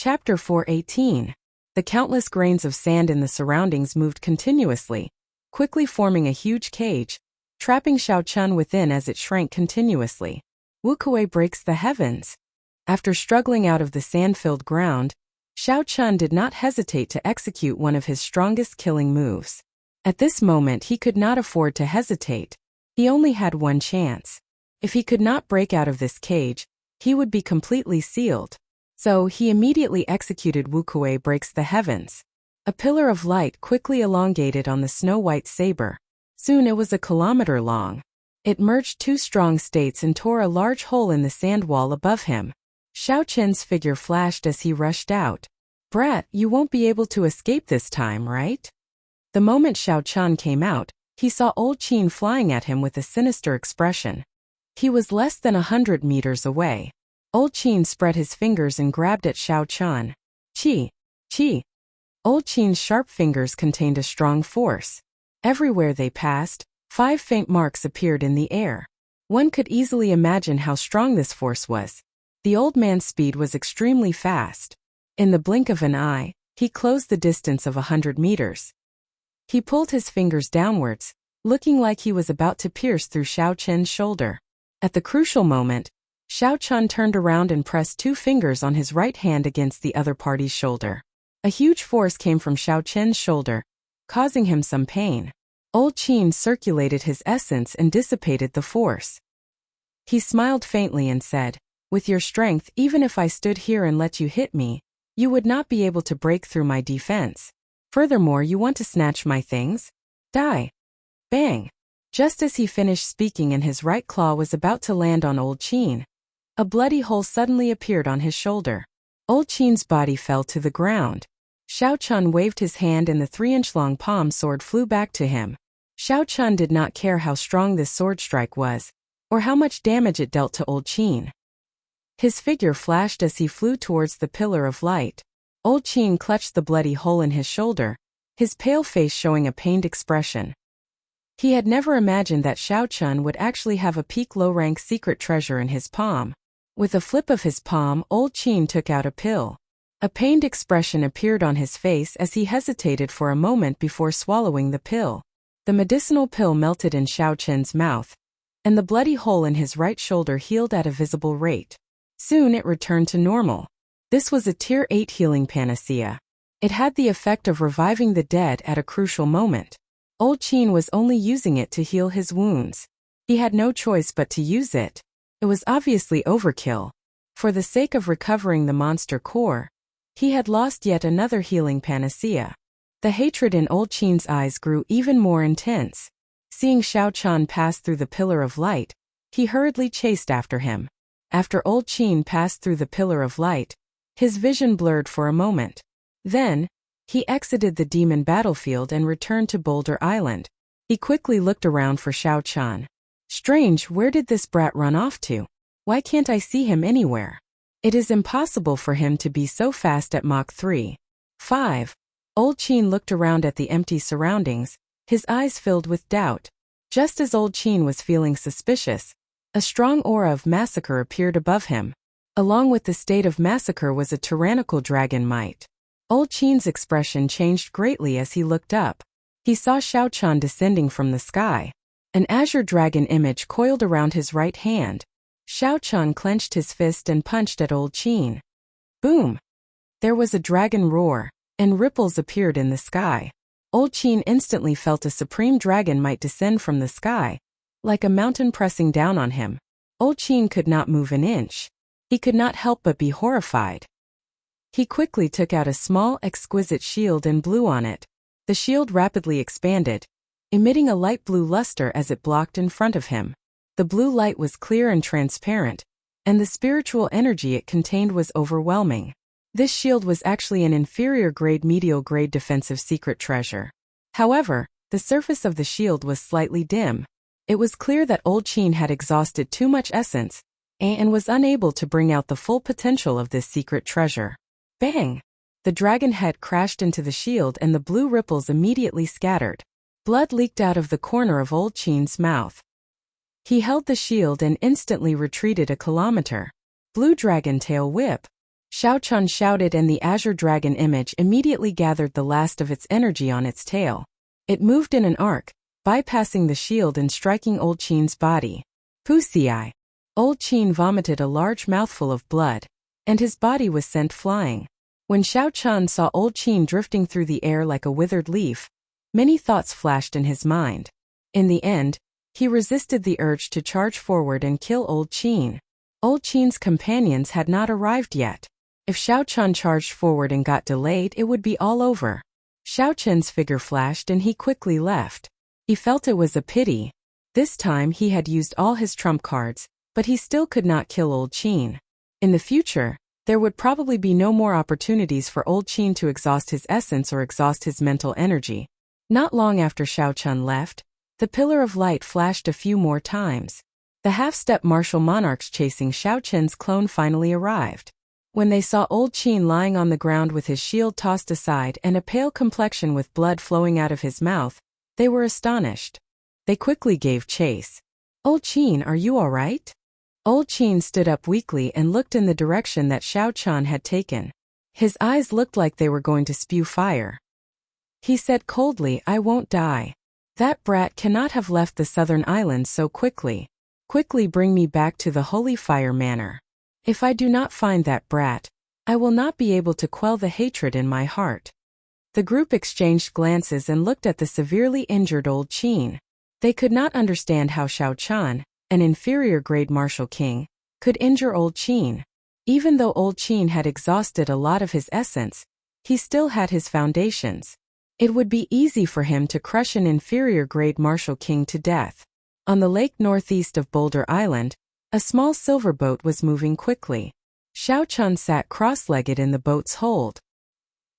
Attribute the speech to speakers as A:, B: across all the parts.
A: Chapter 418. The countless grains of sand in the surroundings moved continuously, quickly forming a huge cage, trapping Xiao Chun within as it shrank continuously. Wuxia breaks the heavens. After struggling out of the sand-filled ground, Xiao Chun did not hesitate to execute one of his strongest killing moves. At this moment he could not afford to hesitate. He only had one chance. If he could not break out of this cage, he would be completely sealed. So he immediately executed Wuxia breaks the heavens. A pillar of light quickly elongated on the snow-white saber. Soon it was a kilometer long. It merged two strong states and tore a large hole in the sand wall above him. Xiao Chun's figure flashed as he rushed out. "Brat, you won't be able to escape this time, right?" The moment Xiao Chun came out, he saw Old Qin flying at him with a sinister expression. He was less than 100 meters away. Old Qin spread his fingers and grabbed at Xiao Chun. Chi! Chi! Old Qin's sharp fingers contained a strong force. Everywhere they passed, 5 faint marks appeared in the air. One could easily imagine how strong this force was. The old man's speed was extremely fast. In the blink of an eye, he closed the distance of 100 meters. He pulled his fingers downwards, looking like he was about to pierce through Xiao Chun's shoulder. At the crucial moment, Xiao Chun turned around and pressed 2 fingers on his right hand against the other party's shoulder. A huge force came from Xiao Chun's shoulder, causing him some pain. Old Qin circulated his essence and dissipated the force. He smiled faintly and said, "With your strength, even if I stood here and let you hit me, you would not be able to break through my defense. Furthermore, you want to snatch my things? Die!" Bang! Just as he finished speaking and his right claw was about to land on Old Qin, a bloody hole suddenly appeared on his shoulder. Old Qin's body fell to the ground. Xiao Chun waved his hand and the 3-inch-long palm sword flew back to him. Xiao Chun did not care how strong this sword strike was, or how much damage it dealt to Old Qin. His figure flashed as he flew towards the pillar of light. Old Qin clutched the bloody hole in his shoulder, his pale face showing a pained expression. He had never imagined that Xiao Chun would actually have a peak low-rank secret treasure in his palm. With a flip of his palm, Old Qin took out a pill. A pained expression appeared on his face as he hesitated for a moment before swallowing the pill. The medicinal pill melted in Xiao Chun's mouth, and the bloody hole in his right shoulder healed at a visible rate. Soon it returned to normal. This was a Tier 8 healing panacea. It had the effect of reviving the dead at a crucial moment. Old Qin was only using it to heal his wounds. He had no choice but to use it. It was obviously overkill. For the sake of recovering the monster core, he had lost yet another healing panacea. The hatred in Old Qin's eyes grew even more intense. Seeing Xiao Chun pass through the pillar of light, he hurriedly chased after him. After Old Qin passed through the pillar of light, his vision blurred for a moment. Then, he exited the demon battlefield and returned to Boulder Island. He quickly looked around for Xiao Chun. Strange, where did this brat run off to? Why can't I see him anywhere? It is impossible for him to be so fast at Mach 3. 5. Old Qin looked around at the empty surroundings, his eyes filled with doubt. Just as Old Qin was feeling suspicious, a strong aura of massacre appeared above him. Along with the state of massacre was a tyrannical dragon might. Old Qin's expression changed greatly as he looked up. He saw Xiao Chun descending from the sky. An azure dragon image coiled around his right hand. Xiao Chun clenched his fist and punched at Old Qin. Boom! There was a dragon roar, and ripples appeared in the sky. Old Qin instantly felt a supreme dragon might descend from the sky, like a mountain pressing down on him. Old Qin could not move an inch. He could not help but be horrified. He quickly took out a small, exquisite shield and blew on it. The shield rapidly expanded, emitting a light blue luster as it blocked in front of him. The blue light was clear and transparent, and the spiritual energy it contained was overwhelming. This shield was actually an inferior grade medial grade defensive secret treasure. However, the surface of the shield was slightly dim. It was clear that Old Qin had exhausted too much essence, and was unable to bring out the full potential of this secret treasure. Bang! The dragon head crashed into the shield and the blue ripples immediately scattered. Blood leaked out of the corner of Old Qin's mouth. He held the shield and instantly retreated a kilometer. Blue dragon tail whip. Xiao Chun shouted, and the azure dragon image immediately gathered the last of its energy on its tail. It moved in an arc, bypassing the shield and striking Old Qin's body. Wuxia. Old Qin vomited a large mouthful of blood, and his body was sent flying. When Xiao Chun saw Old Qin drifting through the air like a withered leaf, many thoughts flashed in his mind. In the end, he resisted the urge to charge forward and kill Old Qin. Old Qin's companions had not arrived yet. If Xiao Chun charged forward and got delayed, it would be all over. Xiao Chun's figure flashed and he quickly left. He felt it was a pity. This time he had used all his trump cards, but he still could not kill Old Qin. In the future, there would probably be no more opportunities for Old Qin to exhaust his essence or exhaust his mental energy. Not long after Xiao Chun left, the pillar of light flashed a few more times. The half-step martial monarchs chasing Xiao Chun's clone finally arrived. When they saw Old Qin lying on the ground with his shield tossed aside and a pale complexion with blood flowing out of his mouth, they were astonished. They quickly gave chase. "Old Qin, are you all right?" Old Qin stood up weakly and looked in the direction that Xiao Chun had taken. His eyes looked like they were going to spew fire. He said coldly, "I won't die. That brat cannot have left the southern islands so quickly. Quickly bring me back to the Holy Fire Manor. If I do not find that brat, I will not be able to quell the hatred in my heart." The group exchanged glances and looked at the severely injured Old Qin. They could not understand how Xiao Chun, an inferior-grade martial king, could injure Old Qin. Even though Old Qin had exhausted a lot of his essence, he still had his foundations. It would be easy for him to crush an inferior-grade martial king to death. On the lake northeast of Boulder Island, a small silver boat was moving quickly. Xiao Chun sat cross-legged in the boat's hold.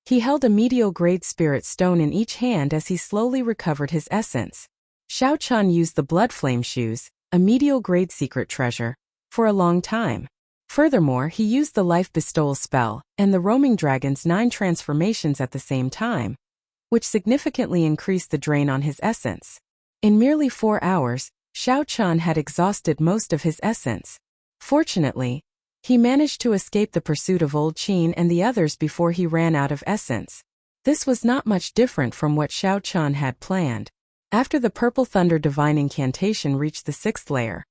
A: He held a medial-grade spirit stone in each hand as he slowly recovered his essence. Xiao Chun used the blood flame shoes, a medial-grade secret treasure, for a long time. Furthermore, he used the life bestowal spell and the roaming dragon's 9 transformations at the same time, which significantly increased the drain on his essence. In merely 4 hours, Xiao Chun had exhausted most of his essence. Fortunately, he managed to escape the pursuit of Old Qin and the others before he ran out of essence. This was not much different from what Xiao Chun had planned. After the Purple Thunder Divine Incantation reached the 6th layer,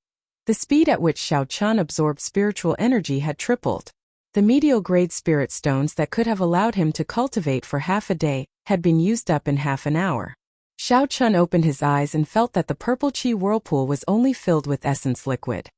A: the speed at which Xiao Chun absorbed spiritual energy had tripled. The medial-grade spirit stones that could have allowed him to cultivate for half a day had been used up in half an hour. Xiao Chun opened his eyes and felt that the purple chi whirlpool was only filled with essence liquid.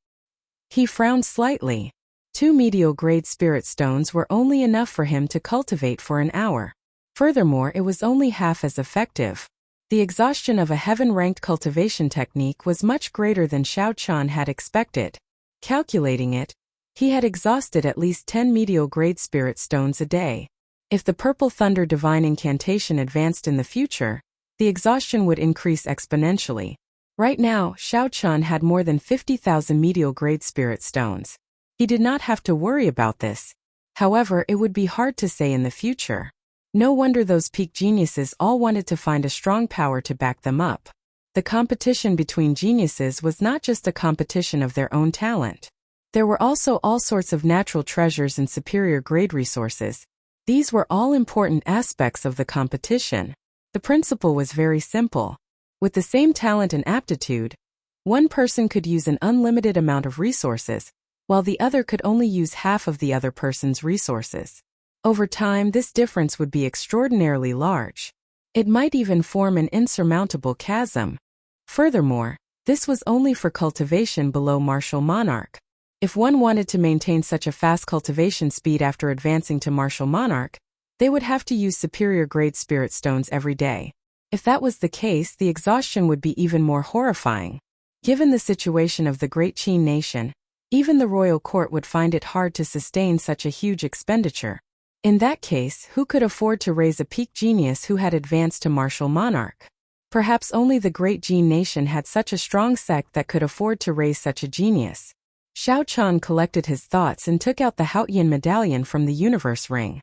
A: He frowned slightly. 2 medial-grade spirit stones were only enough for him to cultivate for an hour. Furthermore, it was only half as effective. The exhaustion of a heaven-ranked cultivation technique was much greater than Xiao Chun had expected. Calculating it, he had exhausted at least 10 medial-grade spirit stones a day. If the Purple Thunder Divine Incantation advanced in the future, the exhaustion would increase exponentially. Right now, Xiao Chun had more than 50,000 medial-grade spirit stones. He did not have to worry about this. However, it would be hard to say in the future. No wonder those peak geniuses all wanted to find a strong power to back them up. The competition between geniuses was not just a competition of their own talent. There were also all sorts of natural treasures and superior grade resources. These were all important aspects of the competition. The principle was very simple. With the same talent and aptitude, one person could use an unlimited amount of resources, while the other could only use half of the other person's resources. Over time, this difference would be extraordinarily large. It might even form an insurmountable chasm. Furthermore, this was only for cultivation below Martial Monarch. If one wanted to maintain such a fast cultivation speed after advancing to Martial Monarch, they would have to use superior grade spirit stones every day. If that was the case, the exhaustion would be even more horrifying. Given the situation of the Great Qin nation, even the royal court would find it hard to sustain such a huge expenditure. In that case, who could afford to raise a peak genius who had advanced to Martial Monarch? Perhaps only the Great Qin nation had such a strong sect that could afford to raise such a genius. Xiao Chun collected his thoughts and took out the Haotian medallion from the universe ring.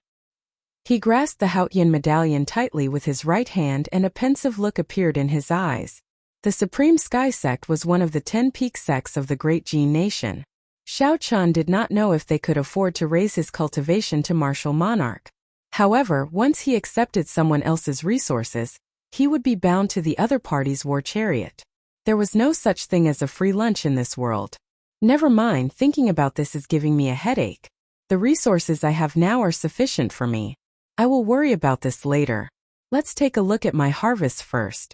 A: He grasped the Haotian medallion tightly with his right hand and a pensive look appeared in his eyes. The Supreme Sky Sect was one of the 10 peak sects of the Great Qin nation. Xiao Chun did not know if they could afford to raise his cultivation to martial monarch. However, once he accepted someone else's resources, he would be bound to the other party's war chariot. There was no such thing as a free lunch in this world. Never mind, thinking about this is giving me a headache. The resources I have now are sufficient for me. I will worry about this later. Let's take a look at my harvest first.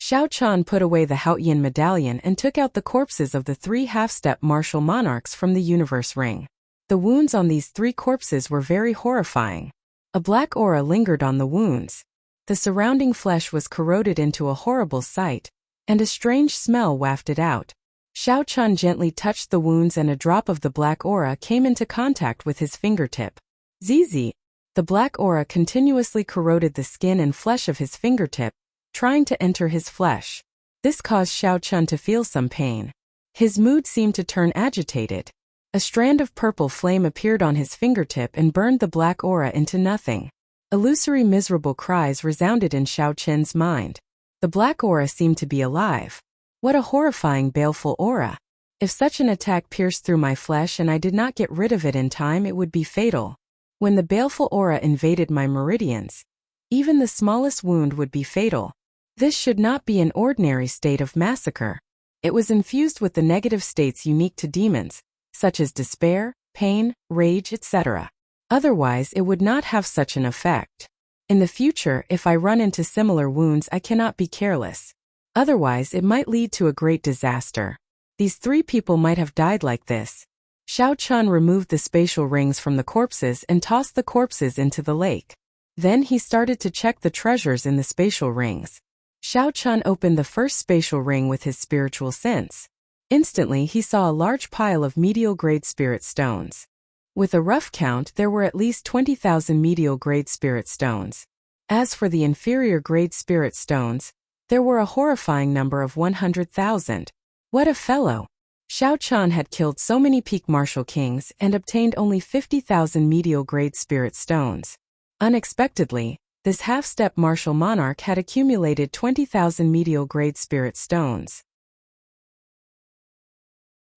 A: Xiao Chun put away the Haotian medallion and took out the corpses of the 3 half-step martial monarchs from the universe ring. The wounds on these 3 corpses were very horrifying. A black aura lingered on the wounds. The surrounding flesh was corroded into a horrible sight, and a strange smell wafted out. Xiao Chun gently touched the wounds and a drop of the black aura came into contact with his fingertip. Zizi! The black aura continuously corroded the skin and flesh of his fingertip, trying to enter his flesh. This caused Xiao Chun to feel some pain. His mood seemed to turn agitated. A strand of purple flame appeared on his fingertip and burned the black aura into nothing. Illusory miserable cries resounded in Xiao Chun's mind. The black aura seemed to be alive. What a horrifying baleful aura. If such an attack pierced through my flesh and I did not get rid of it in time, it would be fatal. When the baleful aura invaded my meridians, even the smallest wound would be fatal. This should not be an ordinary state of massacre. It was infused with the negative states unique to demons, such as despair, pain, rage, etc. Otherwise, it would not have such an effect. In the future, if I run into similar wounds, I cannot be careless. Otherwise, it might lead to a great disaster. These 3 people might have died like this. Xiao Chun removed the spatial rings from the corpses and tossed the corpses into the lake. Then he started to check the treasures in the spatial rings. Xiao Chun opened the first spatial ring with his spiritual sense. Instantly, he saw a large pile of medial-grade spirit stones. With a rough count, there were at least 20,000 medial-grade spirit stones. As for the inferior-grade spirit stones, there were a horrifying number of 100,000. What a fellow! Xiao Chun had killed so many peak martial kings and obtained only 50,000 medial-grade spirit stones. Unexpectedly, this half-step martial monarch had accumulated 20,000 medial-grade spirit stones.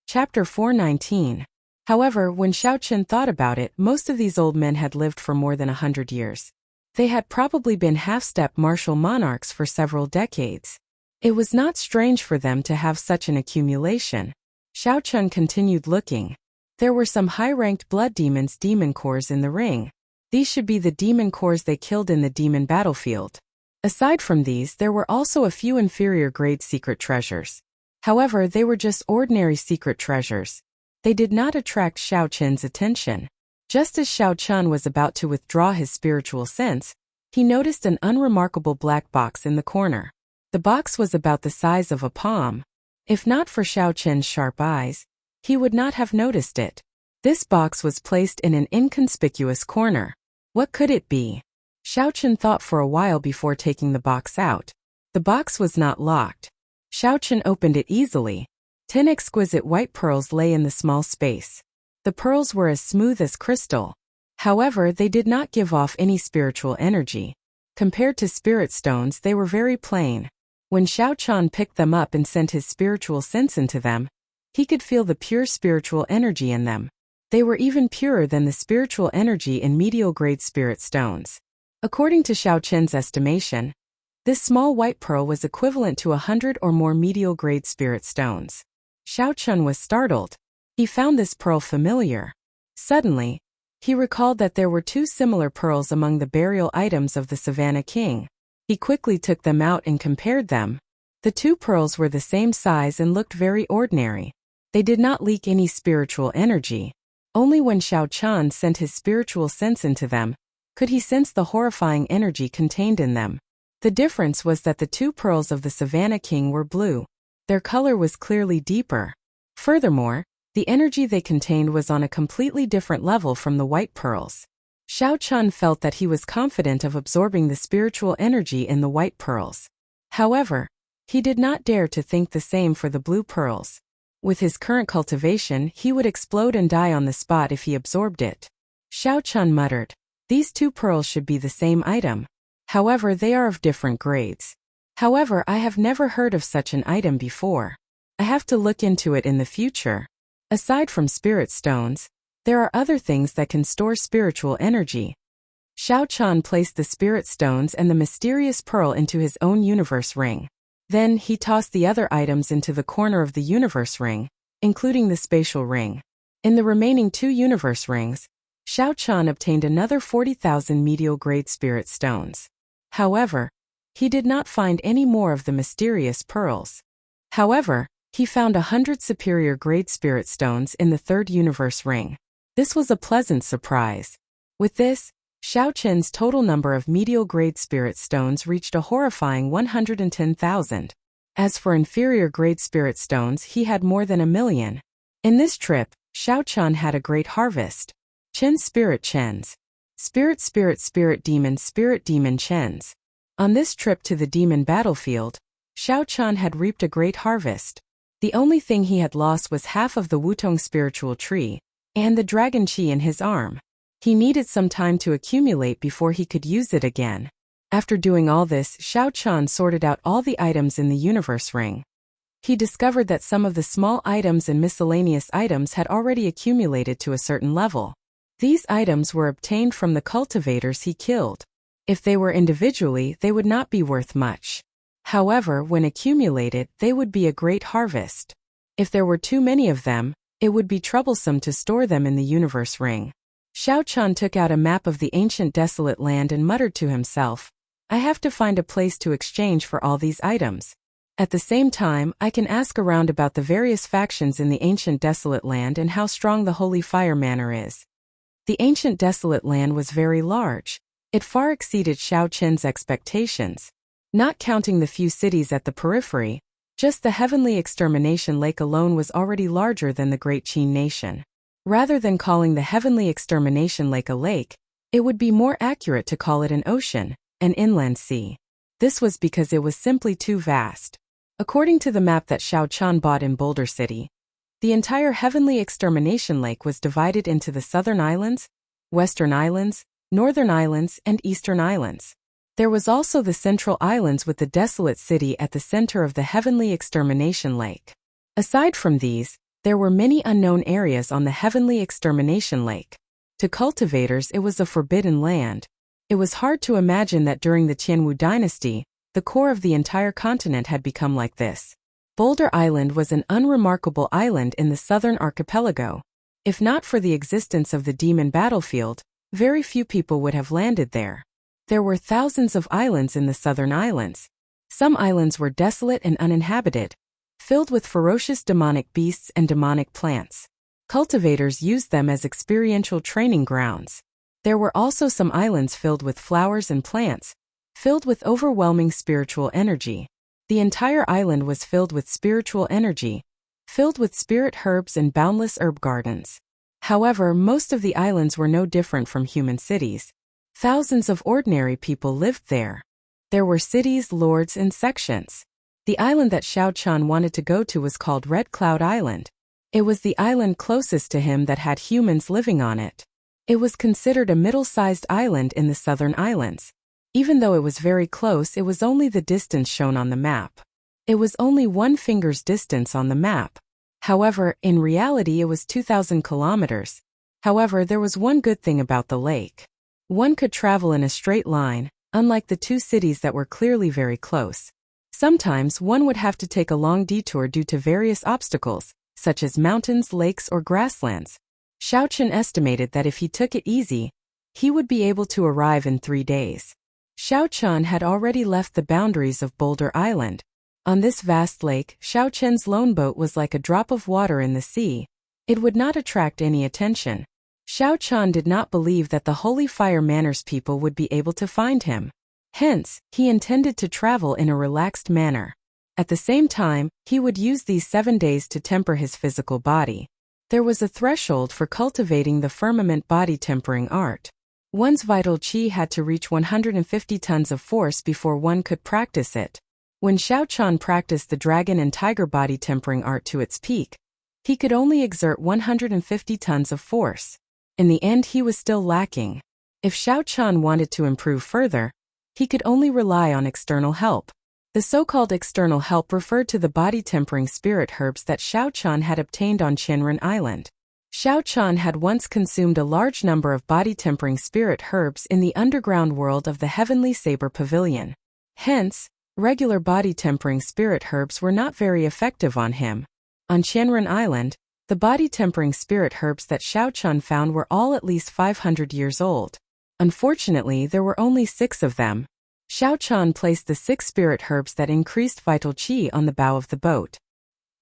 A: Chapter 419. However, when Xiao Chun thought about it, most of these old men had lived for more than 100 years. They had probably been half-step martial monarchs for several decades. It was not strange for them to have such an accumulation. Xiao Chun continued looking. There were some high-ranked blood demons' demon cores in the ring. These should be the demon cores they killed in the demon battlefield. Aside from these, there were also a few inferior-grade secret treasures. However, they were just ordinary secret treasures. They did not attract Xiao Chun's attention. Just as Xiao Chun was about to withdraw his spiritual sense, he noticed an unremarkable black box in the corner. The box was about the size of a palm. If not for Xiao Chun's sharp eyes, he would not have noticed it. This box was placed in an inconspicuous corner. What could it be? Xiao Chun thought for a while before taking the box out. The box was not locked. Xiao Chun opened it easily. 10 exquisite white pearls lay in the small space. The pearls were as smooth as crystal. However, they did not give off any spiritual energy. Compared to spirit stones, they were very plain. When Xiao Chun picked them up and sent his spiritual sense into them, he could feel the pure spiritual energy in them. They were even purer than the spiritual energy in medial-grade spirit stones. According to Xiao Chun's estimation, this small white pearl was equivalent to 100 or more medial-grade spirit stones. Xiao Chun was startled. He found this pearl familiar. Suddenly, he recalled that there were 2 similar pearls among the burial items of the Savannah King. He quickly took them out and compared them. The 2 pearls were the same size and looked very ordinary. They did not leak any spiritual energy. Only when Xiao Chun sent his spiritual sense into them could he sense the horrifying energy contained in them. The difference was that the 2 pearls of the Savannah King were blue. Their color was clearly deeper. Furthermore, the energy they contained was on a completely different level from the white pearls. Xiao Chun felt that he was confident of absorbing the spiritual energy in the white pearls. However, he did not dare to think the same for the blue pearls. With his current cultivation, he would explode and die on the spot if he absorbed it. Xiao Chun muttered, "These 2 pearls should be the same item. However, they are of different grades. However, I have never heard of such an item before. I have to look into it in the future." Aside from spirit stones, there are other things that can store spiritual energy. Xiao Qian placed the spirit stones and the mysterious pearl into his own universe ring. Then he tossed the other items into the corner of the universe ring, including the spatial ring. In the remaining 2 universe rings, Xiao Qian obtained another 40,000 medial-grade spirit stones. However, he did not find any more of the mysterious pearls. However, he found 100 superior-grade spirit stones in the 3rd universe ring. This was a pleasant surprise. With this, Xiao Qian's total number of medial-grade spirit stones reached a horrifying 110,000. As for inferior-grade spirit stones, he had more than 1,000,000. In this trip, Xiao Qian had a great harvest. Chen Spirit Chens. Spirit Demon Chens. On this trip to the demon battlefield, Xiao Qian had reaped a great harvest. The only thing he had lost was half of the Wutong spiritual tree, and the dragon chi in his arm. He needed some time to accumulate before he could use it again. After doing all this, Xiao Qian sorted out all the items in the universe ring. He discovered that some of the small items and miscellaneous items had already accumulated to a certain level. These items were obtained from the cultivators he killed. If they were individually, they would not be worth much. However, when accumulated, they would be a great harvest. If there were too many of them, it would be troublesome to store them in the universe ring. Xiao Qian took out a map of the ancient desolate land and muttered to himself, "I have to find a place to exchange for all these items. At the same time, I can ask around about the various factions in the ancient desolate land and how strong the holy fire manor is." The ancient desolate land was very large. It far exceeded Xiao Qian's expectations. Not counting the few cities at the periphery, just the heavenly extermination lake alone was already larger than the Great Qin nation. Rather than calling the heavenly extermination lake a lake, it would be more accurate to call it an ocean, an inland sea. This was because it was simply too vast. According to the map that Xiao Qian bought in Boulder City, the entire heavenly extermination lake was divided into the southern islands, western islands, northern islands, and eastern islands. There was also the central islands with the desolate city at the center of the heavenly extermination lake. Aside from these, there were many unknown areas on the heavenly extermination lake. To cultivators, it was a forbidden land. It was hard to imagine that during the Qianwu dynasty, the core of the entire continent had become like this. Boulder Island was an unremarkable island in the southern archipelago. If not for the existence of the demon battlefield, very few people would have landed there. There were thousands of islands in the southern islands. Some islands were desolate and uninhabited, filled with ferocious demonic beasts and demonic plants. Cultivators used them as experiential training grounds. There were also some islands filled with flowers and plants, filled with overwhelming spiritual energy. The entire island was filled with spiritual energy, filled with spirit herbs and boundless herb gardens. However, most of the islands were no different from human cities. Thousands of ordinary people lived there. There were cities, lords, and sections. The island that Xiao Qian wanted to go to was called Red Cloud Island. It was the island closest to him that had humans living on it. It was considered a middle-sized island in the southern islands. Even though it was very close, it was only the distance shown on the map. It was only 1 finger's distance on the map. However, in reality it was 2,000 kilometers. However, there was one good thing about the lake. One could travel in a straight line, unlike the 2 cities that were clearly very close. Sometimes one would have to take a long detour due to various obstacles, such as mountains, lakes, or grasslands. Xiao Qian estimated that if he took it easy, he would be able to arrive in 3 days. Xiao Qian had already left the boundaries of Boulder Island. On this vast lake, Xiao Qian's lone boat was like a drop of water in the sea. It would not attract any attention. Xiao Qian did not believe that the Holy Fire Manor's people would be able to find him. Hence, he intended to travel in a relaxed manner. At the same time, he would use these 7 days to temper his physical body. There was a threshold for cultivating the firmament body tempering art. One's vital qi had to reach 150 tons of force before one could practice it. When Xiao Qian practiced the dragon and tiger body tempering art to its peak, he could only exert 150 tons of force. In the end, he was still lacking. If Xiao Qian wanted to improve further, he could only rely on external help. The so-called external help referred to the body-tempering spirit herbs that Xiao Chan had obtained on Qianren Island. Xiao Chan had once consumed a large number of body-tempering spirit herbs in the underground world of the Heavenly Saber Pavilion. Hence, regular body-tempering spirit herbs were not very effective on him. On Qianren Island, the body-tempering spirit herbs that Xiao Chan found were all at least 500 years old. Unfortunately, there were only 6 of them. Xiao Chan placed the 6 spirit herbs that increased vital qi on the bow of the boat.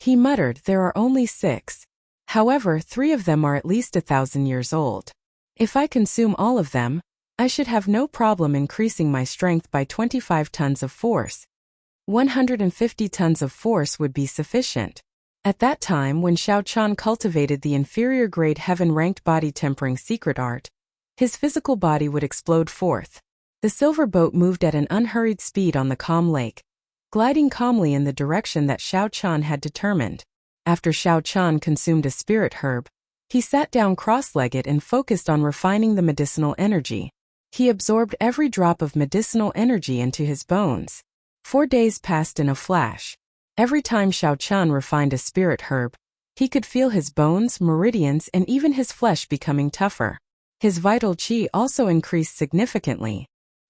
A: He muttered, "There are only 6. However, 3 of them are at least 1,000 years old. If I consume all of them, I should have no problem increasing my strength by 25 tons of force. 150 tons of force would be sufficient." At that time, when Xiao Chan cultivated the inferior grade heaven-ranked body-tempering secret art, his physical body would explode forth. The silver boat moved at an unhurried speed on the calm lake, gliding calmly in the direction that Xiao Chan had determined. After Xiao Chan consumed a spirit herb, he sat down cross-legged and focused on refining the medicinal energy. He absorbed every drop of medicinal energy into his bones. 4 days passed in a flash. Every time Xiao Chan refined a spirit herb, he could feel his bones, meridians, and even his flesh becoming tougher. His vital qi also increased significantly.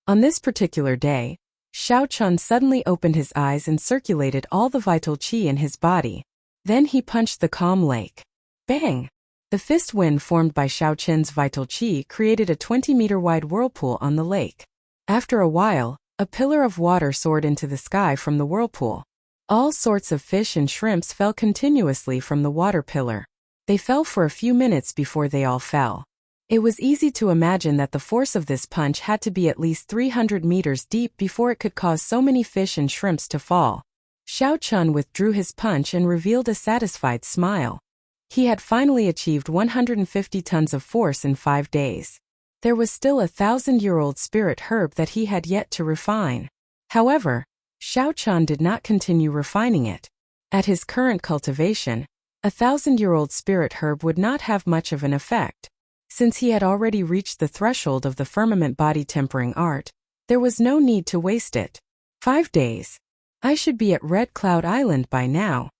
A: On this particular day, Xiao Chan suddenly opened his eyes and circulated all the vital qi in his body. Then he punched the calm lake. Bang! The fist wind formed by Xiao Chen's vital qi created a 20-meter-wide whirlpool on the lake. After a while, a pillar of water soared into the sky from the whirlpool. All sorts of fish and shrimps fell continuously from the water pillar. They fell for a few minutes before they all fell. It was easy to imagine that the force of this punch had to be at least 300 meters deep before it could cause so many fish and shrimps to fall. Xiao Chan withdrew his punch and revealed a satisfied smile. He had finally achieved 150 tons of force in 5 days. There was still a 1,000-year-old spirit herb that he had yet to refine. However, Xiao Chan did not continue refining it. At his current cultivation, a 1,000-year-old spirit herb would not have much of an effect. Since he had already reached the threshold of the firmament body tempering art, there was no need to waste it. 5 days. I should be at Red Cloud Island by now.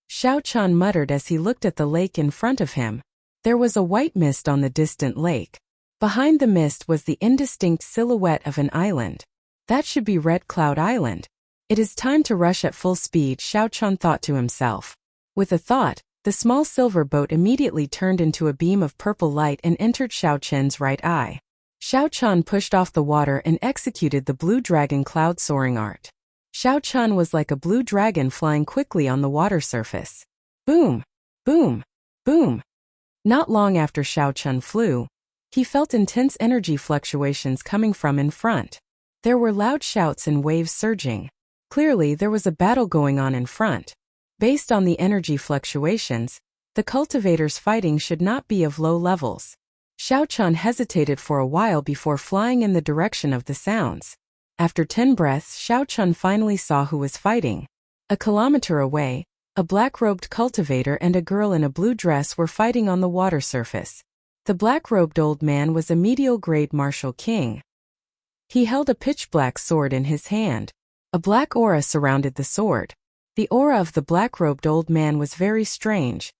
A: Xiao Chan muttered as he looked at the lake in front of him. There was a white mist on the distant lake. Behind the mist was the indistinct silhouette of an island. That should be Red Cloud Island. It is time to rush at full speed, Xiao Chan thought to himself. With a thought, the small silver boat immediately turned into a beam of purple light and entered Xiao Chen's right eye. Xiao Chan pushed off the water and executed the blue dragon cloud soaring art. Xiao Chan was like a blue dragon flying quickly on the water surface. Boom! Boom! Boom! Not long after Xiao Chan flew, he felt intense energy fluctuations coming from in front. There were loud shouts and waves surging. Clearly, there was a battle going on in front. Based on the energy fluctuations, the cultivators fighting should not be of low levels. Xiao Chan hesitated for a while before flying in the direction of the sounds. After 10 breaths, Xiao Chan finally saw who was fighting. A kilometer away, a black-robed cultivator and a girl in a blue dress were fighting on the water surface. The black-robed old man was a medial-grade martial king. He held a pitch-black sword in his hand. A black aura surrounded the sword. The aura of the black-robed old man was very strange.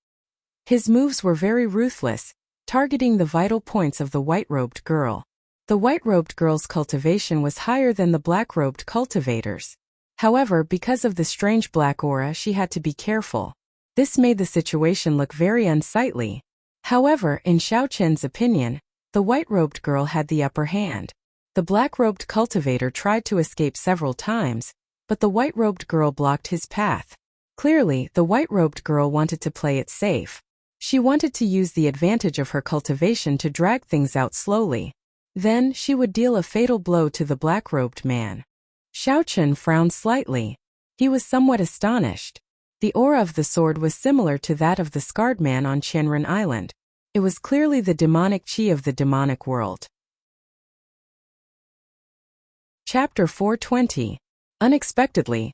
A: His moves were very ruthless, targeting the vital points of the white-robed girl. The white-robed girl's cultivation was higher than the black-robed cultivators. However, because of the strange black aura, she had to be careful. This made the situation look very unsightly. However, in Xiao Chen's opinion, the white-robed girl had the upper hand. The black-robed cultivator tried to escape several times, but the white-robed girl blocked his path. Clearly, the white-robed girl wanted to play it safe. She wanted to use the advantage of her cultivation to drag things out slowly. Then, she would deal a fatal blow to the black-robed man. Xiao Chen frowned slightly. He was somewhat astonished. The aura of the sword was similar to that of the scarred man on Qianren Island. It was clearly the demonic qi of the demonic world. Chapter 420. Unexpectedly,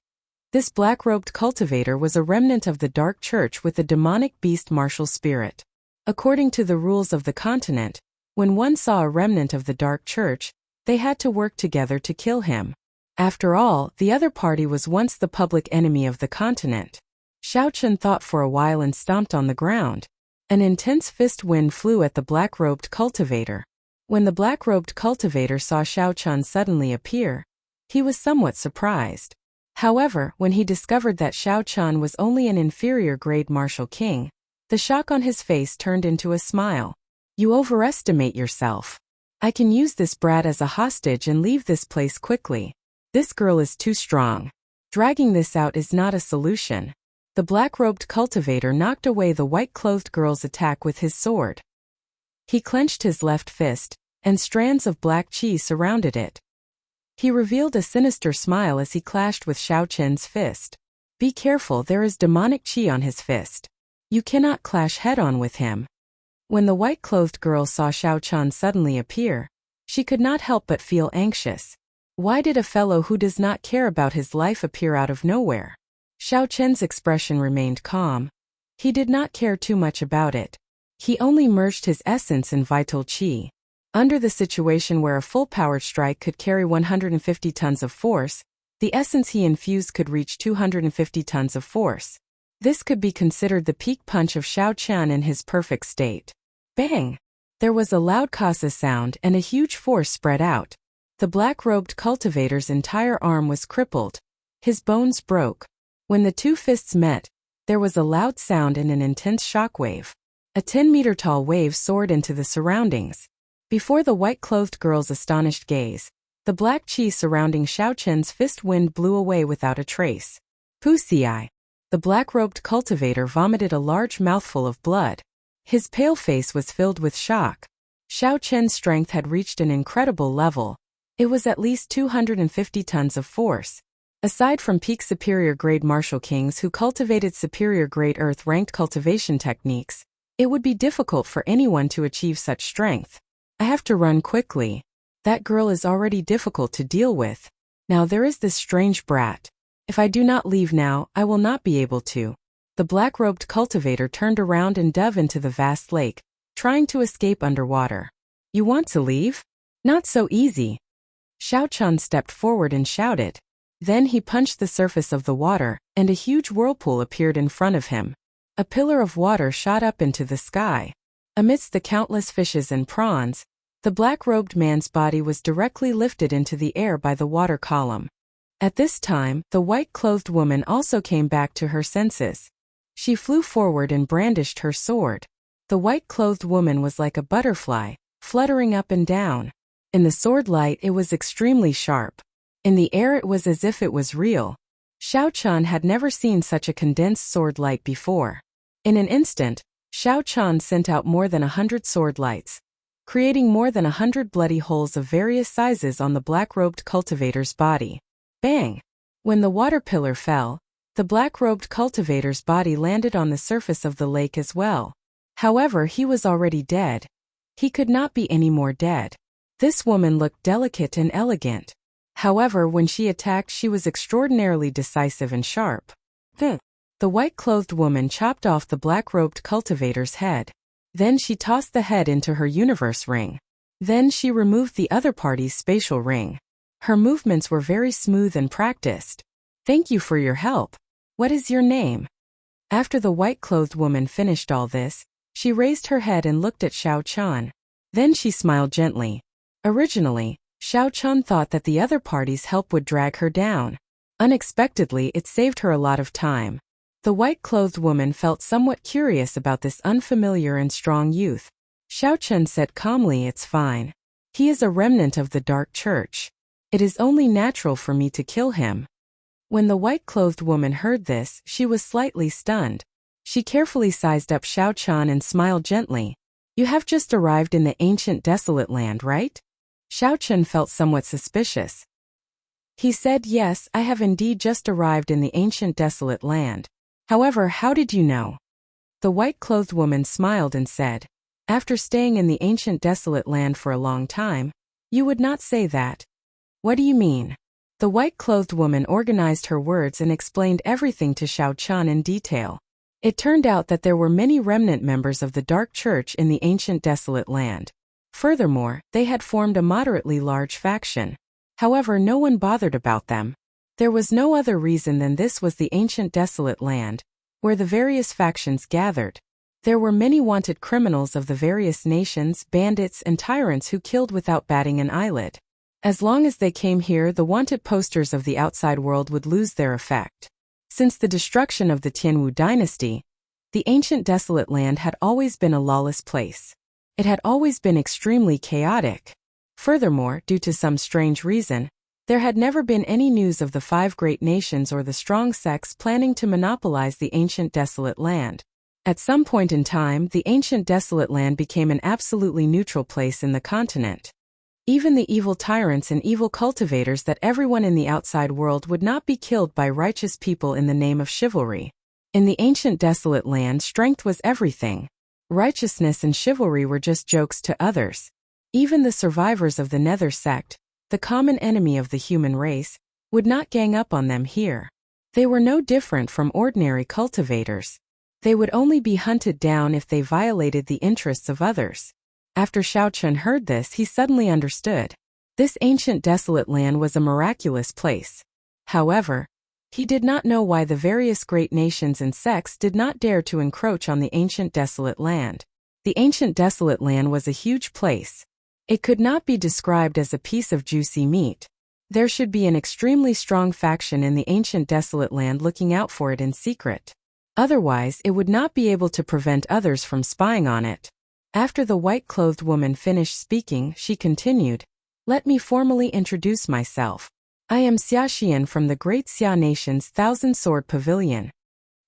A: this black-robed cultivator was a remnant of the Dark Church with the demonic beast martial spirit. According to the rules of the continent, when one saw a remnant of the Dark Church, they had to work together to kill him. After all, the other party was once the public enemy of the continent. Xiao Chun thought for a while and stomped on the ground. An intense fist wind flew at the black-robed cultivator. When the black-robed cultivator saw Xiao Chun suddenly appear, he was somewhat surprised. However, when he discovered that Xiao Chun was only an inferior-grade martial king, the shock on his face turned into a smile. You overestimate yourself. I can use this brat as a hostage and leave this place quickly. This girl is too strong. Dragging this out is not a solution. The black-robed cultivator knocked away the white-clothed girl's attack with his sword. He clenched his left fist, and strands of black chi surrounded it. He revealed a sinister smile as he clashed with Xiao Chun's fist. Be careful, there is demonic chi on his fist. You cannot clash head-on with him. When the white-clothed girl saw Xiao Chun suddenly appear, she could not help but feel anxious. Why did a fellow who does not care about his life appear out of nowhere? Xiao Chun's expression remained calm. He did not care too much about it. He only merged his essence in vital chi. Under the situation where a full-powered strike could carry 150 tons of force, the essence he infused could reach 250 tons of force. This could be considered the peak punch of Xiao Chun in his perfect state. Bang! There was a loud kasa sound and a huge force spread out. The black-robed cultivator's entire arm was crippled. His bones broke. When the two fists met, there was a loud sound and an intense shockwave. A 10-meter-tall wave soared into the surroundings. Before the white-clothed girl's astonished gaze, the black chi surrounding Xiao Chun's fist wind blew away without a trace. Wuxia! The black-robed cultivator vomited a large mouthful of blood. His pale face was filled with shock. Xiao Chun's strength had reached an incredible level. It was at least 250 tons of force. Aside from peak superior-grade martial kings who cultivated superior-grade earth-ranked cultivation techniques, it would be difficult for anyone to achieve such strength. I have to run quickly. That girl is already difficult to deal with. Now there is this strange brat. If I do not leave now, I will not be able to. The black-robed cultivator turned around and dove into the vast lake, trying to escape underwater. You want to leave? Not so easy. Xiao Chun stepped forward and shouted. Then he punched the surface of the water, and a huge whirlpool appeared in front of him. A pillar of water shot up into the sky. Amidst the countless fishes and prawns, the black-robed man's body was directly lifted into the air by the water column. At this time, the white-clothed woman also came back to her senses. She flew forward and brandished her sword. The white-clothed woman was like a butterfly, fluttering up and down. In the sword light it was extremely sharp. In the air it was as if it was real. Xiao Chun had never seen such a condensed sword light before. In an instant, Xiao Chun sent out more than 100 sword lights, creating more than 100 bloody holes of various sizes on the black-robed cultivator's body. Bang! When the water pillar fell, the black-robed cultivator's body landed on the surface of the lake as well. However, he was already dead. He could not be any more dead. This woman looked delicate and elegant. However, when she attacked, she was extraordinarily decisive and sharp. The white-clothed woman chopped off the black-robed cultivator's head. Then she tossed the head into her universe ring. Then she removed the other party's spatial ring. Her movements were very smooth and practiced. Thank you for your help. What is your name? After the white-clothed woman finished all this, she raised her head and looked at Xiao Chun. Then she smiled gently. Originally, Xiao Chun thought that the other party's help would drag her down. Unexpectedly, it saved her a lot of time. The white-clothed woman felt somewhat curious about this unfamiliar and strong youth. Xiao Chun said calmly, "It's fine. He is a remnant of the Dark Church. It is only natural for me to kill him." When the white-clothed woman heard this, she was slightly stunned. She carefully sized up Xiao Chun and smiled gently. You have just arrived in the ancient desolate land, right? Xiao Chun felt somewhat suspicious. He said, "Yes, I have indeed just arrived in the ancient desolate land. However, how did you know?" The white-clothed woman smiled and said, "After staying in the ancient desolate land for a long time, you would not say that." What do you mean? The white-clothed woman organized her words and explained everything to Xiao Chun in detail. It turned out that there were many remnant members of the Dark Church in the ancient desolate land. Furthermore, they had formed a moderately large faction. However, no one bothered about them. There was no other reason than this was the ancient desolate land, where the various factions gathered. There were many wanted criminals of the various nations, bandits and tyrants who killed without batting an eyelid. As long as they came here, the wanted posters of the outside world would lose their effect. Since the destruction of the Tianwu dynasty, the ancient desolate land had always been a lawless place. It had always been extremely chaotic. Furthermore, due to some strange reason, there had never been any news of the 5 great nations or the strong sects planning to monopolize the ancient desolate land. At some point in time, the ancient desolate land became an absolutely neutral place in the continent. Even the evil tyrants and evil cultivators that everyone in the outside world would not be killed by righteous people in the name of chivalry. In the ancient desolate land, strength was everything. Righteousness and chivalry were just jokes to others. Even the survivors of the Nether sect, the common enemy of the human race, would not gang up on them here. They were no different from ordinary cultivators. They would only be hunted down if they violated the interests of others. After Xiao Chun heard this, he suddenly understood. This ancient desolate land was a miraculous place. However, he did not know why the various great nations and sects did not dare to encroach on the ancient desolate land. The ancient desolate land was a huge place. It could not be described as a piece of juicy meat. There should be an extremely strong faction in the ancient desolate land looking out for it in secret. Otherwise, it would not be able to prevent others from spying on it. After the white-clothed woman finished speaking, she continued, "Let me formally introduce myself. I am Xia Xian from the Great Xia Nation's Thousand Sword Pavilion."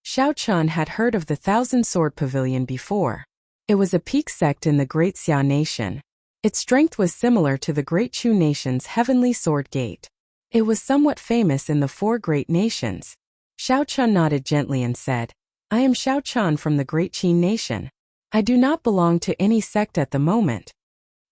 A: Xiao Chun had heard of the Thousand Sword Pavilion before. It was a peak sect in the Great Xia Nation. Its strength was similar to the Great Chu Nation's Heavenly Sword Gate. It was somewhat famous in the 4 great nations. Xiao Chun nodded gently and said, "I am Xiao Chun from the Great Qin Nation. I do not belong to any sect at the moment."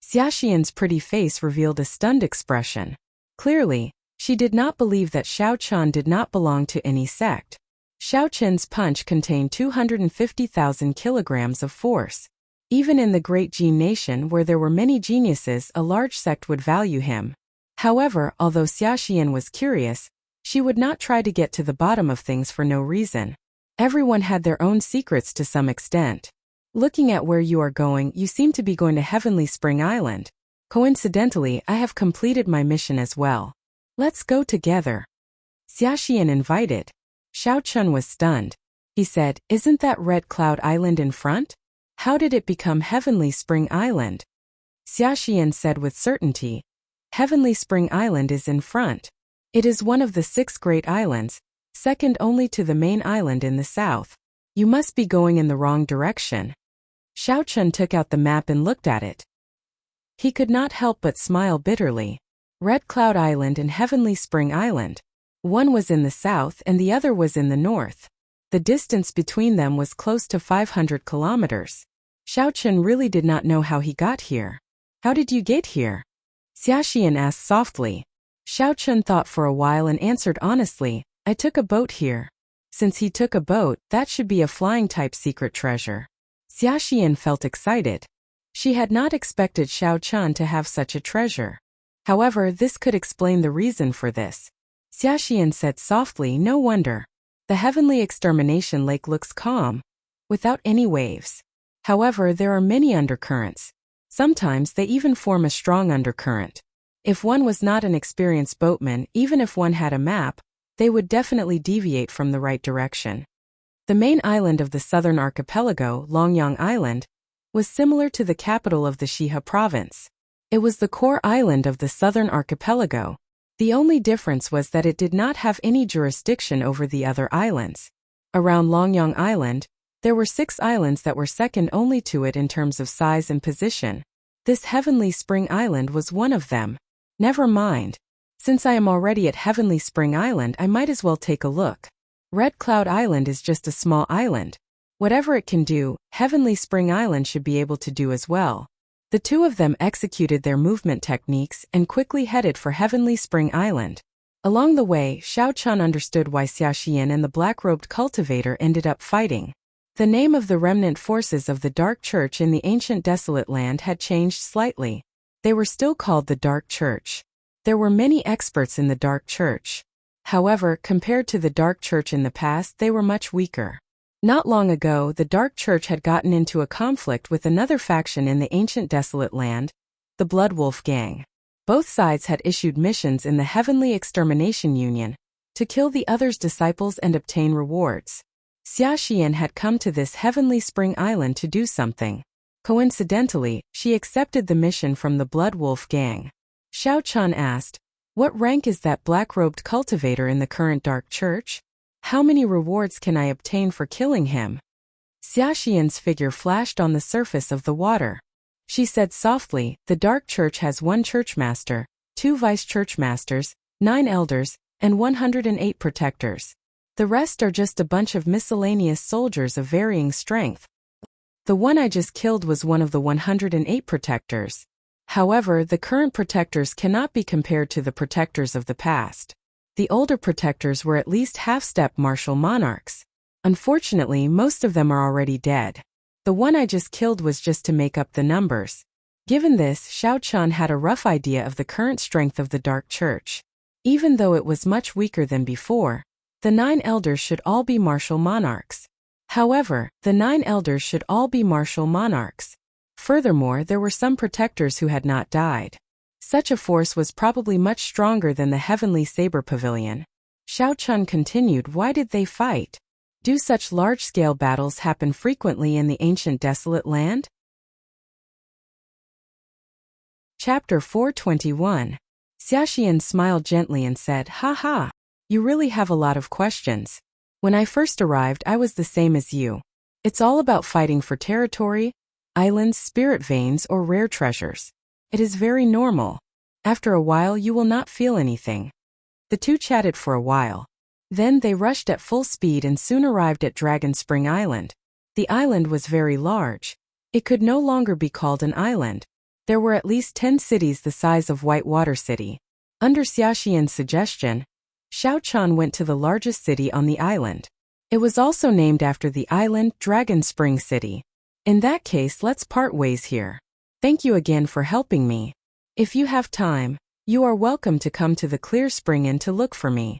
A: Xia Xian's pretty face revealed a stunned expression. Clearly, she did not believe that Xiao Chun did not belong to any sect. Xiao Chun's punch contained 250,000 kilograms of force. Even in the Great Jin Nation, where there were many geniuses, a large sect would value him. However, although Xia Xian was curious, she would not try to get to the bottom of things for no reason. Everyone had their own secrets to some extent. Looking at where you are going, you seem to be going to Heavenly Spring Island. Coincidentally, I have completed my mission as well. Let's go together. Xia Xian invited. Xiao Chun was stunned. He said, "Isn't that Red Cloud Island in front? How did it become Heavenly Spring Island?" Xia Xian said with certainty, "Heavenly Spring Island is in front. It is one of the 6 great islands, second only to the main island in the south. You must be going in the wrong direction." Xiao Chun took out the map and looked at it. He could not help but smile bitterly. Red Cloud Island and Heavenly Spring Island. One was in the south and the other was in the north. The distance between them was close to 500 kilometers. Xiao Chun really did not know how he got here. "How did you get here?" Xia Xian asked softly. Xiao Chun thought for a while and answered honestly, "I took a boat here." Since he took a boat, that should be a flying-type secret treasure. Xia Xian felt excited. She had not expected Xiao Chun to have such a treasure. However, this could explain the reason for this. Xia Xian said softly, "No wonder. The Heavenly Extermination Lake looks calm, without any waves. However, there are many undercurrents. Sometimes they even form a strong undercurrent. If one was not an experienced boatman, even if one had a map, they would definitely deviate from the right direction." The main island of the southern archipelago, Longyang Island, was similar to the capital of the Shihe province. It was the core island of the southern archipelago. The only difference was that it did not have any jurisdiction over the other islands. Around Longyang Island, there were 6 islands that were second only to it in terms of size and position. This Heavenly Spring Island was one of them. Never mind. Since I am already at Heavenly Spring Island, I might as well take a look. Red Cloud Island is just a small island. Whatever it can do, Heavenly Spring Island should be able to do as well. The 2 of them executed their movement techniques and quickly headed for Heavenly Spring Island. Along the way, Xiao Chun understood why Xia Xian and the black-robed cultivator ended up fighting. The name of the remnant forces of the Dark Church in the ancient desolate land had changed slightly. They were still called the Dark Church. There were many experts in the Dark Church. However, compared to the Dark Church in the past, they were much weaker. Not long ago, the Dark Church had gotten into a conflict with another faction in the ancient desolate land, the Blood Wolf Gang. Both sides had issued missions in the Heavenly Extermination Union to kill the other's disciples and obtain rewards. Xia Xian had come to this Heavenly Spring Island to do something. Coincidentally, she accepted the mission from the Blood Wolf Gang. Xiao Chun asked, "What rank is that black-robed cultivator in the current Dark Church? How many rewards can I obtain for killing him?" Xia Xian's figure flashed on the surface of the water. She said softly, "The Dark Church has 1 churchmaster, 2 vice-churchmasters, 9 elders, and 108 protectors. The rest are just a bunch of miscellaneous soldiers of varying strength. The one I just killed was one of the 108 protectors. However, the current protectors cannot be compared to the protectors of the past. The older protectors were at least half-step martial monarchs. Unfortunately, most of them are already dead. The one I just killed was just to make up the numbers." Given this, Xiao Chun had a rough idea of the current strength of the Dark Church. Even though it was much weaker than before, the 9 elders should all be martial monarchs. However, the 9 elders should all be martial monarchs. Furthermore, there were some protectors who had not died. Such a force was probably much stronger than the Heavenly Saber Pavilion. Xiao Chun continued, "Why did they fight? Do such large-scale battles happen frequently in the ancient desolate land?" Chapter 421. Xia Xian smiled gently and said, "Ha ha, you really have a lot of questions. When I first arrived, I was the same as you. It's all about fighting for territory, islands, spirit veins, or rare treasures. It is very normal. After a while, you will not feel anything." The two chatted for a while. Then they rushed at full speed and soon arrived at Dragon Spring Island. The island was very large. It could no longer be called an island. There were at least 10 cities the size of Whitewater City. Under Xia Xian's suggestion, Xiao Chun went to the largest city on the island. It was also named after the island, Dragon Spring City. "In that case, let's part ways here. Thank you again for helping me. If you have time, you are welcome to come to the Clear Spring Inn to look for me."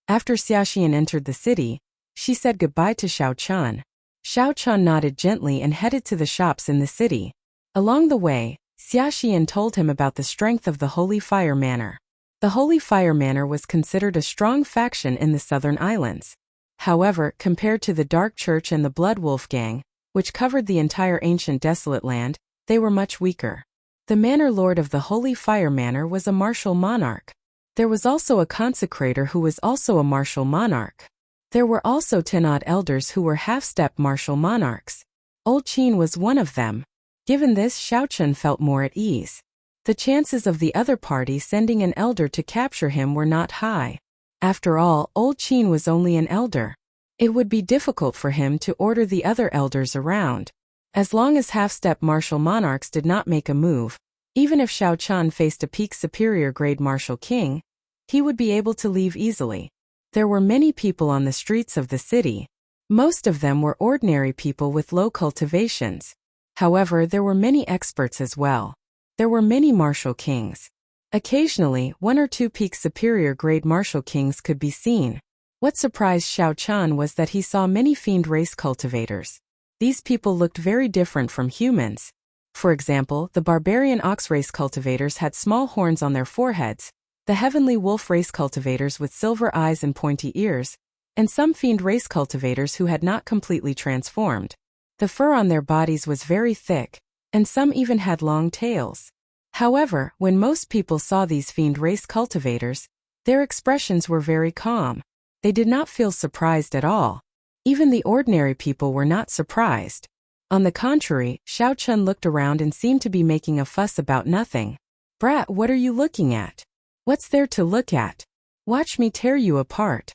A: After Xia Xian entered the city, she said goodbye to Xiao Chun. Xiao Chun nodded gently and headed to the shops in the city. Along the way, Xia Xian told him about the strength of the Holy Fire Manor. The Holy Fire Manor was considered a strong faction in the southern islands. However, compared to the Dark Church and the Blood Wolf Gang, which covered the entire ancient desolate land, they were much weaker. The manor lord of the Holy Fire Manor was a martial monarch. There was also a consecrator who was also a martial monarch. There were also 10 odd elders who were half-step martial monarchs. Old Qin was one of them. Given this, Xiao Chun felt more at ease. The chances of the other party sending an elder to capture him were not high. After all, Old Qin was only an elder. It would be difficult for him to order the other elders around. As long as half-step martial monarchs did not make a move, even if Xiao Chun faced a peak superior grade martial king, he would be able to leave easily. There were many people on the streets of the city. Most of them were ordinary people with low cultivations. However, there were many experts as well. There were many martial kings. Occasionally, 1 or 2 peak superior grade martial kings could be seen. What surprised Xiao Chun was that he saw many fiend race cultivators. These people looked very different from humans. For example, the barbarian ox race cultivators had small horns on their foreheads, the heavenly wolf race cultivators with silver eyes and pointy ears, and some fiend race cultivators who had not completely transformed. The fur on their bodies was very thick, and some even had long tails. However, when most people saw these fiend race cultivators, their expressions were very calm. They did not feel surprised at all. Even the ordinary people were not surprised. On the contrary, Xiao Chun looked around and seemed to be making a fuss about nothing. "Brat, what are you looking at? What's there to look at? Watch me tear you apart."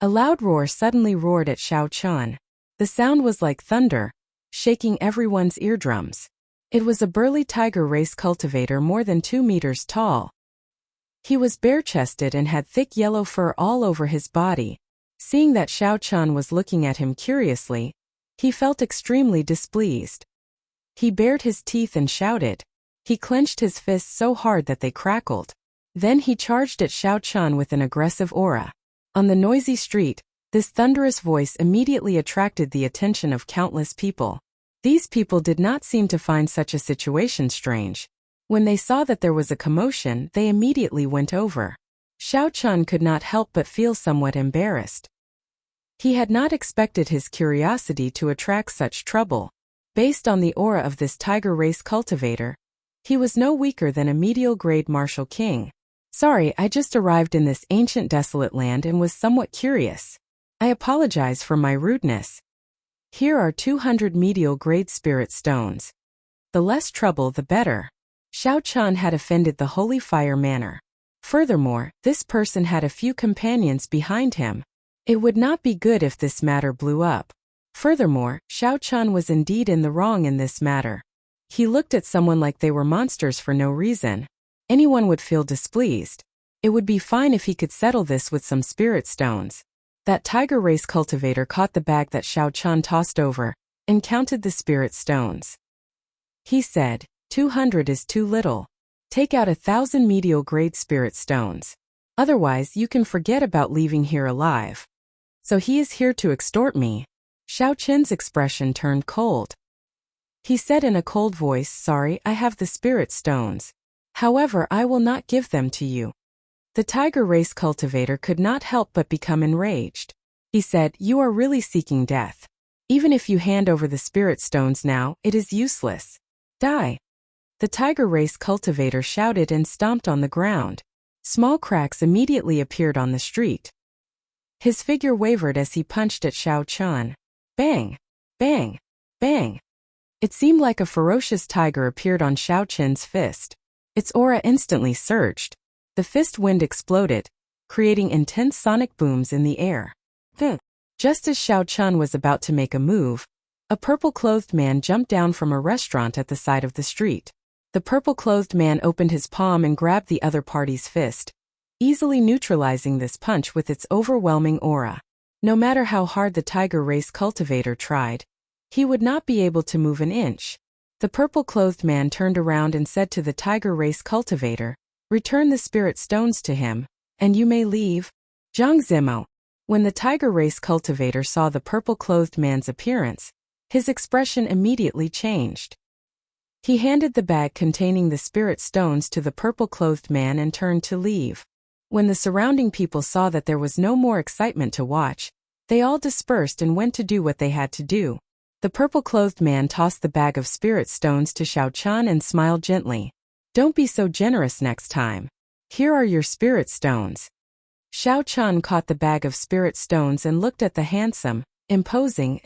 A: A loud roar suddenly roared at Xiao Chun. The sound was like thunder, shaking everyone's eardrums. It was a burly tiger race cultivator more than 2 meters tall. He was bare-chested and had thick yellow fur all over his body. Seeing that Xiao Chun was looking at him curiously, he felt extremely displeased. He bared his teeth and shouted. He clenched his fists so hard that they crackled. Then he charged at Xiao Chun with an aggressive aura. On the noisy street, this thunderous voice immediately attracted the attention of countless people. These people did not seem to find such a situation strange. When they saw that there was a commotion, they immediately went over. Xiao Chun could not help but feel somewhat embarrassed. He had not expected his curiosity to attract such trouble. Based on the aura of this tiger race cultivator, he was no weaker than a medial-grade martial king. Sorry, I just arrived in this ancient desolate land and was somewhat curious. I apologize for my rudeness. Here are 200 medial-grade spirit stones. The less trouble the better. Xiao Chun had offended the holy fire manner. Furthermore, this person had a few companions behind him. It would not be good if this matter blew up. Furthermore, Xiao Chun was indeed in the wrong in this matter. He looked at someone like they were monsters for no reason. Anyone would feel displeased. It would be fine if he could settle this with some spirit stones. That tiger race cultivator caught the bag that Xiao Chun tossed over and counted the spirit stones. He said, 200 is too little. Take out 1,000 medial-grade spirit stones. Otherwise, you can forget about leaving here alive. So he is here to extort me. Xiao Chun's expression turned cold. He said in a cold voice, sorry, I have the spirit stones. However, I will not give them to you. The tiger race cultivator could not help but become enraged. He said, you are really seeking death. Even if you hand over the spirit stones now, it is useless. Die. The tiger race cultivator shouted and stomped on the ground. Small cracks immediately appeared on the street. His figure wavered as he punched at Xiao Chun. Bang! Bang! Bang! It seemed like a ferocious tiger appeared on Xiao Chun's fist. Its aura instantly surged. The fist wind exploded, creating intense sonic booms in the air. Just as Xiao Chun was about to make a move, a purple-clothed man jumped down from a restaurant at the side of the street. The purple-clothed man opened his palm and grabbed the other party's fist, easily neutralizing this punch with its overwhelming aura. No matter how hard the tiger race cultivator tried, he would not be able to move an inch. The purple-clothed man turned around and said to the tiger race cultivator, return the spirit stones to him, and you may leave. Zhang Zimo. When the tiger race cultivator saw the purple-clothed man's appearance, his expression immediately changed. He handed the bag containing the spirit stones to the purple-clothed man and turned to leave. When the surrounding people saw that there was no more excitement to watch, they all dispersed and went to do what they had to do. The purple-clothed man tossed the bag of spirit stones to Xiao Chun and smiled gently. Don't be so generous next time. Here are your spirit stones. Xiao Chun caught the bag of spirit stones and looked at the handsome, imposing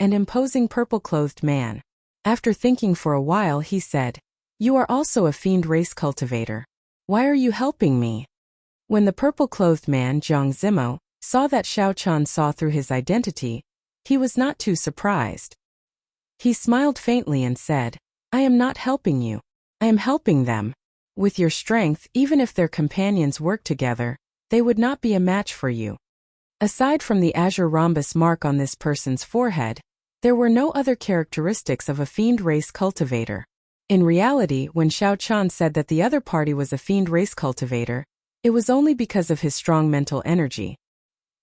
A: purple-clothed man. After thinking for a while, he said, you are also a fiend race cultivator. Why are you helping me? When the purple-clothed man, Zhang Zimo, saw that Xiao Chun saw through his identity, he was not too surprised. He smiled faintly and said, I am not helping you. I am helping them. With your strength, even if their companions work together, they would not be a match for you. Aside from the azure rhombus mark on this person's forehead, there were no other characteristics of a fiend race cultivator. In reality, when Xiao Chun said that the other party was a fiend race cultivator, it was only because of his strong mental energy.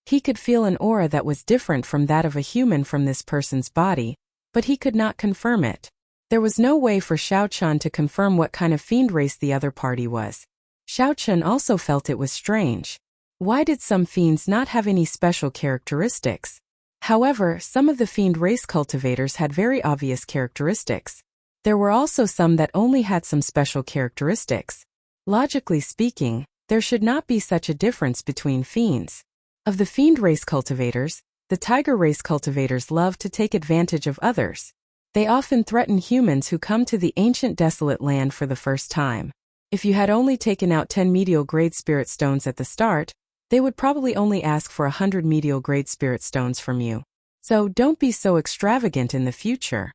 A: He could feel an aura that was different from that of a human from this person's body, but he could not confirm it. There was no way for Xiao Chun to confirm what kind of fiend race the other party was. Xiao Chun also felt it was strange. Why did some fiends not have any special characteristics? However, some of the fiend race cultivators had very obvious characteristics. There were also some that only had some special characteristics. Logically speaking, there should not be such a difference between fiends. Of the fiend race cultivators, the tiger race cultivators love to take advantage of others. They often threaten humans who come to the ancient desolate land for the first time. If you had only taken out 10 medial-grade spirit stones at the start, they would probably only ask for 100 medial-grade spirit stones from you. So don't be so extravagant in the future.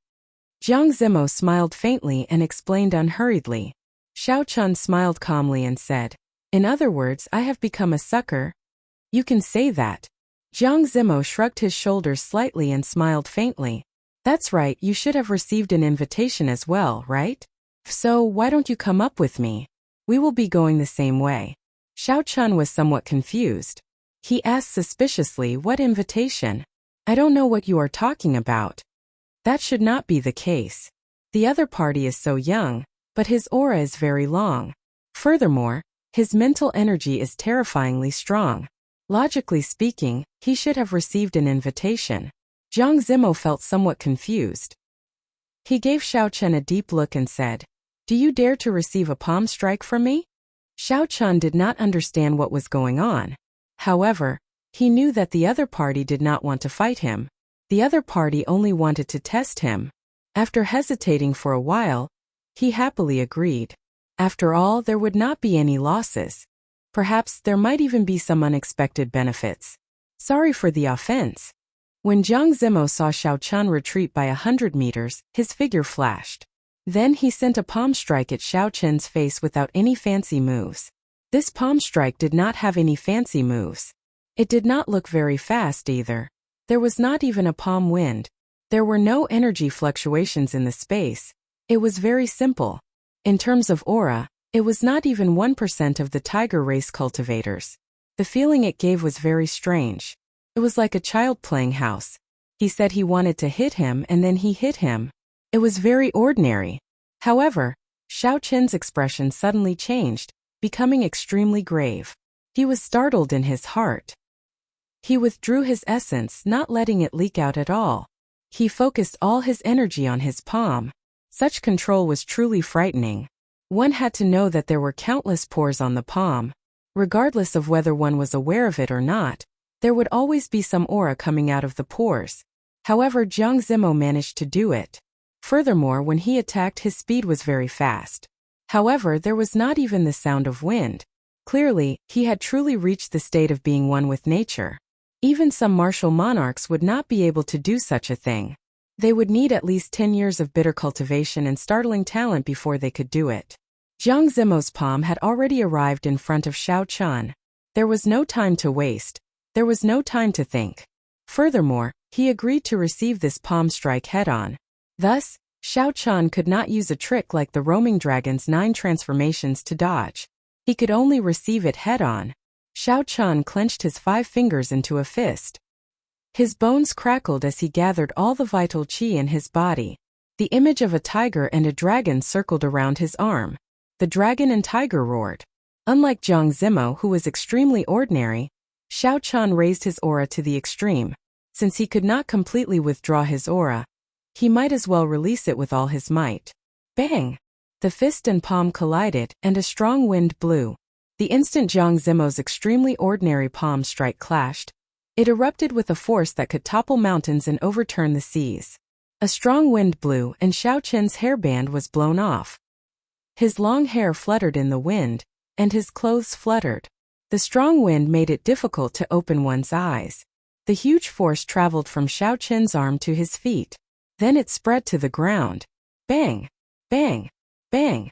A: Zhang Zimo smiled faintly and explained unhurriedly. Xiao Chun smiled calmly and said, in other words, I have become a sucker. You can say that. Zhang Zimo shrugged his shoulders slightly and smiled faintly. That's right, you should have received an invitation as well, right? So why don't you come up with me? We will be going the same way. Xiao Chun was somewhat confused. He asked suspiciously, "What invitation? I don't know what you are talking about." That should not be the case. The other party is so young, but his aura is very long. Furthermore, his mental energy is terrifyingly strong. Logically speaking, he should have received an invitation. Jiang Zimo felt somewhat confused. He gave Xiao Chun a deep look and said, "Do you dare to receive a palm strike from me?" Xiao Chun did not understand what was going on. However, he knew that the other party did not want to fight him. The other party only wanted to test him. After hesitating for a while, he happily agreed. After all, there would not be any losses. Perhaps there might even be some unexpected benefits. Sorry for the offense. When Jiang Zimo saw Xiao Chun retreat by 100 meters, his figure flashed. Then he sent a palm strike at Xiao Chun's face without any fancy moves. This palm strike did not have any fancy moves. It did not look very fast either. There was not even a palm wind. There were no energy fluctuations in the space. It was very simple. In terms of aura, it was not even 1% of the tiger race cultivators. The feeling it gave was very strange. It was like a child playing house. He said he wanted to hit him and then he hit him. It was very ordinary. However, Xiao Chun's expression suddenly changed, becoming extremely grave. He was startled in his heart. He withdrew his essence, not letting it leak out at all. He focused all his energy on his palm. Such control was truly frightening. One had to know that there were countless pores on the palm. Regardless of whether one was aware of it or not, there would always be some aura coming out of the pores. However, Jiang Zimo managed to do it. Furthermore, when he attacked, his speed was very fast. However, there was not even the sound of wind. Clearly, he had truly reached the state of being one with nature. Even some martial monarchs would not be able to do such a thing. They would need at least 10 years of bitter cultivation and startling talent before they could do it. Jiang Zimo's palm had already arrived in front of Xiao Chun. There was no time to waste. There was no time to think. Furthermore, he agreed to receive this palm strike head-on. Thus, Xiao Chun could not use a trick like the roaming dragon's 9 transformations to dodge. He could only receive it head-on. Xiao Chun clenched his 5 fingers into a fist. His bones crackled as he gathered all the vital qi in his body. The image of a tiger and a dragon circled around his arm. The dragon and tiger roared. Unlike Jiang Zimo, who was extremely ordinary, Xiao Chun raised his aura to the extreme. Since he could not completely withdraw his aura, he might as well release it with all his might. Bang! The fist and palm collided, and a strong wind blew. The instant Jiang Zimo's extremely ordinary palm strike clashed, it erupted with a force that could topple mountains and overturn the seas. A strong wind blew, and Xiao Chun's hairband was blown off. His long hair fluttered in the wind, and his clothes fluttered. The strong wind made it difficult to open one's eyes. The huge force traveled from Xiao Chun's arm to his feet. Then it spread to the ground. Bang! Bang! Bang!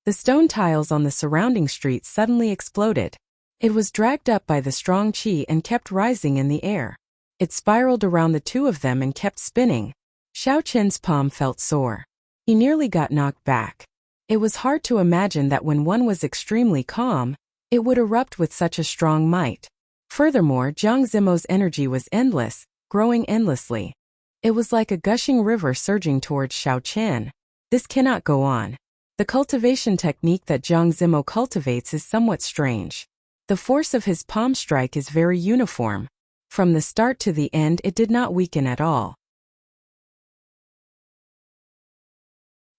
A: The stone tiles on the surrounding streets suddenly exploded. It was dragged up by the strong qi and kept rising in the air. It spiraled around the two of them and kept spinning. Xiao Chun's palm felt sore. He nearly got knocked back. It was hard to imagine that when one was extremely calm, it would erupt with such a strong might. Furthermore, Jiang Zimo's energy was endless, growing endlessly. It was like a gushing river surging towards Xiao Chun. This cannot go on. The cultivation technique that Jiang Zimo cultivates is somewhat strange. The force of his palm strike is very uniform. From the start to the end, it did not weaken at all.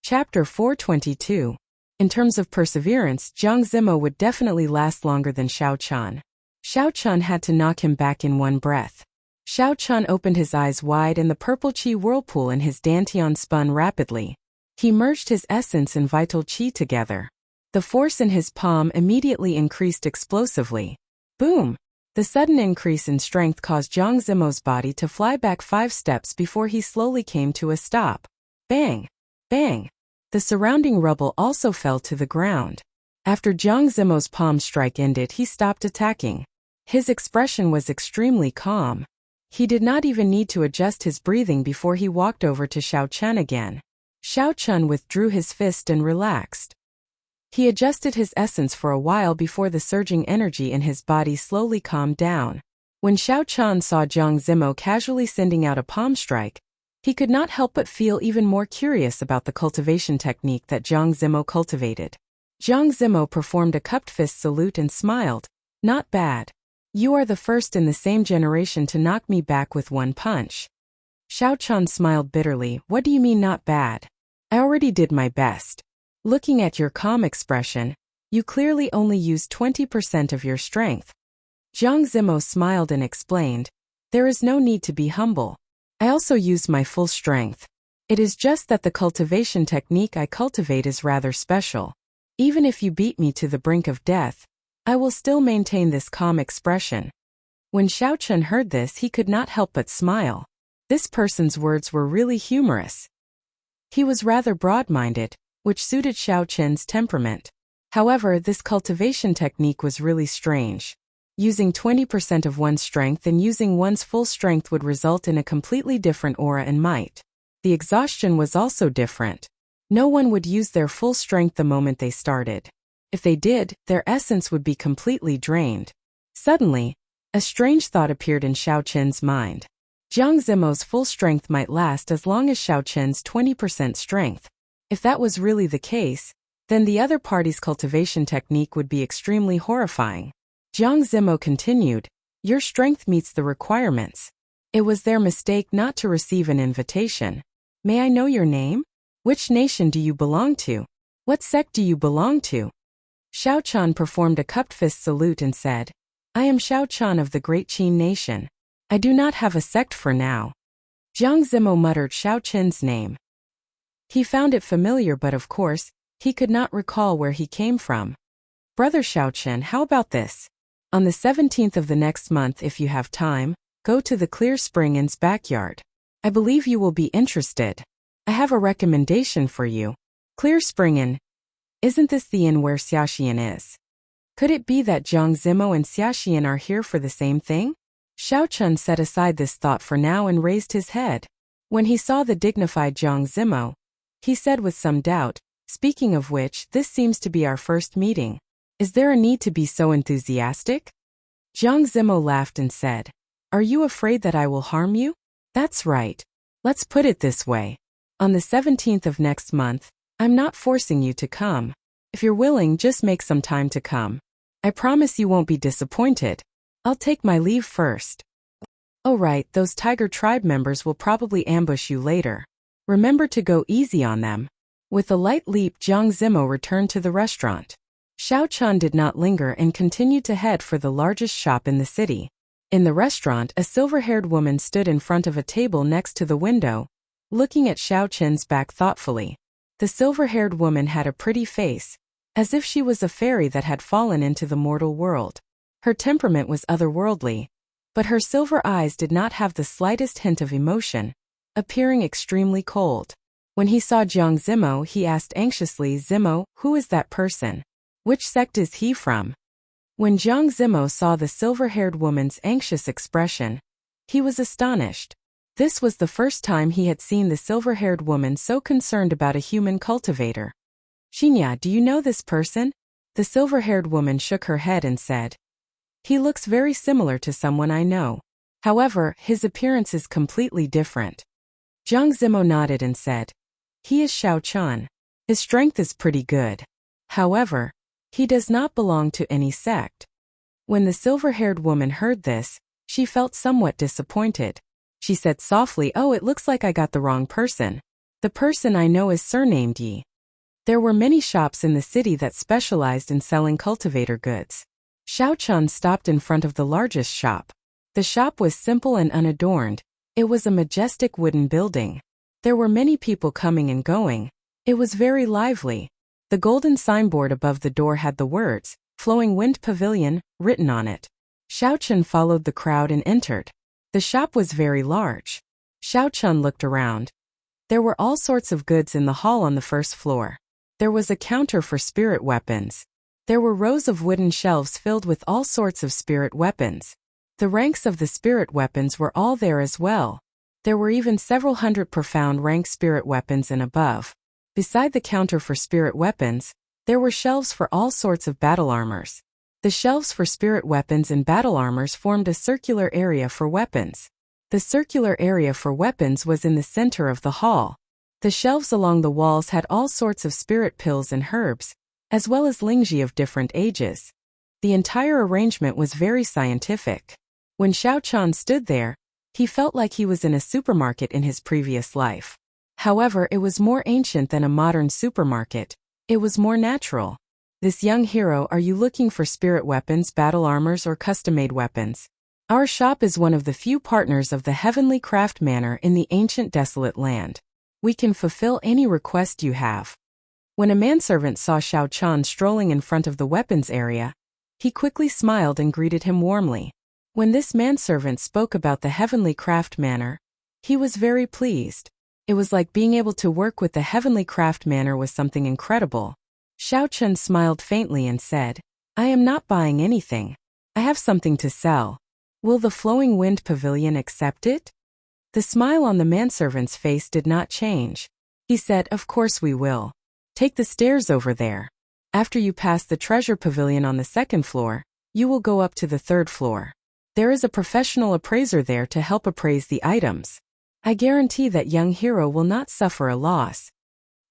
A: Chapter 422. In terms of perseverance, Jiang Zimo would definitely last longer than Xiao Chun. Xiao Chun had to knock him back in one breath. Xiao Chun opened his eyes wide and the purple qi whirlpool in his dantian spun rapidly. He merged his essence and vital qi together. The force in his palm immediately increased explosively. Boom! The sudden increase in strength caused Jiang Zimo's body to fly back 5 steps before he slowly came to a stop. Bang! Bang! The surrounding rubble also fell to the ground. After Jiang Zimo's palm strike ended, he stopped attacking. His expression was extremely calm. He did not even need to adjust his breathing before he walked over to Xiao Chun again. Xiao Chun withdrew his fist and relaxed. He adjusted his essence for a while before the surging energy in his body slowly calmed down. When Xiao Chan saw Jiang Zimo casually sending out a palm strike, he could not help but feel even more curious about the cultivation technique that Jiang Zimo cultivated. Jiang Zimo performed a cupped fist salute and smiled. Not bad. You are the first in the same generation to knock me back with one punch. Xiao Chan smiled bitterly. What do you mean not bad? I already did my best. Looking at your calm expression, you clearly only used 20% of your strength. Jiang Zimo smiled and explained, there is no need to be humble. I also used my full strength. It is just that the cultivation technique I cultivate is rather special. Even if you beat me to the brink of death, I will still maintain this calm expression. When Xiao Chen heard this, he could not help but smile. This person's words were really humorous. He was rather broad-minded, which suited Xiao Chen's temperament. However, this cultivation technique was really strange. Using 20% of one's strength and using one's full strength would result in a completely different aura and might. The exhaustion was also different. No one would use their full strength the moment they started. If they did, their essence would be completely drained. Suddenly, a strange thought appeared in Xiao Chen's mind. Jiang Zimo's full strength might last as long as Xiao Chen's 20% strength. If that was really the case, then the other party's cultivation technique would be extremely horrifying. Jiang Zimo continued, your strength meets the requirements. It was their mistake not to receive an invitation. May I know your name? Which nation do you belong to? What sect do you belong to? Xiao Chan performed a cupped fist salute and said, I am Xiao Chan of the Great Qin Nation. I do not have a sect for now. Jiang Zimo muttered Xiao Chen's name. He found it familiar, but of course, he could not recall where he came from. Brother Xiao Chen, how about this? On the 17th of the next month, if you have time, go to the Clear Spring Inn's backyard. I believe you will be interested. I have a recommendation for you. Clear Spring Inn. Isn't this the inn where Xiaxian is? Could it be that Jiang Zimo and Xiaxian are here for the same thing? Xiao Chen set aside this thought for now and raised his head. When he saw the dignified Jiang Zimo, he said with some doubt, speaking of which, this seems to be our first meeting. Is there a need to be so enthusiastic? Jiang Zimo laughed and said, are you afraid that I will harm you? That's right. Let's put it this way. On the 17th of next month, I'm not forcing you to come. If you're willing, just make some time to come. I promise you won't be disappointed. I'll take my leave first. Oh right, those Tiger Tribe members will probably ambush you later. Remember to go easy on them. With a light leap, Jiang Zimo returned to the restaurant. Xiao Chan did not linger and continued to head for the largest shop in the city. In the restaurant, a silver-haired woman stood in front of a table next to the window, looking at Xiao Chen's back thoughtfully. The silver-haired woman had a pretty face, as if she was a fairy that had fallen into the mortal world. Her temperament was otherworldly, but her silver eyes did not have the slightest hint of emotion, appearing extremely cold. When he saw Jiang Zimo, he asked anxiously, Zimo, who is that person? Which sect is he from? When Jiang Zimo saw the silver-haired woman's anxious expression, he was astonished. This was the first time he had seen the silver-haired woman so concerned about a human cultivator. Xinya, do you know this person? The silver-haired woman shook her head and said, he looks very similar to someone I know. However, his appearance is completely different. Jiang Zimo nodded and said, he is Xiao Chan. His strength is pretty good. However, he does not belong to any sect. When the silver-haired woman heard this, she felt somewhat disappointed. She said softly, oh, it looks like I got the wrong person. The person I know is surnamed Yi. There were many shops in the city that specialized in selling cultivator goods. Xiao Chan stopped in front of the largest shop. The shop was simple and unadorned. It was a majestic wooden building. There were many people coming and going. It was very lively. The golden signboard above the door had the words, Flowing Wind Pavilion, written on it. Xiao Chen followed the crowd and entered. The shop was very large. Xiao Chen looked around. There were all sorts of goods in the hall on the first floor. There was a counter for spirit weapons. There were rows of wooden shelves filled with all sorts of spirit weapons. The ranks of the spirit weapons were all there as well. There were even several hundred profound rank spirit weapons and above. Beside the counter for spirit weapons, There were shelves for all sorts of battle armors. The shelves for spirit weapons and battle armors formed a circular area for weapons. The circular area for weapons was in the center of the hall. The shelves along the walls had all sorts of spirit pills and herbs, as well as lingji of different ages. The entire arrangement was very scientific. When Xiao Qian stood there, he felt like he was in a supermarket in his previous life. However, it was more ancient than a modern supermarket. It was more natural. This young hero, are you looking for spirit weapons, battle armors, or custom-made weapons? Our shop is one of the few partners of the Heavenly Craft Manor in the ancient desolate land. We can fulfill any request you have. When a manservant saw Xiao Qian strolling in front of the weapons area, he quickly smiled and greeted him warmly. When this manservant spoke about the Heavenly Craft Manor, he was very pleased. It was like being able to work with the Heavenly Craft Manor was something incredible. Xiao Qian smiled faintly and said, I am not buying anything. I have something to sell. Will the Flowing Wind Pavilion accept it? The smile on the manservant's face did not change. He said, of course we will. Take the stairs over there. After you pass the treasure pavilion on the second floor, you will go up to the third floor. There is a professional appraiser there to help appraise the items. I guarantee that young hero will not suffer a loss.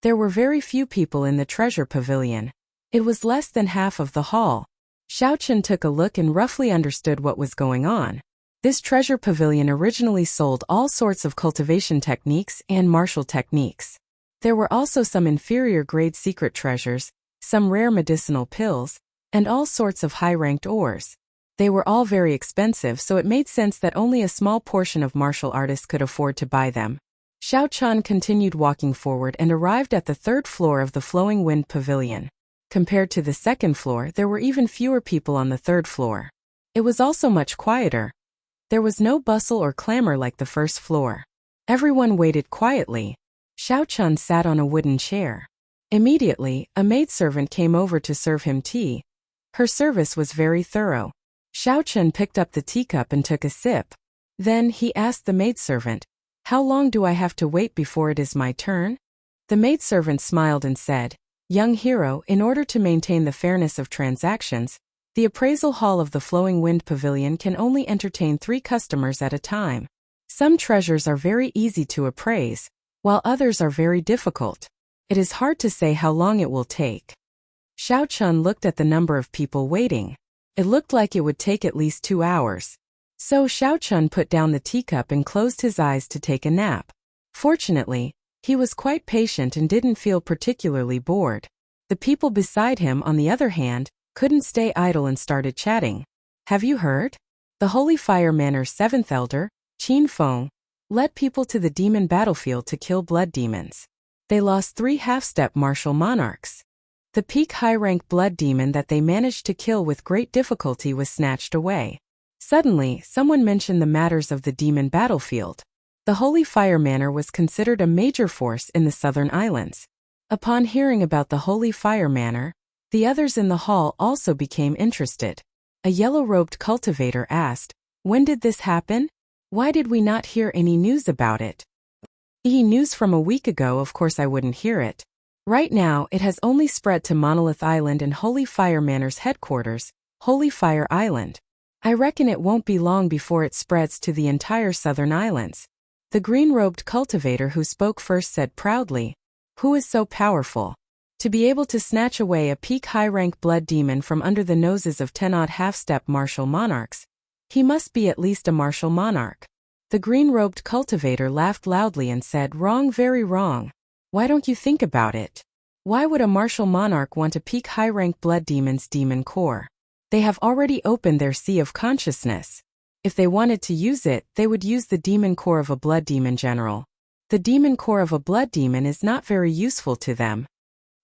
A: There were very few people in the treasure pavilion. It was less than half of the hall. Xiao Qian took a look and roughly understood what was going on. This treasure pavilion originally sold all sorts of cultivation techniques and martial techniques. There were also some inferior grade secret treasures, some rare medicinal pills, and all sorts of high-ranked ores. They were all very expensive, so it made sense that only a small portion of martial artists could afford to buy them. Xiao Qian continued walking forward and arrived at the third floor of the Flowing Wind Pavilion. Compared to the second floor, there were even fewer people on the third floor. It was also much quieter. There was no bustle or clamor like the first floor. Everyone waited quietly. Xiao Qian sat on a wooden chair. Immediately, a maidservant came over to serve him tea. Her service was very thorough. Xiao Qian picked up the teacup and took a sip. Then he asked the maidservant, how long do I have to wait before it is my turn? The maidservant smiled and said, young hero, in order to maintain the fairness of transactions, the appraisal hall of the Flowing Wind Pavilion can only entertain 3 customers at a time. Some treasures are very easy to appraise, while others are very difficult. It is hard to say how long it will take. Xiao Qian looked at the number of people waiting. It looked like it would take at least 2 hours. So Xiao Qian put down the teacup and closed his eyes to take a nap. Fortunately, he was quite patient and didn't feel particularly bored. The people beside him, on the other hand, couldn't stay idle and started chatting. Have you heard? The Holy Fire Manor's 7th elder, Qin Feng, led people to the demon battlefield to kill blood demons. They lost 3 half-step martial monarchs. The peak high-rank blood demon that they managed to kill with great difficulty was snatched away. Suddenly, someone mentioned the matters of the demon battlefield. The Holy Fire Manor was considered a major force in the southern islands. Upon hearing about the Holy Fire Manor, the others in the hall also became interested. A yellow-robed cultivator asked, when did this happen? Why did we not hear any news about it? News from a week ago, of course I wouldn't hear it. Right now, it has only spread to Monolith Island and Holy Fire Manor's headquarters, Holy Fire Island. I reckon it won't be long before it spreads to the entire southern islands. The green-robed cultivator who spoke first said proudly, who is so powerful? To be able to snatch away a peak high-rank blood demon from under the noses of 10-odd half-step martial monarchs. He must be at least a martial monarch. The green-robed cultivator laughed loudly and said, wrong, very wrong. Why don't you think about it? Why would a martial monarch want to peak high-rank blood demon's demon core? They have already opened their sea of consciousness. If they wanted to use it, they would use the demon core of a blood demon general. The demon core of a blood demon is not very useful to them.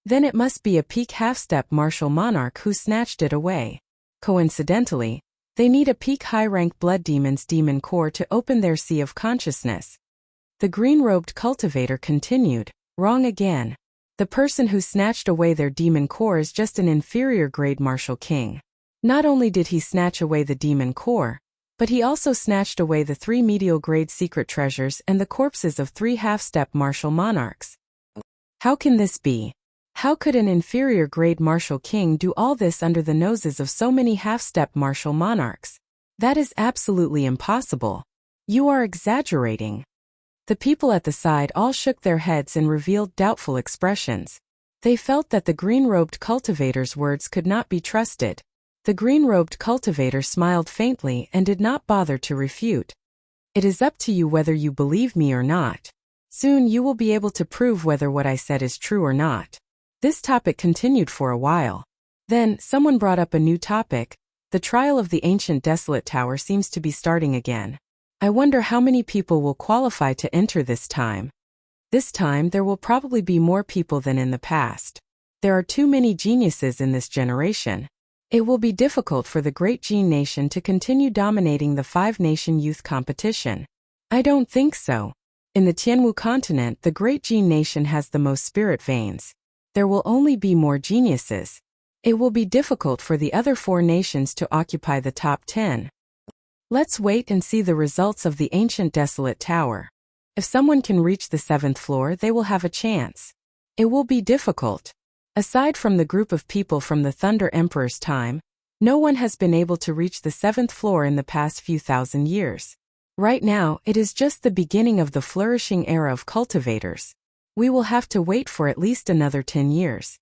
A: Then it must be a peak half-step martial monarch who snatched it away. Coincidentally, they need a peak high-rank blood demon's demon core to open their sea of consciousness. The green-robed cultivator continued, wrong again. The person who snatched away their demon core is just an inferior grade martial king. Not only did he snatch away the demon core, but he also snatched away the 3 medial grade secret treasures and the corpses of 3 half-step martial monarchs. How can this be? How could an inferior-grade martial king do all this under the noses of so many half-step martial monarchs? That is absolutely impossible. You are exaggerating. The people at the side all shook their heads and revealed doubtful expressions. They felt that the green-robed cultivator's words could not be trusted. The green-robed cultivator smiled faintly and did not bother to refute. It is up to you whether you believe me or not. Soon you will be able to prove whether what I said is true or not. This topic continued for a while. Then, someone brought up a new topic. The trial of the ancient desolate tower seems to be starting again. I wonder how many people will qualify to enter this time. This time there will probably be more people than in the past. There are too many geniuses in this generation. It will be difficult for the Great Gene Nation to continue dominating the five-nation youth competition. I don't think so. In the Tianwu continent, the Great Gene Nation has the most spirit veins. There will only be more geniuses. It will be difficult for the other four nations to occupy the top 10. Let's wait and see the results of the ancient desolate tower. If someone can reach the 7th floor, they will have a chance. It will be difficult. Aside from the group of people from the Thunder Emperor's time, no one has been able to reach the 7th floor in the past few thousand years. Right now, it is just the beginning of the flourishing era of cultivators. We will have to wait for at least another 10 years.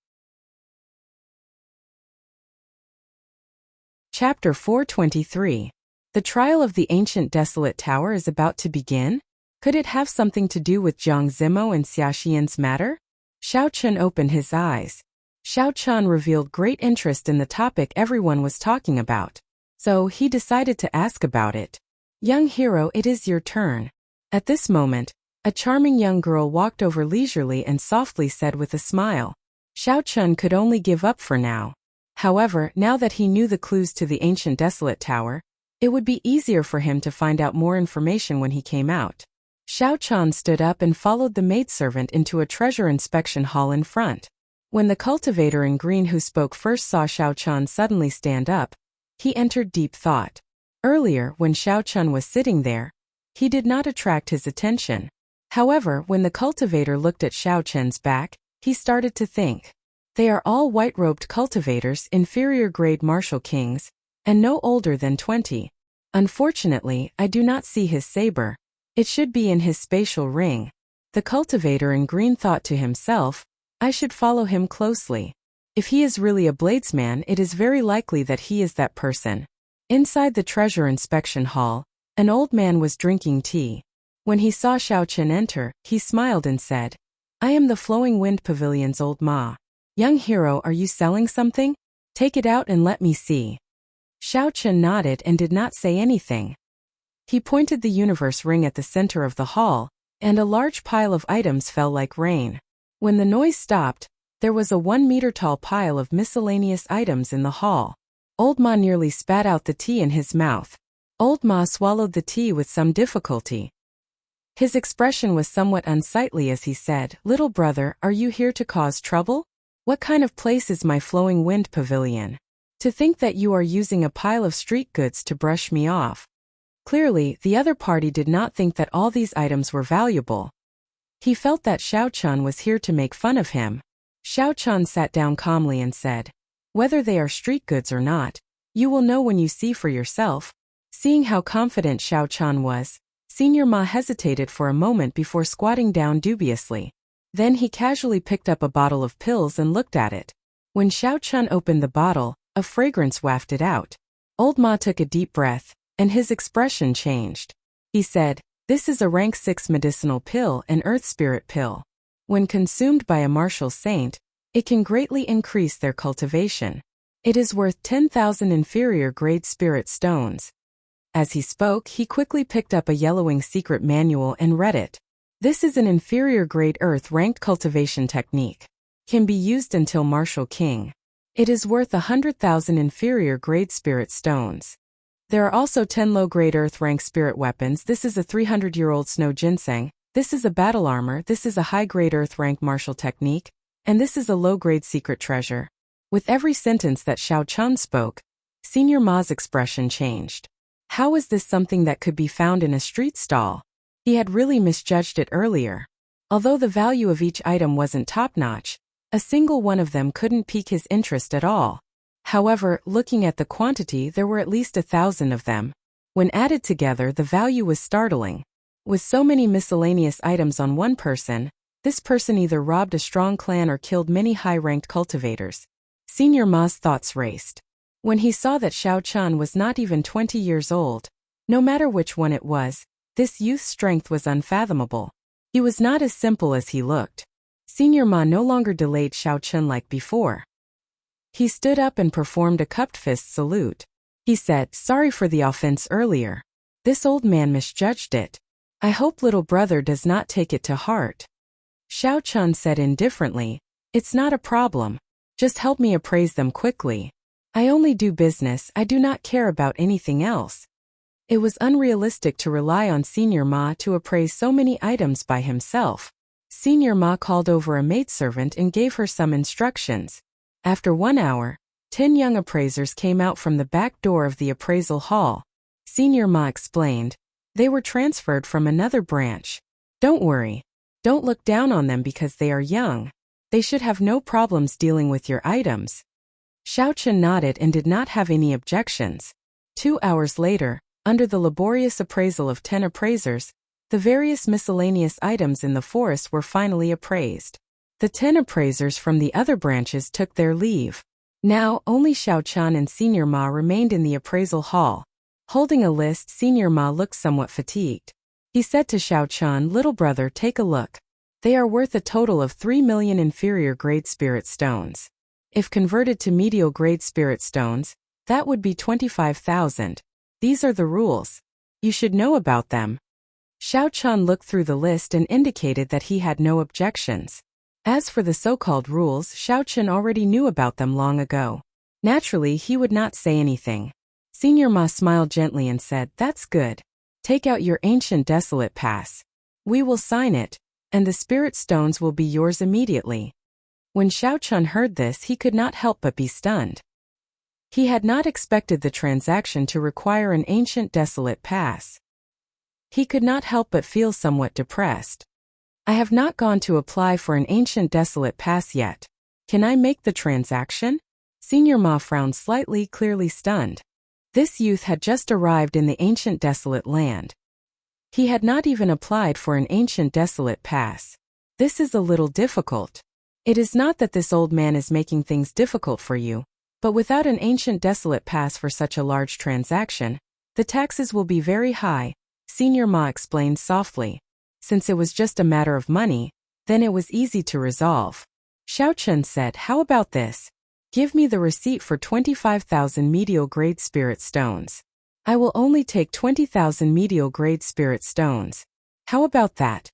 A: Chapter 423. The trial of the ancient desolate tower is about to begin? Could it have something to do with Jiang Zimo and Xia Xian's matter? Xiao Chun opened his eyes. Xiao Chun revealed great interest in the topic everyone was talking about. So he decided to ask about it. Young hero, it is your turn. At this moment, a charming young girl walked over leisurely and softly said with a smile. Xiao Chun could only give up for now. However, now that he knew the clues to the ancient desolate tower, it would be easier for him to find out more information when he came out. Xiao Chun stood up and followed the maidservant into a treasure inspection hall in front. When the cultivator in green who spoke first saw Xiao Chun suddenly stand up, he entered deep thought. Earlier, when Xiao Chun was sitting there, he did not attract his attention. However, when the cultivator looked at Xiao Chun's back, he started to think. They are all white-robed cultivators, inferior-grade martial kings, and no older than 20. Unfortunately, I do not see his saber. It should be in his spatial ring. The cultivator in green thought to himself, I should follow him closely. If he is really a bladesman, it is very likely that he is that person. Inside the treasure inspection hall, an old man was drinking tea. When he saw Xiao Chun enter, he smiled and said, I am the Flowing Wind Pavilion's old ma. Young hero, are you selling something? Take it out and let me see. Xiao Chun nodded and did not say anything. He pointed the universe ring at the center of the hall, and a large pile of items fell like rain. When the noise stopped, there was a 1-meter-tall pile of miscellaneous items in the hall. Old Ma nearly spat out the tea in his mouth. Old Ma swallowed the tea with some difficulty. His expression was somewhat unsightly as he said, Little brother, are you here to cause trouble? What kind of place is my Flowing Wind Pavilion? To think that you are using a pile of street goods to brush me off. Clearly, the other party did not think that all these items were valuable. He felt that Xiao Chun was here to make fun of him. Xiao Chun sat down calmly and said, Whether they are street goods or not, you will know when you see for yourself. Seeing how confident Xiao Chun was, Senior Ma hesitated for a moment before squatting down dubiously. Then he casually picked up a bottle of pills and looked at it. When Xiao Chun opened the bottle, a fragrance wafted out. Old Ma took a deep breath, and his expression changed. He said, This is a rank 6 medicinal pill, an earth spirit pill. When consumed by a martial saint, it can greatly increase their cultivation. It is worth 10,000 inferior grade spirit stones. As he spoke, he quickly picked up a yellowing secret manual and read it. This is an inferior grade earth ranked cultivation technique. Can be used until martial king. It is worth 100,000 inferior grade spirit stones. There are also 10 low-grade earth-rank spirit weapons. This is a 300-year-old snow ginseng. This is a battle armor. This is a high-grade earth-rank martial technique. And this is a low-grade secret treasure. With every sentence that Xiao Chun spoke, Senior Ma's expression changed. How is this something that could be found in a street stall? He had really misjudged it earlier. Although the value of each item wasn't top-notch, A single one of them couldn't pique his interest at all. However, looking at the quantity, there were at least 1,000 of them. When added together, the value was startling. With so many miscellaneous items on one person, this person either robbed a strong clan or killed many high-ranked cultivators. Senior Ma's thoughts raced. When he saw that Xiao Chun was not even 20 years old, no matter which one it was, this youth's strength was unfathomable. He was not as simple as he looked. Senior Ma no longer delayed Xiao Chun like before. He stood up and performed a cupped fist salute. He said, "Sorry for the offense earlier. This old man misjudged it. I hope little brother does not take it to heart." Xiao Chun said indifferently, "It's not a problem. Just help me appraise them quickly. I only do business, I do not care about anything else." It was unrealistic to rely on Senior Ma to appraise so many items by himself. Senior Ma called over a maidservant and gave her some instructions. After 1 hour, 10 young appraisers came out from the back door of the appraisal hall. Senior Ma explained, "They were transferred from another branch. Don't worry. Don't look down on them because they are young. They should have no problems dealing with your items." Xiao Chun nodded and did not have any objections. 2 hours later, under the laborious appraisal of 10 appraisers, the various miscellaneous items in the forest were finally appraised. The 10 appraisers from the other branches took their leave. Now, only Xiao Chun and Senior Ma remained in the appraisal hall. Holding a list, Senior Ma looked somewhat fatigued. He said to Xiao Chun, "Little brother, take a look. They are worth a total of 3 million inferior grade spirit stones. If converted to medial grade spirit stones, that would be 25,000. These are the rules. You should know about them." Xiao Chun looked through the list and indicated that he had no objections. As for the so-called rules, Xiao Chun already knew about them long ago. Naturally, he would not say anything. Senior Ma smiled gently and said, "That's good. Take out your ancient desolate pass. We will sign it, and the spirit stones will be yours immediately." When Xiao Chun heard this, he could not help but be stunned. He had not expected the transaction to require an ancient desolate pass. He could not help but feel somewhat depressed. "I have not gone to apply for an ancient desolate pass yet. Can I make the transaction?" Senior Ma frowned slightly, clearly stunned. This youth had just arrived in the ancient desolate land. He had not even applied for an ancient desolate pass. This is a little difficult. It is not that this old man is making things difficult for you, but without an ancient desolate pass for such a large transaction, the taxes will be very high, Senior Ma explained softly. Since it was just a matter of money, then it was easy to resolve. Xiao Chun said, "How about this? Give me the receipt for 25,000 medial grade spirit stones. I will only take 20,000 medial grade spirit stones. How about that?"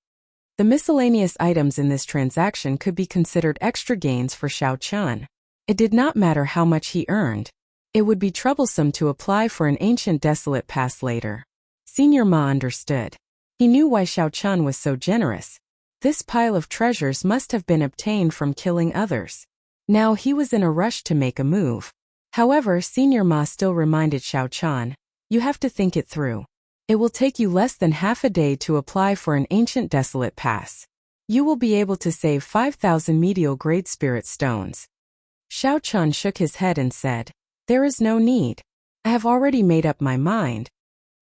A: The miscellaneous items in this transaction could be considered extra gains for Xiao Chun. It did not matter how much he earned. It would be troublesome to apply for an ancient desolate pass later. Senior Ma understood. He knew why Xiao Chun was so generous. This pile of treasures must have been obtained from killing others. Now he was in a rush to make a move. However, Senior Ma still reminded Xiao Chun, "You have to think it through. It will take you less than half a day to apply for an ancient desolate pass. You will be able to save 5,000 medial grade spirit stones." Xiao Chun shook his head and said, "There is no need. I have already made up my mind."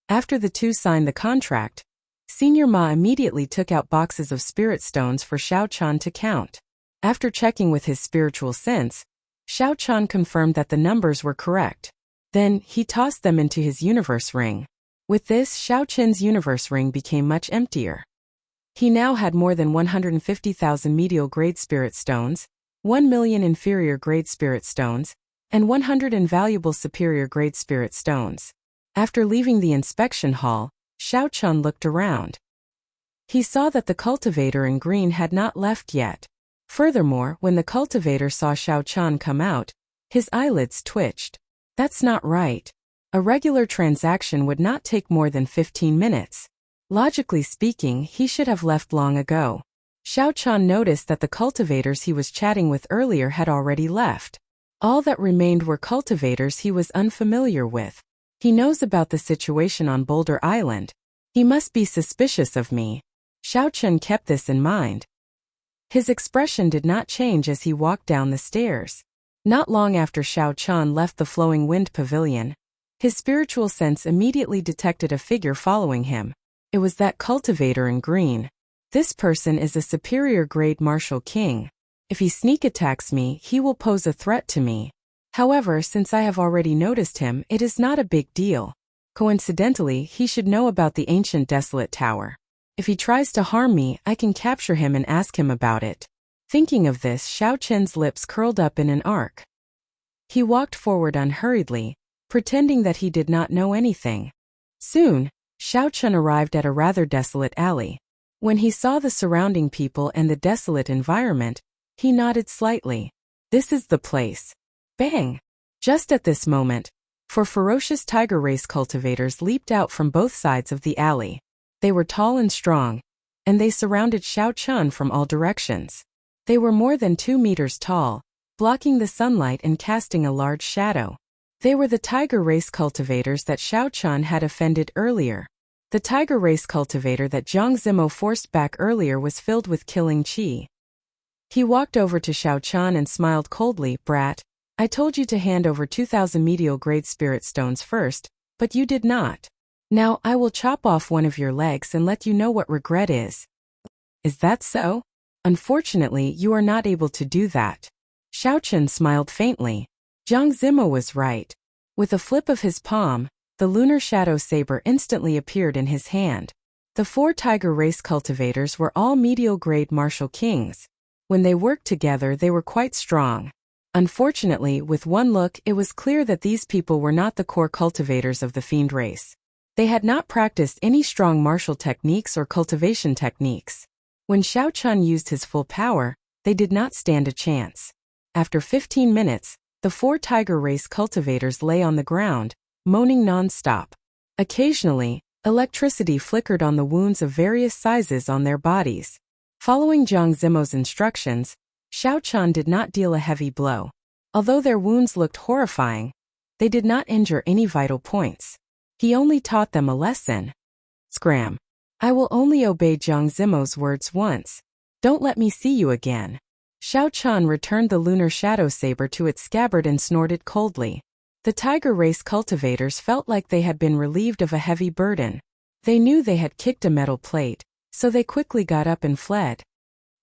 A: After the two signed the contract, Senior Ma immediately took out boxes of spirit stones for Xiao Chun to count. After checking with his spiritual sense, Xiao Chun confirmed that the numbers were correct. Then, he tossed them into his universe ring. With this, Xiao Chun's universe ring became much emptier. He now had more than 150,000 medial grade spirit stones, 1 million inferior grade spirit stones, and 100 invaluable superior grade spirit stones. After leaving the inspection hall, Xiao Chun looked around. He saw that the cultivator in green had not left yet. Furthermore, when the cultivator saw Xiao Chun come out, his eyelids twitched. That's not right. A regular transaction would not take more than 15 minutes. Logically speaking, he should have left long ago. Xiao Chun noticed that the cultivators he was chatting with earlier had already left. All that remained were cultivators he was unfamiliar with. He knows about the situation on Boulder Island. He must be suspicious of me. Xiao Chun kept this in mind. His expression did not change as he walked down the stairs. Not long after Xiao Chun left the Flowing Wind Pavilion, his spiritual sense immediately detected a figure following him. It was that cultivator in green. This person is a superior grade martial king. If he sneak attacks me, he will pose a threat to me. However, since I have already noticed him, it is not a big deal. Coincidentally, he should know about the ancient desolate tower. If he tries to harm me, I can capture him and ask him about it. Thinking of this, Xiao Chen's lips curled up in an arc. He walked forward unhurriedly, pretending that he did not know anything. Soon, Xiao Chen arrived at a rather desolate alley. When he saw the surrounding people and the desolate environment, he nodded slightly. This is the place. Bang! Just at this moment, four ferocious tiger race cultivators leaped out from both sides of the alley. They were tall and strong, and they surrounded Xiao Chun from all directions. They were more than 2 meters tall, blocking the sunlight and casting a large shadow. They were the tiger race cultivators that Xiao Chun had offended earlier. The tiger race cultivator that Jiang Zimo forced back earlier was filled with killing qi. He walked over to Xiao Chun and smiled coldly. Brat, I told you to hand over 2,000 medial grade spirit stones first, but you did not. Now I will chop off one of your legs and let you know what regret is. Is that so? Unfortunately, you are not able to do that. Xiao Chun smiled faintly. Jiang Zimo was right. With a flip of his palm, the lunar shadow saber instantly appeared in his hand. The 4 tiger race cultivators were all medial grade martial kings. When they worked together, they were quite strong. Unfortunately, with one look, it was clear that these people were not the core cultivators of the fiend race. They had not practiced any strong martial techniques or cultivation techniques. When Xiao Chun used his full power, they did not stand a chance. After 15 minutes, the 4 tiger race cultivators lay on the ground, moaning non-stop. Occasionally, electricity flickered on the wounds of various sizes on their bodies. Following Jiang Zimo's instructions, Xiao Chun did not deal a heavy blow. Although their wounds looked horrifying, they did not injure any vital points. He only taught them a lesson. Scram. I will only obey Jiang Zimo's words once. Don't let me see you again. Xiao Chun returned the lunar shadow saber to its scabbard and snorted coldly. The tiger race cultivators felt like they had been relieved of a heavy burden. They knew they had kicked a metal plate, so they quickly got up and fled.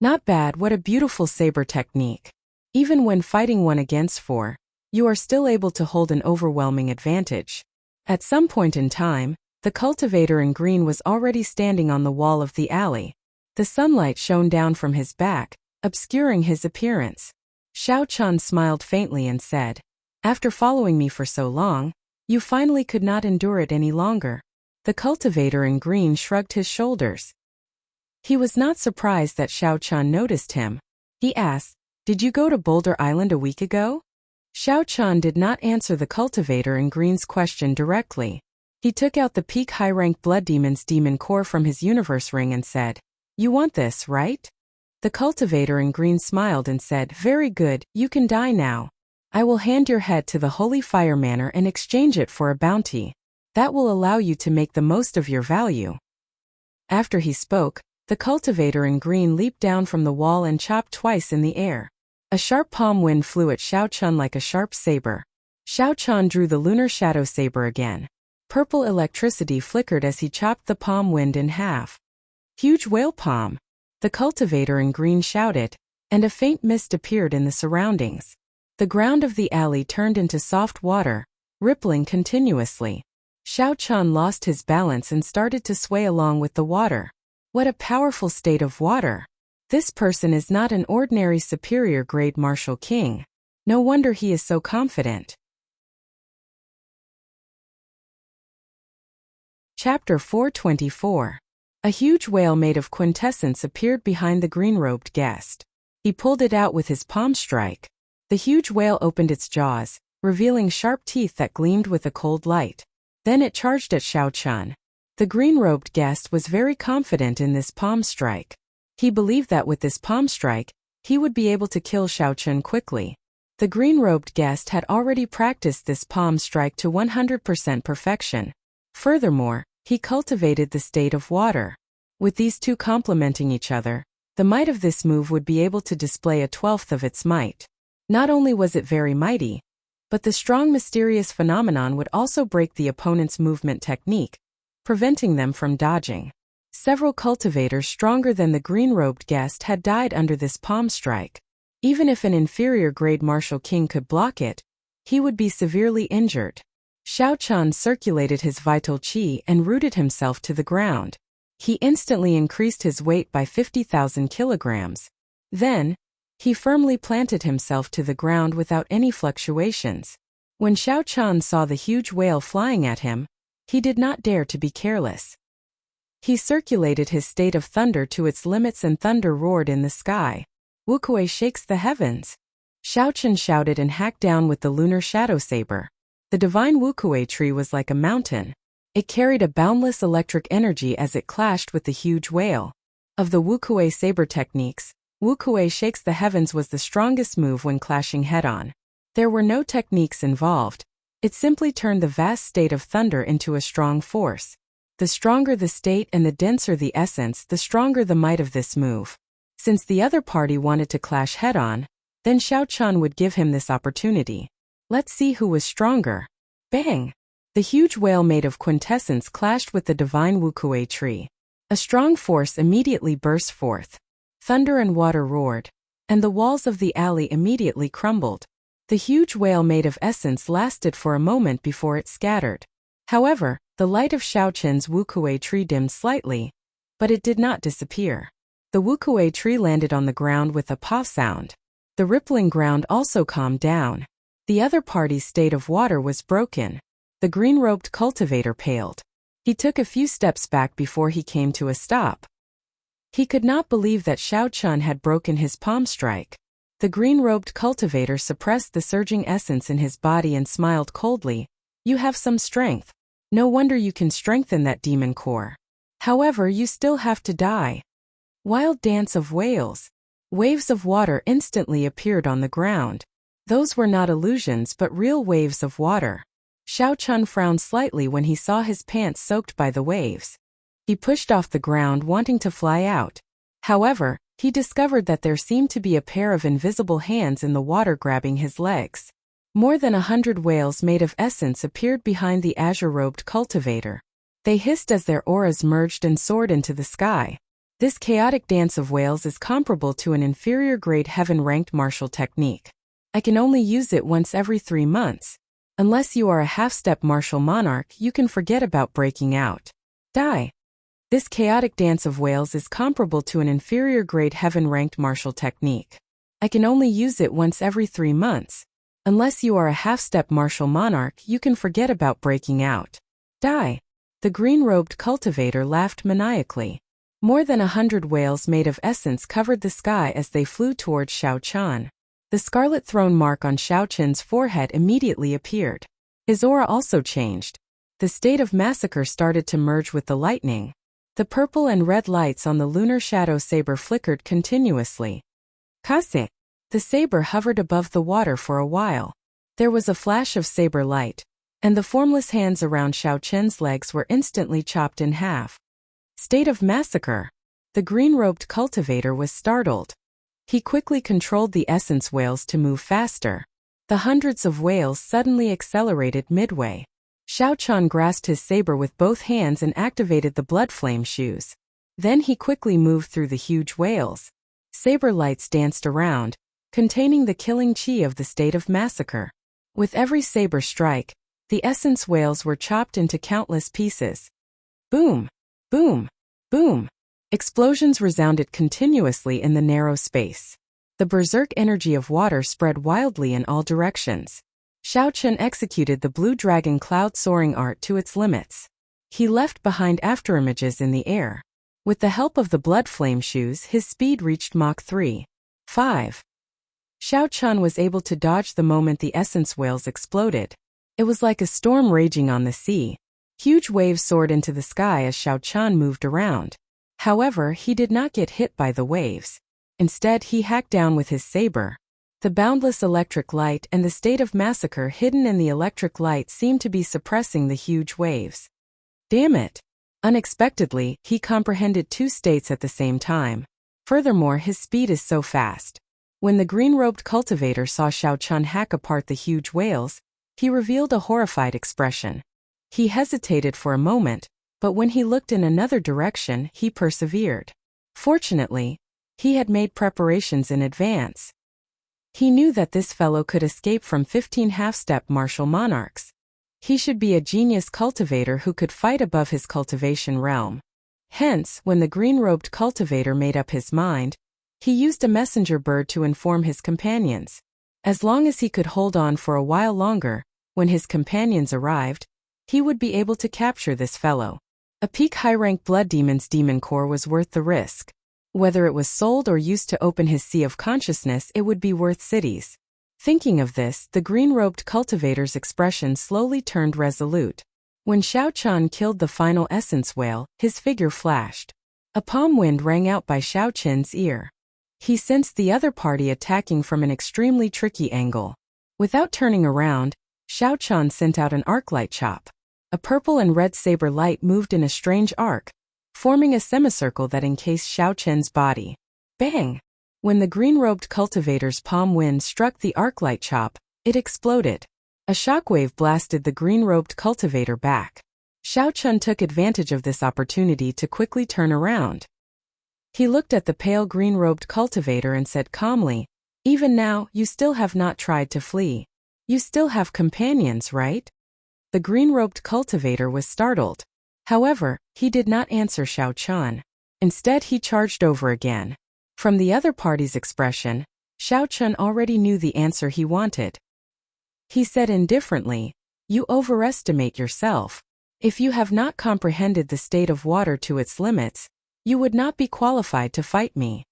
A: Not bad, what a beautiful saber technique. Even when fighting 1 against 4, you are still able to hold an overwhelming advantage. At some point in time, the cultivator in green was already standing on the wall of the alley. The sunlight shone down from his back, obscuring his appearance. Xiao Chun smiled faintly and said, After following me for so long, you finally could not endure it any longer. The cultivator in green shrugged his shoulders. He was not surprised that Xiao Chun noticed him. He asked, Did you go to Boulder Island a week ago? Xiao Chun did not answer the cultivator in green's question directly. He took out the peak high-rank Blood Demon's demon core from his universe ring and said, You want this, right? The cultivator in green smiled and said, Very good, you can die now. I will hand your head to the Holy Fire Manor and exchange it for a bounty. That will allow you to make the most of your value. After he spoke, the cultivator in green leaped down from the wall and chopped twice in the air. A sharp palm wind flew at Xiao Chun like a sharp saber. Xiao Chun drew the lunar shadow saber again. Purple electricity flickered as he chopped the palm wind in half. Huge whale palm! The cultivator in green shouted, and a faint mist appeared in the surroundings. The ground of the alley turned into soft water, rippling continuously. Xiao Chun lost his balance and started to sway along with the water. What a powerful state of water! This person is not an ordinary superior grade martial king. No wonder he is so confident. Chapter 424. A huge whale made of quintessence appeared behind the green-robed guest. He pulled it out with his palm strike. The huge whale opened its jaws, revealing sharp teeth that gleamed with a cold light. Then it charged at Xiao Chun. The green-robed guest was very confident in this palm strike. He believed that with this palm strike, he would be able to kill Xiao Chun quickly. The green-robed guest had already practiced this palm strike to 100% perfection. Furthermore, he cultivated the state of water. With these two complementing each other, The might of this move would be able to display a twelfth of its might. Not only was it very mighty, but the strong mysterious phenomenon would also break the opponent's movement technique, preventing them from dodging. Several cultivators stronger than the green-robed guest had died under this palm strike. Even if an inferior-grade martial king could block it, he would be severely injured. Xiao Chun circulated his vital qi and rooted himself to the ground. He instantly increased his weight by 50,000 kilograms. Then, he firmly planted himself to the ground without any fluctuations. When Xiao Chun saw the huge whale flying at him, he did not dare to be careless. He circulated his state of thunder to its limits and thunder roared in the sky. Wuxia shakes the heavens. Xiao Chun shouted and hacked down with the lunar shadow saber. The divine Wuxia tree was like a mountain. It carried a boundless electric energy as it clashed with the huge whale. Of the Wuxia saber techniques, Wuxia shakes the heavens was the strongest move when clashing head-on. There were no techniques involved. It simply turned the vast state of thunder into a strong force. The stronger the state and the denser the essence, the stronger the might of this move. Since the other party wanted to clash head-on, then Xiao Chun would give him this opportunity. Let's see who was stronger. Bang! The huge whale made of quintessence clashed with the divine Wuxia tree. A strong force immediately burst forth. Thunder and water roared, and the walls of the alley immediately crumbled. The huge whale made of essence lasted for a moment before it scattered. However, the light of Xiao Chun's Wuxia tree dimmed slightly, but it did not disappear. The Wuxia tree landed on the ground with a pop sound. The rippling ground also calmed down. The other party's state of water was broken. The green-robed cultivator paled. He took a few steps back before he came to a stop. He could not believe that Xiao Chun had broken his palm strike. The green-robed cultivator suppressed the surging essence in his body and smiled coldly. You have some strength. No wonder you can strengthen that demon core. However, you still have to die. Wild dance of whales. Waves of water instantly appeared on the ground. Those were not illusions but real waves of water. Xiao Chun frowned slightly when he saw his pants soaked by the waves. He pushed off the ground wanting to fly out. However, he discovered that there seemed to be a pair of invisible hands in the water grabbing his legs. More than 100 whales made of essence appeared behind the azure-robed cultivator. They hissed as their auras merged and soared into the sky. This chaotic dance of whales is comparable to an inferior-grade heaven-ranked martial technique. I can only use it once every 3 months. Unless you are a half-step martial monarch, you can forget about breaking out. Die. This chaotic dance of whales is comparable to an inferior-grade heaven-ranked martial technique. I can only use it once every 3 months. Unless you are a half-step martial monarch, you can forget about breaking out. Die. The green-robed cultivator laughed maniacally. More than 100 whales made of essence covered the sky as they flew towards Xiao Chun. The scarlet throne mark on Xiao Chun's forehead immediately appeared. His aura also changed. The state of massacre started to merge with the lightning. The purple and red lights on the lunar shadow saber flickered continuously. Kase! The saber hovered above the water for a while. There was a flash of saber light, and the formless hands around Xiao Chun's legs were instantly chopped in half. State of massacre! The green-robed cultivator was startled. He quickly controlled the essence whales to move faster. The hundreds of whales suddenly accelerated midway. Xiao Chun grasped his saber with both hands and activated the blood flame shoes. Then he quickly moved through the huge whales. Saber lights danced around, containing the killing chi of the state of massacre. With every saber strike, the essence whales were chopped into countless pieces. Boom! Boom! Boom! Explosions resounded continuously in the narrow space. The berserk energy of water spread wildly in all directions. Xiao Chun executed the blue dragon cloud soaring art to its limits. He left behind afterimages in the air. With the help of the blood flame shoes, his speed reached Mach 3.5. Xiao Chun was able to dodge the moment the essence whales exploded. It was like a storm raging on the sea. Huge waves soared into the sky as Xiao Chun moved around. However, he did not get hit by the waves. Instead, he hacked down with his saber. The boundless electric light and the state of massacre hidden in the electric light seemed to be suppressing the huge waves. Damn it! Unexpectedly, he comprehended 2 states at the same time. Furthermore, his speed is so fast. When the green-robed cultivator saw Xiao Chun hack apart the huge whales, he revealed a horrified expression. He hesitated for a moment, but when he looked in another direction, he persevered. Fortunately, he had made preparations in advance. He knew that this fellow could escape from 15 half-step martial monarchs. He should be a genius cultivator who could fight above his cultivation realm. Hence, when the green-robed cultivator made up his mind, he used a messenger bird to inform his companions. As long as he could hold on for a while longer, when his companions arrived, he would be able to capture this fellow. A peak high-rank blood demon's demon core was worth the risk. Whether it was sold or used to open his sea of consciousness, it would be worth cities. Thinking of this, the green-robed cultivator's expression slowly turned resolute. When Xiao Chun killed the final essence whale, his figure flashed. A palm wind rang out by Xiao Chun's ear. He sensed the other party attacking from an extremely tricky angle. Without turning around, Xiao Chun sent out an arc-light chop. A purple and red saber light moved in a strange arc, forming a semicircle that encased Xiao Chun's body. Bang! When the green-robed cultivator's palm wind struck the arc-light chop, it exploded. A shockwave blasted the green-robed cultivator back. Xiao Chun took advantage of this opportunity to quickly turn around. He looked at the pale green-robed cultivator and said calmly, "Even now, you still have not tried to flee. You still have companions, right?" The green-robed cultivator was startled. However, he did not answer Xiao Chun. Instead, he charged over again. From the other party's expression, Xiao Chun already knew the answer he wanted. He said indifferently, "You overestimate yourself. If you have not comprehended the state of water to its limits, you would not be qualified to fight me."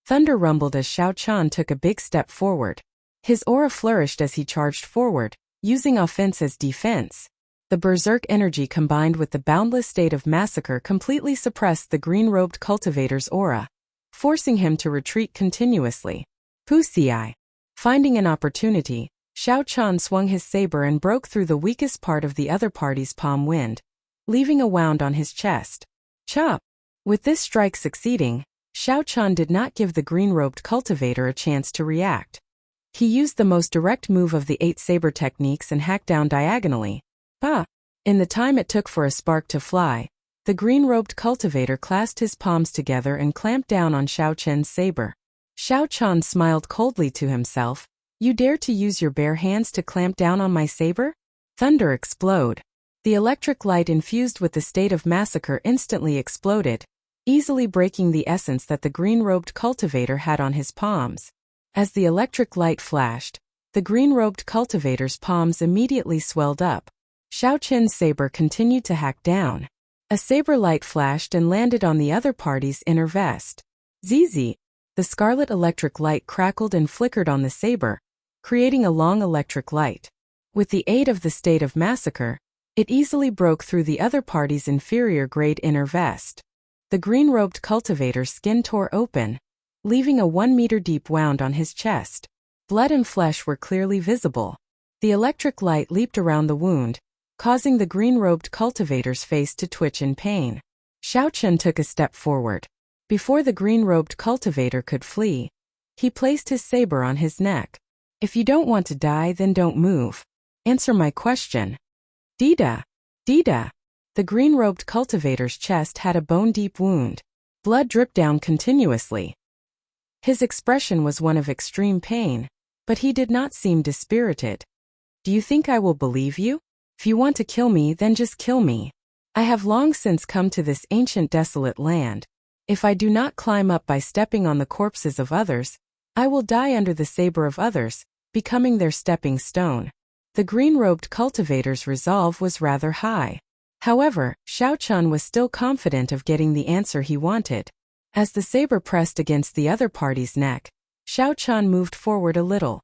A: Thunder rumbled as Xiao Chun took a big step forward. His aura flourished as he charged forward, using offense as defense. The berserk energy combined with the boundless state of massacre completely suppressed the green-robed cultivator's aura, forcing him to retreat continuously. Wuxia. Finding an opportunity, Xiao Chun swung his saber and broke through the weakest part of the other party's palm wind, leaving a wound on his chest. Chop! With this strike succeeding, Xiao Chun did not give the green-robed cultivator a chance to react. He used the most direct move of the 8 saber techniques and hacked down diagonally. In the time it took for a spark to fly, the green-robed cultivator clasped his palms together and clamped down on Xiao Chun's saber. Xiao Chun smiled coldly to himself. "You dare to use your bare hands to clamp down on my saber?" Thunder explode. The electric light infused with the state of massacre instantly exploded, easily breaking the essence that the green-robed cultivator had on his palms. As the electric light flashed, the green-robed cultivator's palms immediately swelled up. Xiao Chun's saber continued to hack down. A saber light flashed and landed on the other party's inner vest. Zizi! The scarlet electric light crackled and flickered on the saber, creating a long electric light. With the aid of the state of massacre, it easily broke through the other party's inferior-grade inner vest. The green-robed cultivator's skin tore open, leaving a 1-meter-deep wound on his chest. Blood and flesh were clearly visible. The electric light leaped around the wound, causing the green-robed cultivator's face to twitch in pain. Xiao Chun took a step forward. Before the green-robed cultivator could flee, he placed his saber on his neck. "If you don't want to die, then don't move. Answer my question." Dida! Dida! The green-robed cultivator's chest had a bone-deep wound. Blood dripped down continuously. His expression was one of extreme pain, but he did not seem dispirited. "Do you think I will believe you? If you want to kill me, then just kill me. I have long since come to this ancient desolate land. If I do not climb up by stepping on the corpses of others, I will die under the saber of others, becoming their stepping stone." The green-robed cultivator's resolve was rather high. However, Xiao Chun was still confident of getting the answer he wanted. As the saber pressed against the other party's neck, Xiao Chun moved forward a little.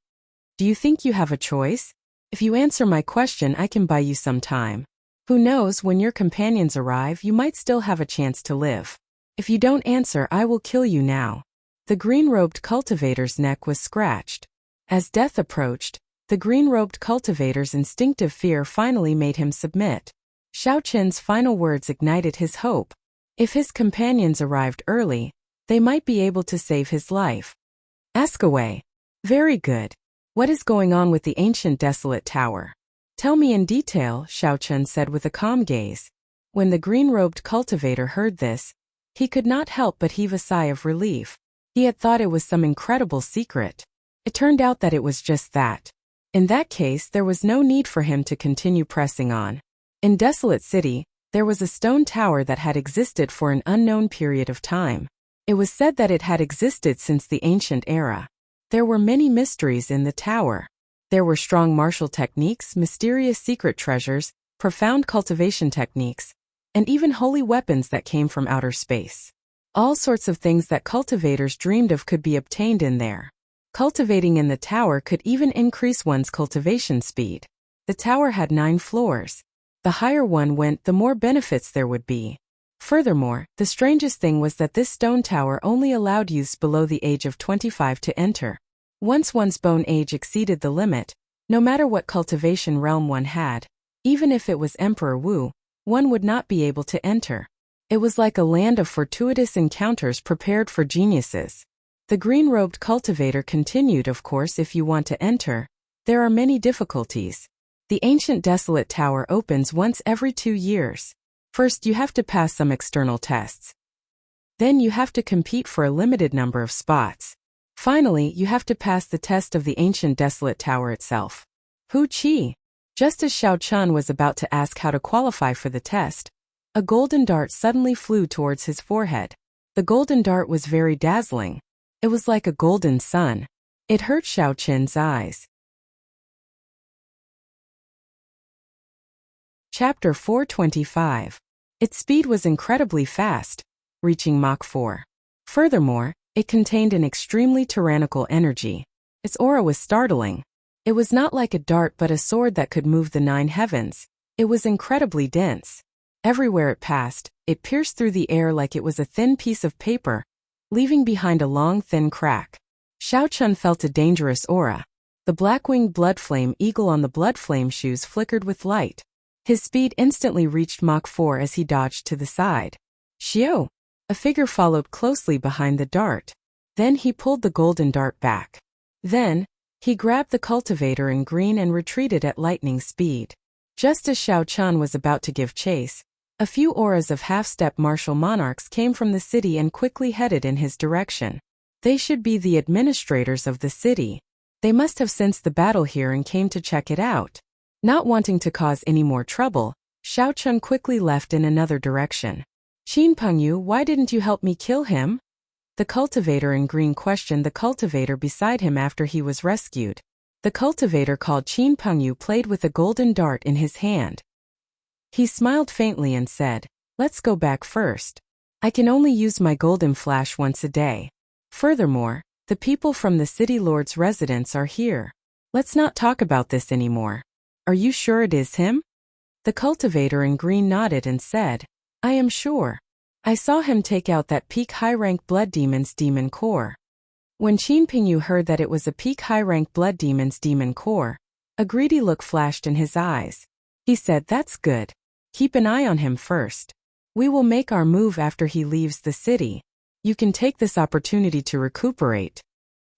A: "Do you think you have a choice? If you answer my question, I can buy you some time. Who knows, when your companions arrive, you might still have a chance to live. If you don't answer, I will kill you now." The green-robed cultivator's neck was scratched. As death approached, the green-robed cultivator's instinctive fear finally made him submit. Xiao Chun's final words ignited his hope. If his companions arrived early, They might be able to save his life. Ask away. Very good. What is going on with the ancient desolate tower? Tell me in detail, Xiao Chun said with a calm gaze. When the green-robed cultivator heard this, he could not help but heave a sigh of relief. He had thought it was some incredible secret. It turned out that it was just that. In that case, there was no need for him to continue pressing on. In Desolate City, there was a stone tower that had existed for an unknown period of time. It was said that it had existed since the ancient era. There were many mysteries in the tower. There were strong martial techniques, mysterious secret treasures, profound cultivation techniques, and even holy weapons that came from outer space. All sorts of things that cultivators dreamed of could be obtained in there. Cultivating in the tower could even increase one's cultivation speed. The tower had 9 floors. The higher one went, the more benefits there would be. Furthermore, the strangest thing was that this stone tower only allowed youths below the age of 25 to enter. Once one's bone age exceeded the limit, no matter what cultivation realm one had, even if it was Emperor Wu, one would not be able to enter. It was like a land of fortuitous encounters prepared for geniuses. The green-robed cultivator continued, of course, if you want to enter, there are many difficulties. The ancient desolate tower opens once every 2 years. First, you have to pass some external tests. Then you have to compete for a limited number of spots. Finally, you have to pass the test of the ancient desolate tower itself. Hu Qi. Just as Xiao Chun was about to ask how to qualify for the test, a golden dart suddenly flew towards his forehead. The golden dart was very dazzling. It was like a golden sun. It hurt Xiao Chun's eyes. Chapter 425. Its speed was incredibly fast, reaching Mach 4. Furthermore, it contained an extremely tyrannical energy. Its aura was startling. It was not like a dart but a sword that could move the 9 heavens. It was incredibly dense. Everywhere it passed, it pierced through the air like it was a thin piece of paper, leaving behind a long thin crack. Xiao Chun felt a dangerous aura. The black-winged blood flame eagle on the blood flame shoes flickered with light. His speed instantly reached Mach 4 as he dodged to the side. Xiao! A figure followed closely behind the dart. Then he pulled the golden dart back. Then, he grabbed the cultivator in green and retreated at lightning speed. Just as Xiao Chun was about to give chase, a few auras of half-step martial monarchs came from the city and quickly headed in his direction. They should be the administrators of the city. They must have sensed the battle here and came to check it out. Not wanting to cause any more trouble, Xiao Chun quickly left in another direction. Qin Pengyu, why didn't you help me kill him? The cultivator in green questioned the cultivator beside him after he was rescued. The cultivator called Qin Pengyu played with a golden dart in his hand. He smiled faintly and said, "Let's go back first. I can only use my golden flash once a day. Furthermore, the people from the city lord's residence are here. Let's not talk about this anymore. Are you sure it is him?" The cultivator in green nodded and said, "I am sure. I saw him take out that peak high-rank blood demon's demon core." When Qin Pengyu heard that it was a peak high-rank blood demon's demon core, a greedy look flashed in his eyes. He said, "That's good. Keep an eye on him first. We will make our move after he leaves the city. You can take this opportunity to recuperate.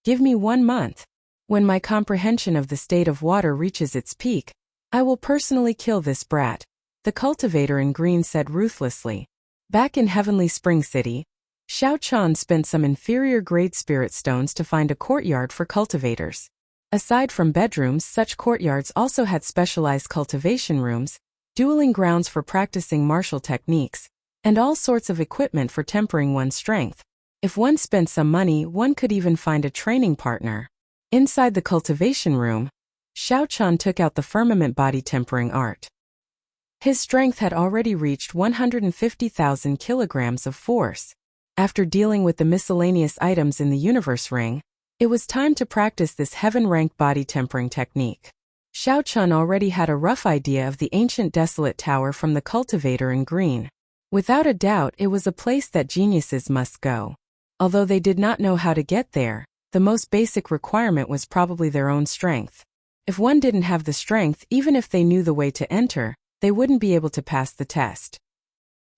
A: Give me 1 month. When my comprehension of the state of water reaches its peak, I will personally kill this brat," the cultivator in green said ruthlessly. Back in Heavenly Spring City, Xiao Chun spent some inferior-grade spirit stones to find a courtyard for cultivators. Aside from bedrooms, such courtyards also had specialized cultivation rooms, dueling grounds for practicing martial techniques, and all sorts of equipment for tempering one's strength. If one spent some money, one could even find a training partner. Inside the cultivation room, Xiao Chun took out the firmament body tempering art. His strength had already reached 150,000 kilograms of force. After dealing with the miscellaneous items in the universe ring, it was time to practice this heaven-rank body tempering technique. Xiao Chun already had a rough idea of the ancient desolate tower from the cultivator in green. Without a doubt, it was a place that geniuses must go. Although they did not know how to get there, the most basic requirement was probably their own strength. If one didn't have the strength, even if they knew the way to enter, they wouldn't be able to pass the test.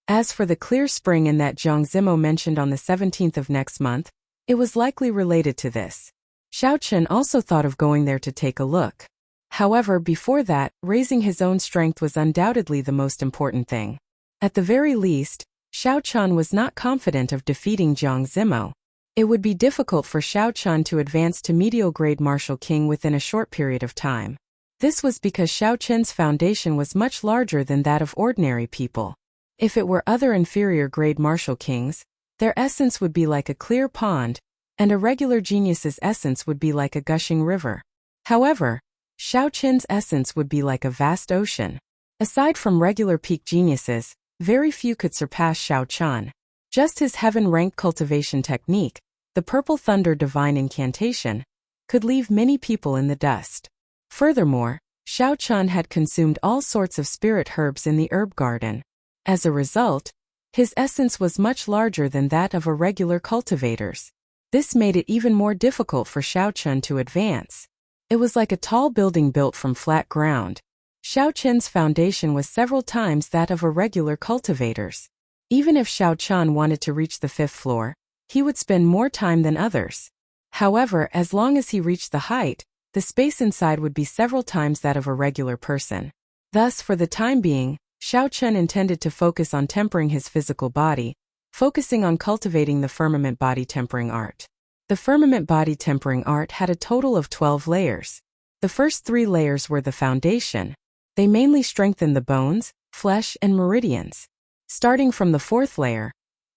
A: As for the clear spring in that Jiang Zimo mentioned on the 17th of next month, it was likely related to this. Xiao Chen also thought of going there to take a look. However, before that, raising his own strength was undoubtedly the most important thing. At the very least, Xiao Chen was not confident of defeating Jiang Zimo. It would be difficult for Xiao Chen to advance to medial grade martial king within a short period of time. This was because Xiao Chen's foundation was much larger than that of ordinary people. If it were other inferior grade martial kings, their essence would be like a clear pond, and a regular genius's essence would be like a gushing river. However, Xiao Chen's essence would be like a vast ocean. Aside from regular peak geniuses, very few could surpass Xiao Chen. Just his heaven-ranked cultivation technique, the Purple Thunder Divine Incantation, could leave many people in the dust. Furthermore, Xiao Chen had consumed all sorts of spirit herbs in the herb garden. As a result, his essence was much larger than that of a regular cultivator's. This made it even more difficult for Xiao Chen to advance. It was like a tall building built from flat ground. Xiao Chen's foundation was several times that of a regular cultivator's. Even if Xiao Chen wanted to reach the 5th floor, he would spend more time than others. However, as long as he reached the height, the space inside would be several times that of a regular person. Thus, for the time being, Xiao Chen intended to focus on tempering his physical body, focusing on cultivating the firmament body tempering art. The firmament body tempering art had a total of 12 layers. The first 3 layers were the foundation. They mainly strengthened the bones, flesh, and meridians. Starting from the 4th layer,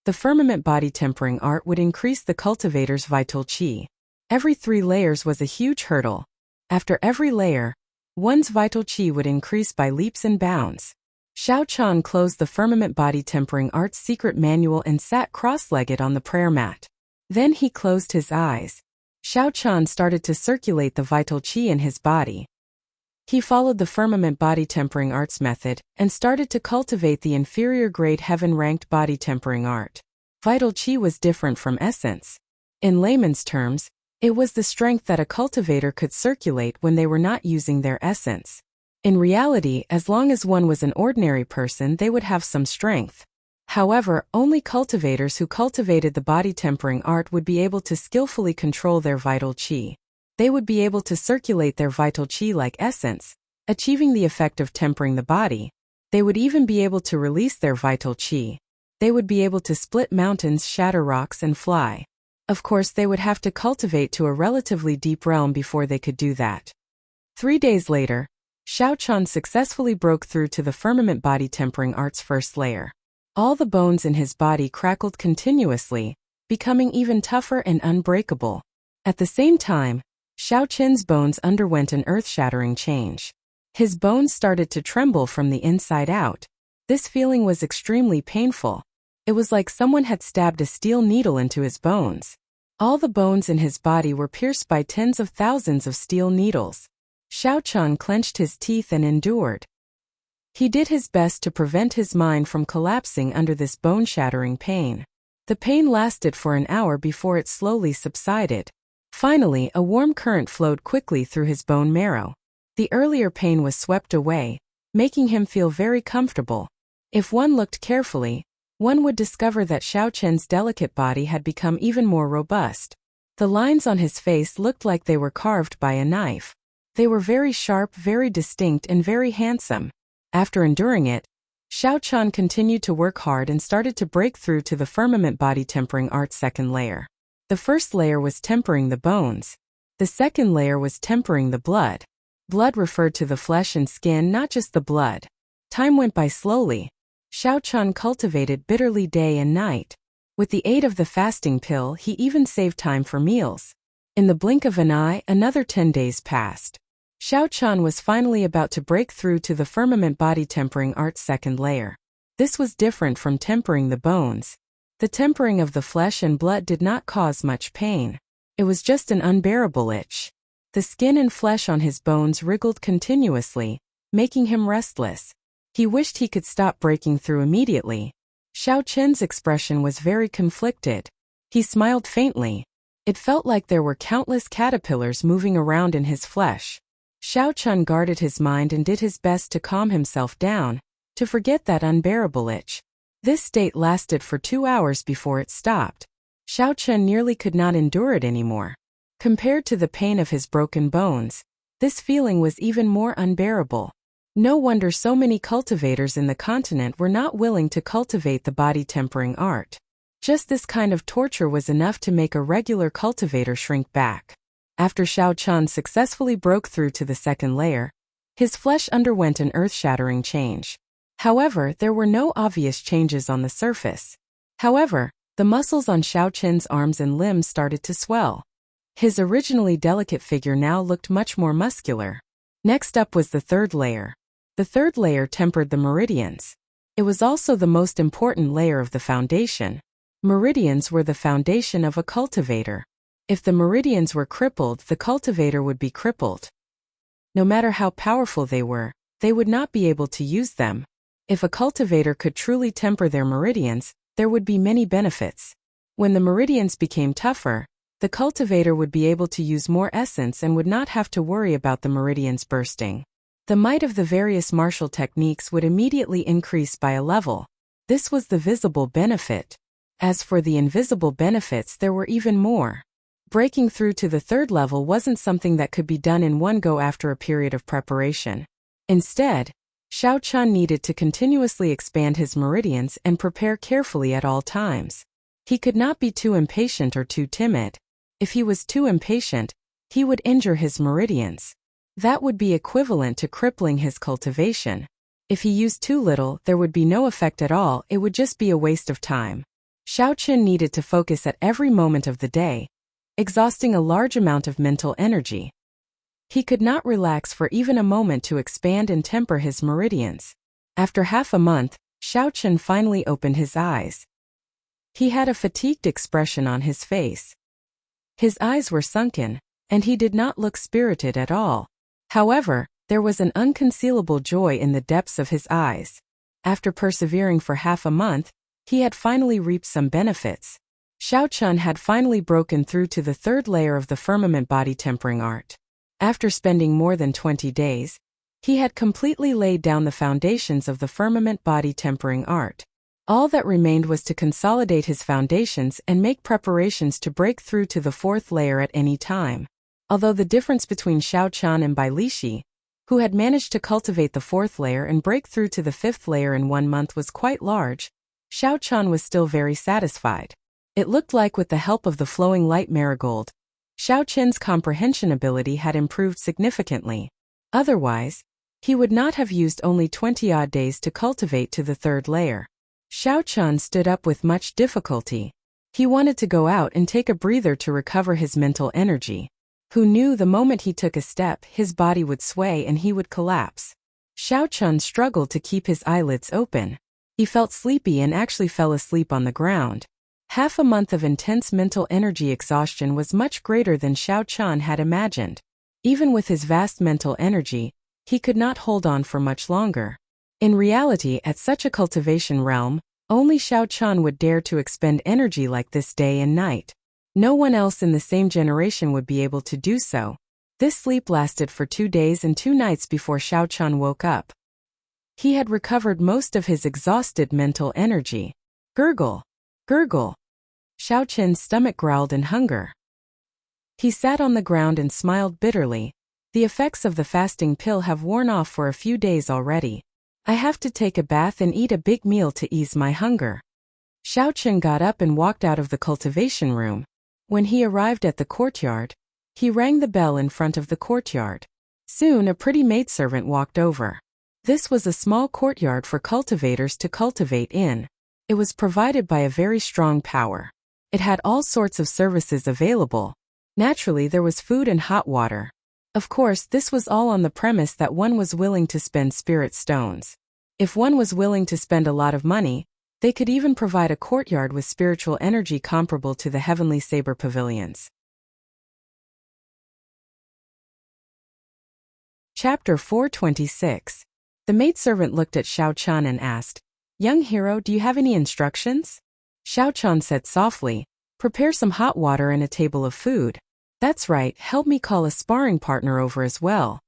A: the firmament body tempering art would increase the cultivator's vital qi. Every 3 layers was a huge hurdle. After every layer, one's vital qi would increase by leaps and bounds. Xiao Chen closed the firmament body tempering art's secret manual and sat cross-legged on the prayer mat. Then he closed his eyes. Xiao Chen started to circulate the vital qi in his body. He followed the firmament body tempering arts method and started to cultivate the inferior grade heaven-ranked body tempering art. Vital qi was different from essence. In layman's terms, it was the strength that a cultivator could circulate when they were not using their essence. In reality, as long as one was an ordinary person, they would have some strength. However, only cultivators who cultivated the body tempering art would be able to skillfully control their vital qi. They would be able to circulate their vital qi like essence, achieving the effect of tempering the body. They would even be able to release their vital qi. They would be able to split mountains, shatter rocks, and fly. Of course, they would have to cultivate to a relatively deep realm before they could do that. 3 days later, Xiao Chen successfully broke through to the firmament body tempering art's 1st layer. All the bones in his body crackled continuously, becoming even tougher and unbreakable. At the same time, Xiao Chen's bones underwent an earth-shattering change. His bones started to tremble from the inside out. This feeling was extremely painful. It was like someone had stabbed a steel needle into his bones. All the bones in his body were pierced by tens of thousands of steel needles. Xiao Chen clenched his teeth and endured. He did his best to prevent his mind from collapsing under this bone-shattering pain. The pain lasted for an hour before it slowly subsided. Finally, a warm current flowed quickly through his bone marrow. The earlier pain was swept away, making him feel very comfortable. If one looked carefully, one would discover that Xiao Chen's delicate body had become even more robust. The lines on his face looked like they were carved by a knife. They were very sharp, very distinct, and very handsome. After enduring it, Xiao Chen continued to work hard and started to break through to the firmament body tempering art's 2nd layer. The 1st layer was tempering the bones. The 2nd layer was tempering the blood. Blood referred to the flesh and skin, not just the blood. Time went by slowly. Xiao Chen cultivated bitterly day and night. With the aid of the fasting pill, he even saved time for meals. In the blink of an eye, another 10 days passed. Xiao Chen was finally about to break through to the firmament body tempering art's 2nd layer. This was different from tempering the bones. The tempering of the flesh and blood did not cause much pain. It was just an unbearable itch. The skin and flesh on his bones wriggled continuously, making him restless. He wished he could stop breaking through immediately. Xiao Chen's expression was very conflicted. He smiled faintly. It felt like there were countless caterpillars moving around in his flesh. Xiao Chen guarded his mind and did his best to calm himself down, to forget that unbearable itch. This state lasted for 2 hours before it stopped. Xiao Chun nearly could not endure it anymore. Compared to the pain of his broken bones, this feeling was even more unbearable. No wonder so many cultivators in the continent were not willing to cultivate the body-tempering art. Just this kind of torture was enough to make a regular cultivator shrink back. After Xiao Chun successfully broke through to the second layer, his flesh underwent an earth-shattering change. However, there were no obvious changes on the surface. However, the muscles on Xiao Chun's arms and limbs started to swell. His originally delicate figure now looked much more muscular. Next up was the third layer. The third layer tempered the meridians. It was also the most important layer of the foundation. Meridians were the foundation of a cultivator. If the meridians were crippled, the cultivator would be crippled. No matter how powerful they were, they would not be able to use them. If a cultivator could truly temper their meridians, there would be many benefits. When the meridians became tougher, the cultivator would be able to use more essence and would not have to worry about the meridians bursting. The might of the various martial techniques would immediately increase by a level. This was the visible benefit. As for the invisible benefits, there were even more. Breaking through to the third level wasn't something that could be done in one go after a period of preparation. Instead, Xiao Chun needed to continuously expand his meridians and prepare carefully at all times. He could not be too impatient or too timid. If he was too impatient, he would injure his meridians. That would be equivalent to crippling his cultivation. If he used too little, there would be no effect at all, it would just be a waste of time. Xiao Chun needed to focus at every moment of the day, exhausting a large amount of mental energy. He could not relax for even a moment to expand and temper his meridians. After half a month, Xiao Chun finally opened his eyes. He had a fatigued expression on his face. His eyes were sunken, and he did not look spirited at all. However, there was an unconcealable joy in the depths of his eyes. After persevering for half a month, he had finally reaped some benefits. Xiao Chun had finally broken through to the third layer of the firmament body tempering art. After spending more than 20 days, he had completely laid down the foundations of the firmament body tempering art. All that remained was to consolidate his foundations and make preparations to break through to the fourth layer at any time. Although the difference between Xiao Chun and Bai Lishi, who had managed to cultivate the fourth layer and break through to the fifth layer in 1 month, was quite large, Xiao Chun was still very satisfied. It looked like with the help of the flowing light marigold, Xiao Chun's comprehension ability had improved significantly. Otherwise, he would not have used only 20-odd days to cultivate to the third layer. Xiao Chun stood up with much difficulty. He wanted to go out and take a breather to recover his mental energy. Who knew the moment he took a step, his body would sway and he would collapse. Xiao Chun struggled to keep his eyelids open. He felt sleepy and actually fell asleep on the ground. Half a month of intense mental energy exhaustion was much greater than Xiao Chun had imagined. Even with his vast mental energy, he could not hold on for much longer. In reality, at such a cultivation realm, only Xiao Chun would dare to expend energy like this day and night. No one else in the same generation would be able to do so. This sleep lasted for 2 days and 2 nights before Xiao Chun woke up. He had recovered most of his exhausted mental energy. Gurgle, gurgle. Xiao Chun's stomach growled in hunger. He sat on the ground and smiled bitterly. The effects of the fasting pill have worn off for a few days already. I have to take a bath and eat a big meal to ease my hunger. Xiao Chun got up and walked out of the cultivation room. When he arrived at the courtyard, he rang the bell in front of the courtyard. Soon a pretty maidservant walked over. This was a small courtyard for cultivators to cultivate in. It was provided by a very strong power. It had all sorts of services available. Naturally, there was food and hot water. Of course, this was all on the premise that one was willing to spend spirit stones. If one was willing to spend a lot of money, they could even provide a courtyard with spiritual energy comparable to the heavenly saber pavilions. Chapter 426. The maidservant looked at Xiao Chun and asked, "Young hero, do you have any instructions?" Xiao Chun said softly, "Prepare some hot water and a table of food. That's right, help me call a sparring partner over as well."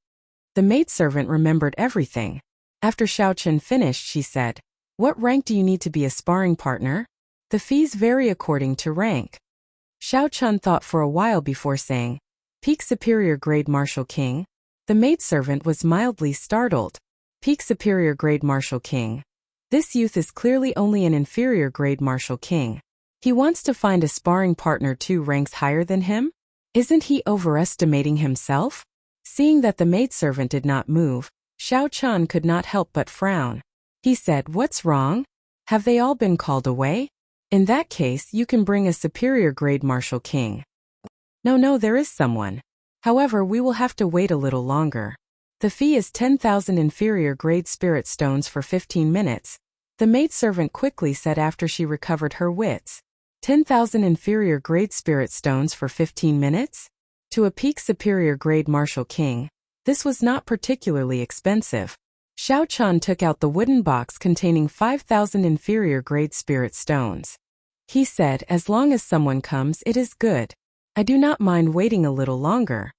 A: The maidservant remembered everything. After Xiao Chun finished, she said, What rank do you need to be a sparring partner? The fees vary according to rank. Xiao Chun thought for a while before saying, Peak Superior Grade Martial King. The maidservant was mildly startled. Peak Superior Grade Martial King. This youth is clearly only an inferior grade Martial King. He wants to find a sparring partner 2 ranks higher than him? Isn't he overestimating himself? Seeing that the maidservant did not move, Xiao Chun could not help but frown. He said, What's wrong? Have they all been called away? In that case, you can bring a superior grade Martial King. No, there is someone. However, we will have to wait a little longer. The fee is 10,000 inferior grade spirit stones for 15 minutes. The maidservant quickly said after she recovered her wits. 10,000 inferior grade spirit stones for 15 minutes? To a peak superior grade Martial King, this was not particularly expensive. Xiao Chun took out the wooden box containing 5,000 inferior grade spirit stones. He said, As long as someone comes, it is good. I do not mind waiting a little longer.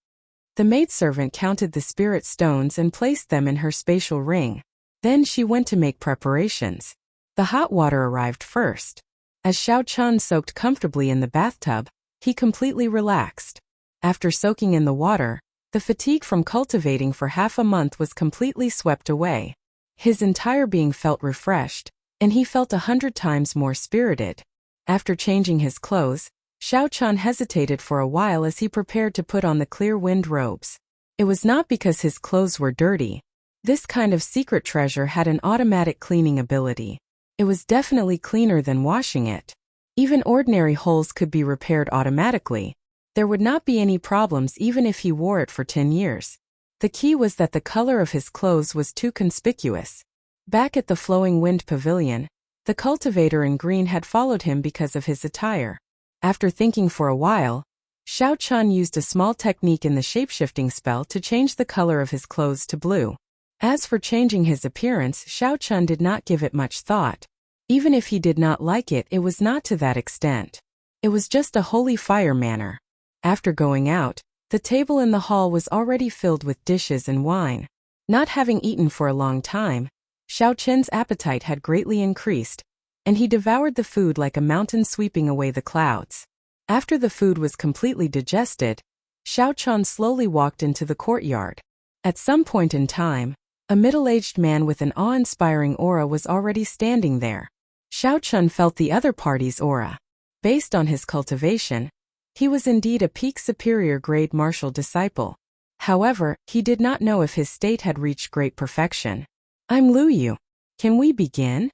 A: The maidservant counted the spirit stones and placed them in her spatial ring. Then she went to make preparations. The hot water arrived first. As Xiao Chun soaked comfortably in the bathtub, he completely relaxed. After soaking in the water, the fatigue from cultivating for half a month was completely swept away. His entire being felt refreshed, and he felt 100 times more spirited. After changing his clothes, Xiao Chun hesitated for a while as he prepared to put on the clear wind robes. It was not because his clothes were dirty. This kind of secret treasure had an automatic cleaning ability. It was definitely cleaner than washing it. Even ordinary holes could be repaired automatically. There would not be any problems even if he wore it for 10 years. The key was that the color of his clothes was too conspicuous. Back at the Flowing Wind Pavilion, the cultivator in green had followed him because of his attire. After thinking for a while, Xiao Chun used a small technique in the shapeshifting spell to change the color of his clothes to blue. As for changing his appearance, Xiao Chun did not give it much thought. Even if he did not like it, it was not to that extent. It was just a holy fire manner. After going out, the table in the hall was already filled with dishes and wine. Not having eaten for a long time, Xiao Chun's appetite had greatly increased, and he devoured the food like a mountain sweeping away the clouds. After the food was completely digested, Xiao Chun slowly walked into the courtyard. At some point in time, a middle-aged man with an awe-inspiring aura was already standing there. Xiao Chun felt the other party's aura. Based on his cultivation, he was indeed a peak superior grade martial disciple. However, he did not know if his state had reached great perfection. I'm Lu Yu. Can we begin?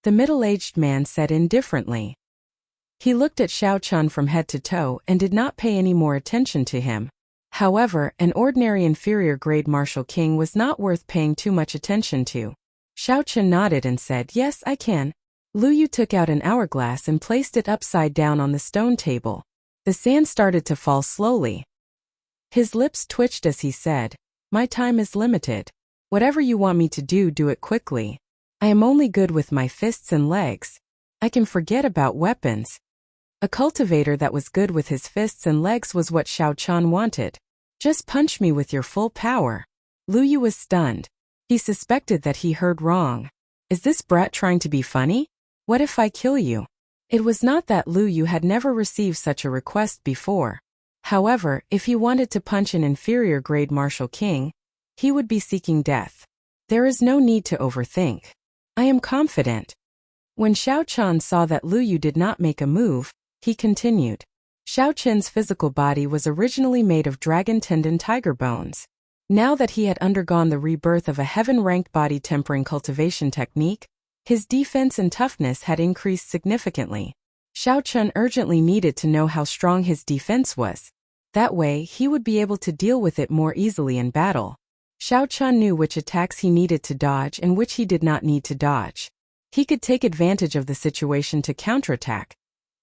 A: The middle-aged man said indifferently. He looked at Xiao Chun from head to toe and did not pay any more attention to him. However, an ordinary inferior grade martial king was not worth paying too much attention to. Xiao Chun nodded and said, Yes, I can. Lu Yu took out an hourglass and placed it upside down on the stone table. The sand started to fall slowly. His lips twitched as he said, My time is limited. Whatever you want me to do, do it quickly. I am only good with my fists and legs. I can forget about weapons. A cultivator that was good with his fists and legs was what Xiao Chun wanted. Just punch me with your full power. Lu Yu was stunned. He suspected that he heard wrong. Is this brat trying to be funny? What if I kill you? It was not that Lu Yu had never received such a request before. However, if he wanted to punch an inferior grade martial king, he would be seeking death. There is no need to overthink. I am confident. When Xiao Chun saw that Lu Yu did not make a move, he continued. Xiao Chun's physical body was originally made of dragon tendon tiger bones. Now that he had undergone the rebirth of a heaven-ranked body tempering cultivation technique, his defense and toughness had increased significantly. Xiao Chun urgently needed to know how strong his defense was. That way, he would be able to deal with it more easily in battle. Xiao Chun knew which attacks he needed to dodge and which he did not need to dodge. He could take advantage of the situation to counterattack,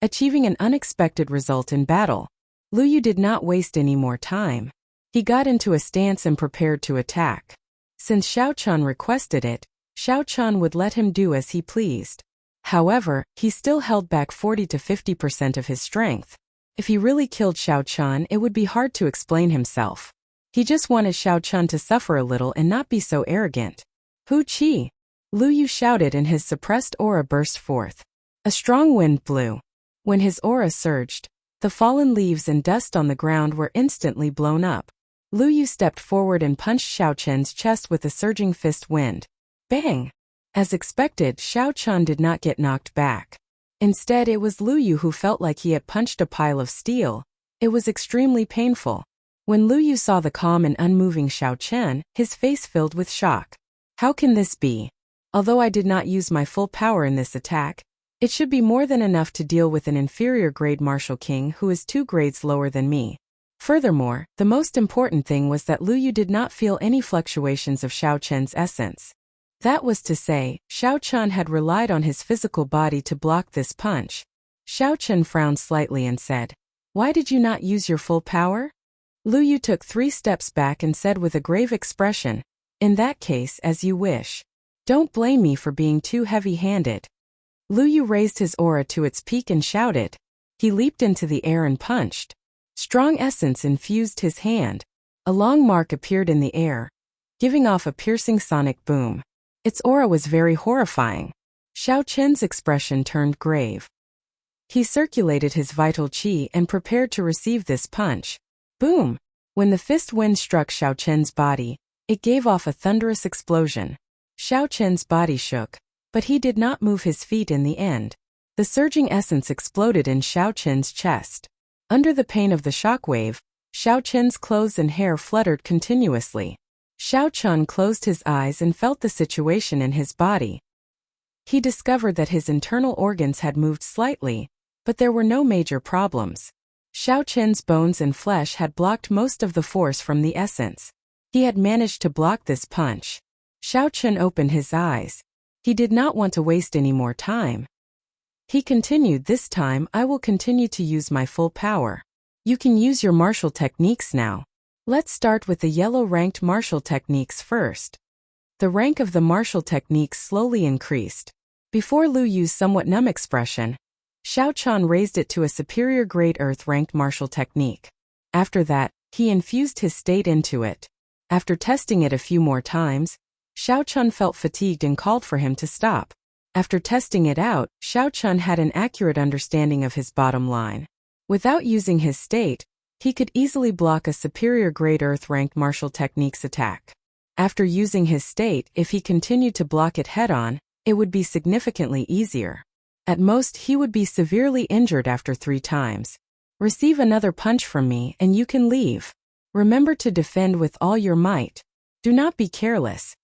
A: achieving an unexpected result in battle. Lu Yu did not waste any more time. He got into a stance and prepared to attack. Since Xiao Chun requested it, Xiao Chun would let him do as he pleased. However, he still held back 40 to 50% of his strength. If he really killed Xiao Chun, it would be hard to explain himself. He just wanted Xiao Chun to suffer a little and not be so arrogant. Hu Qi. Lu Yu shouted and his suppressed aura burst forth. A strong wind blew. When his aura surged, the fallen leaves and dust on the ground were instantly blown up. Lu Yu stepped forward and punched Xiao Chen's chest with a surging fist wind. Bang! As expected, Xiao Chen did not get knocked back. Instead, it was Lu Yu who felt like he had punched a pile of steel. It was extremely painful. When Lu Yu saw the calm and unmoving Xiao Chen, his face filled with shock. How can this be? Although I did not use my full power in this attack, it should be more than enough to deal with an inferior grade martial king who is 2 grades lower than me. Furthermore, the most important thing was that Lu Yu did not feel any fluctuations of Xiao Chen's essence. That was to say, Xiao Chen had relied on his physical body to block this punch. Xiao Chen frowned slightly and said, "Why did you not use your full power?" Lu Yu took 3 steps back and said with a grave expression, "In that case, as you wish. Don't blame me for being too heavy-handed." Lu Yu raised his aura to its peak and shouted. He leaped into the air and punched. Strong essence infused his hand. A long mark appeared in the air, giving off a piercing sonic boom. Its aura was very horrifying. Xiao Chen's expression turned grave. He circulated his vital qi and prepared to receive this punch. Boom! When the fist wind struck Xiao Chen's body, it gave off a thunderous explosion. Xiao Chen's body shook, but he did not move his feet in the end. The surging essence exploded in Xiao Chen's chest. Under the pain of the shockwave, Xiao Chen's clothes and hair fluttered continuously. Xiao Chen closed his eyes and felt the situation in his body. He discovered that his internal organs had moved slightly, but there were no major problems. Xiao Chen's bones and flesh had blocked most of the force from the essence. He had managed to block this punch. Xiao Chen opened his eyes. He did not want to waste any more time. He continued, "This time I will continue to use my full power. You can use your martial techniques now. Let's start with the yellow-ranked martial techniques first." The rank of the martial techniques slowly increased. Before Lu Yu's somewhat numb expression, Xiao Chen raised it to a superior grade earth-ranked martial technique. After that, he infused his state into it. After testing it a few more times, Xiao Chen felt fatigued and called for him to stop. After testing it out, Xiao Chen had an accurate understanding of his bottom line. Without using his state, he could easily block a superior grade earth-ranked martial technique's attack. After using his state, if he continued to block it head-on, it would be significantly easier. At most, he would be severely injured after 3 times. "Receive another punch from me and you can leave. Remember to defend with all your might. Do not be careless."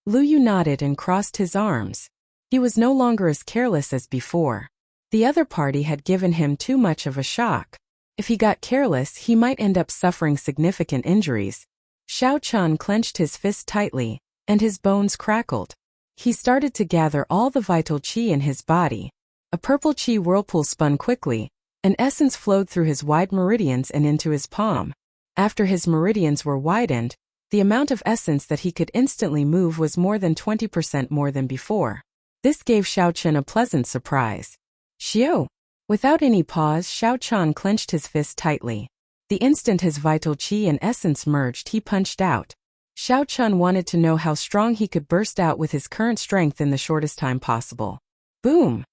A: Lu Yu nodded and crossed his arms. He was no longer as careless as before. The other party had given him too much of a shock. If he got careless, he might end up suffering significant injuries. Xiao Chen clenched his fist tightly, and his bones crackled. He started to gather all the vital qi in his body. A purple qi whirlpool spun quickly, and essence flowed through his wide meridians and into his palm. After his meridians were widened, the amount of essence that he could instantly move was more than 20% more than before. This gave Xiao Chen a pleasant surprise. "Xiao!" Without any pause, Xiao Chen clenched his fist tightly. The instant his vital qi and essence merged, he punched out. Xiao Chen wanted to know how strong he could burst out with his current strength in the shortest time possible. Boom!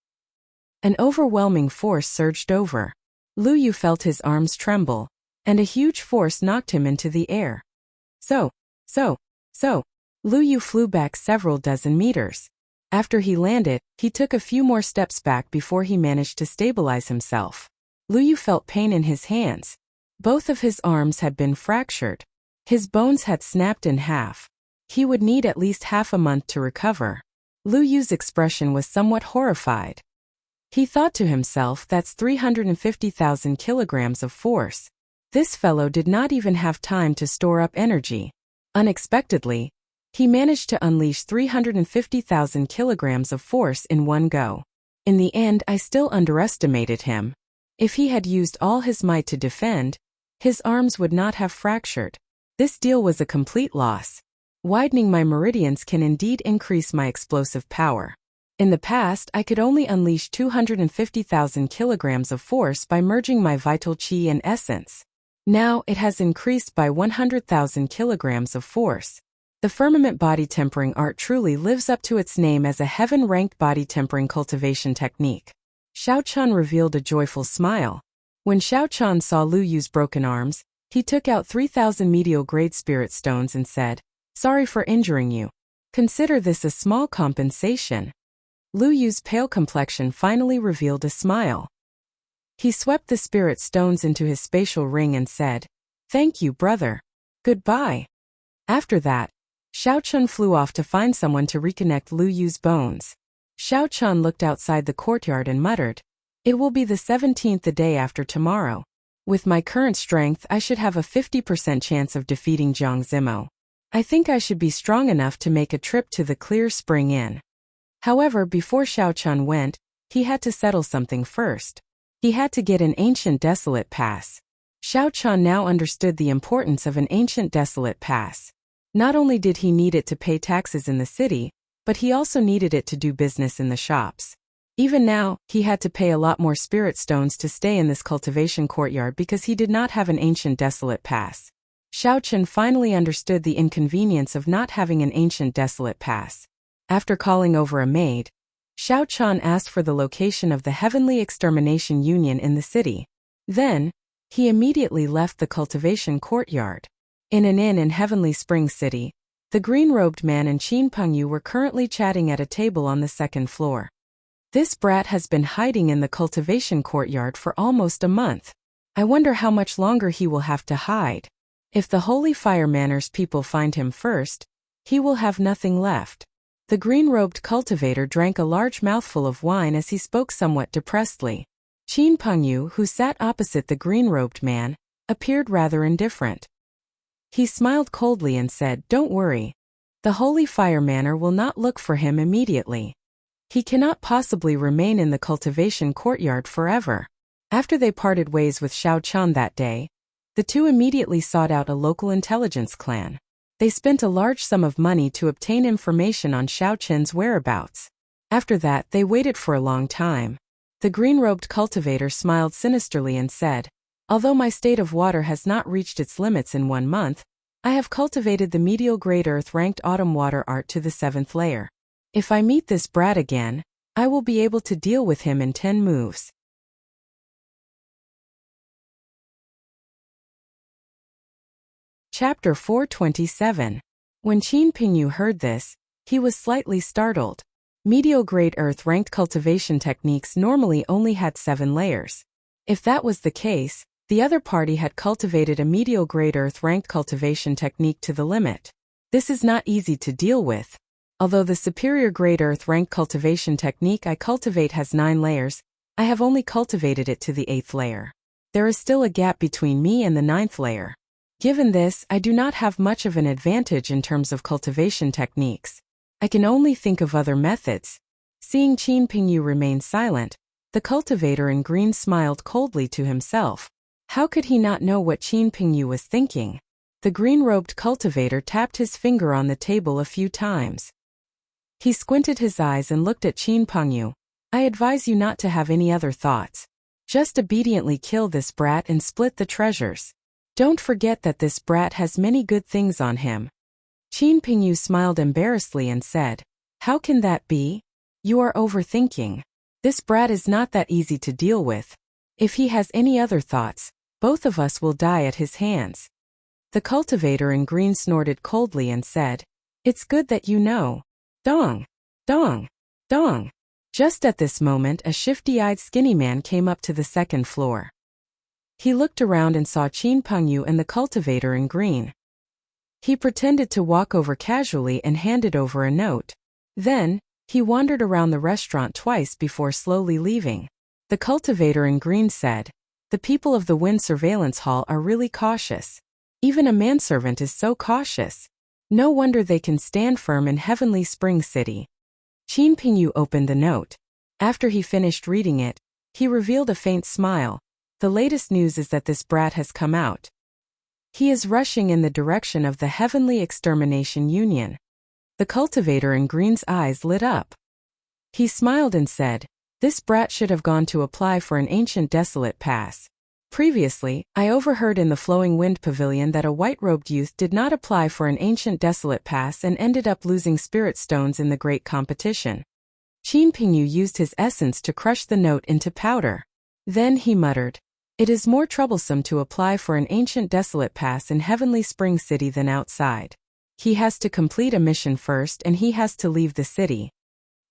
A: An overwhelming force surged over. Lu Yu felt his arms tremble, and a huge force knocked him into the air. So. Lu Yu flew back several dozen meters. After he landed, he took a few more steps back before he managed to stabilize himself. Lu Yu felt pain in his hands. Both of his arms had been fractured. His bones had snapped in half. He would need at least half a month to recover. Lu Yu's expression was somewhat horrified. He thought to himself, "That's 350,000 kilograms of force. This fellow did not even have time to store up energy." Unexpectedly, he managed to unleash 350,000 kilograms of force in one go. In the end, I still underestimated him. If he had used all his might to defend, his arms would not have fractured. This deal was a complete loss. Widening my meridians can indeed increase my explosive power. In the past, I could only unleash 250,000 kilograms of force by merging my vital qi and essence. Now, it has increased by 100,000 kilograms of force. The firmament body tempering art truly lives up to its name as a heaven-ranked body tempering cultivation technique. Xiao Chun revealed a joyful smile. When Xiao Chun saw Lu Yu's broken arms, he took out 3,000 medial-grade spirit stones and said, "Sorry for injuring you. Consider this a small compensation." Lu Yu's pale complexion finally revealed a smile. He swept the spirit stones into his spatial ring and said, "Thank you, brother. Goodbye." After that, Xiao Chun flew off to find someone to reconnect Lu Yu's bones. Xiao Chun looked outside the courtyard and muttered, "It will be the 17th the day after tomorrow. With my current strength, I should have a 50% chance of defeating Jiang Zimo. I think I should be strong enough to make a trip to the Clear Spring Inn." However, before Xiao Chun went, he had to settle something first. He had to get an ancient desolate pass. Xiao Chun now understood the importance of an ancient desolate pass. Not only did he need it to pay taxes in the city, but he also needed it to do business in the shops. Even now, he had to pay a lot more spirit stones to stay in this cultivation courtyard because he did not have an ancient desolate pass. Xiao Chun finally understood the inconvenience of not having an ancient desolate pass. After calling over a maid, Xiao Chun asked for the location of the Heavenly Extermination Union in the city. Then, he immediately left the cultivation courtyard. In an inn in Heavenly Spring City, the green-robed man and Qin Pengyu were currently chatting at a table on the second floor. "This brat has been hiding in the cultivation courtyard for almost a month. I wonder how much longer he will have to hide. If the Holy Fire Manor's people find him first, he will have nothing left." The green-robed cultivator drank a large mouthful of wine as he spoke somewhat depressedly. Qin Pengyu, who sat opposite the green-robed man, appeared rather indifferent. He smiled coldly and said, "Don't worry. The Holy Fire Manor will not look for him immediately. He cannot possibly remain in the cultivation courtyard forever." After they parted ways with Xiao Chun that day, the two immediately sought out a local intelligence clan. They spent a large sum of money to obtain information on Xiao Chun's whereabouts. After that, they waited for a long time. The green-robed cultivator smiled sinisterly and said, "Although my state of water has not reached its limits in 1 month, I have cultivated the medial grade earth-ranked autumn water art to the 7th layer. If I meet this brat again, I will be able to deal with him in 10 moves." Chapter 427. When Qin Pengyu heard this, he was slightly startled. Medial grade earth-ranked cultivation techniques normally only had 7 layers. If that was the case, the other party had cultivated a medial grade earth-ranked cultivation technique to the limit. This is not easy to deal with. Although the superior grade earth-ranked cultivation technique I cultivate has 9 layers, I have only cultivated it to the 8th layer. There is still a gap between me and the 9th layer. Given this, I do not have much of an advantage in terms of cultivation techniques. I can only think of other methods. Seeing Qin Pengyu remain silent, the cultivator in green smiled coldly to himself. How could he not know what Qin Pengyu was thinking? The green-robed cultivator tapped his finger on the table a few times. He squinted his eyes and looked at Qin Pengyu. "I advise you not to have any other thoughts. Just obediently kill this brat and split the treasures. Don't forget that this brat has many good things on him." Qin Pengyu smiled embarrassedly and said, "How can that be? You are overthinking. This brat is not that easy to deal with. If he has any other thoughts, both of us will die at his hands." The cultivator in green snorted coldly and said, "It's good that you know. Dong, dong, dong." Just at this moment, a shifty-eyed skinny man came up to the second floor. He looked around and saw Qin Pengyu and the cultivator in green. He pretended to walk over casually and handed over a note. Then, he wandered around the restaurant twice before slowly leaving. The cultivator in green said, "The people of the Wind Surveillance Hall are really cautious. Even a manservant is so cautious. No wonder they can stand firm in Heavenly Spring City." Qin Pengyu opened the note. After he finished reading it, he revealed a faint smile. "The latest news is that this brat has come out. He is rushing in the direction of the Heavenly Extermination Union." The cultivator in green's eyes lit up. He smiled and said, "This brat should have gone to apply for an ancient desolate pass. Previously, I overheard in the Flowing Wind Pavilion that a white-robed youth did not apply for an ancient desolate pass and ended up losing spirit stones in the great competition. Qin Pingyu used his essence to crush the note into powder. Then he muttered, "It is more troublesome to apply for an ancient desolate pass in Heavenly Spring City than outside. He has to complete a mission first and he has to leave the city."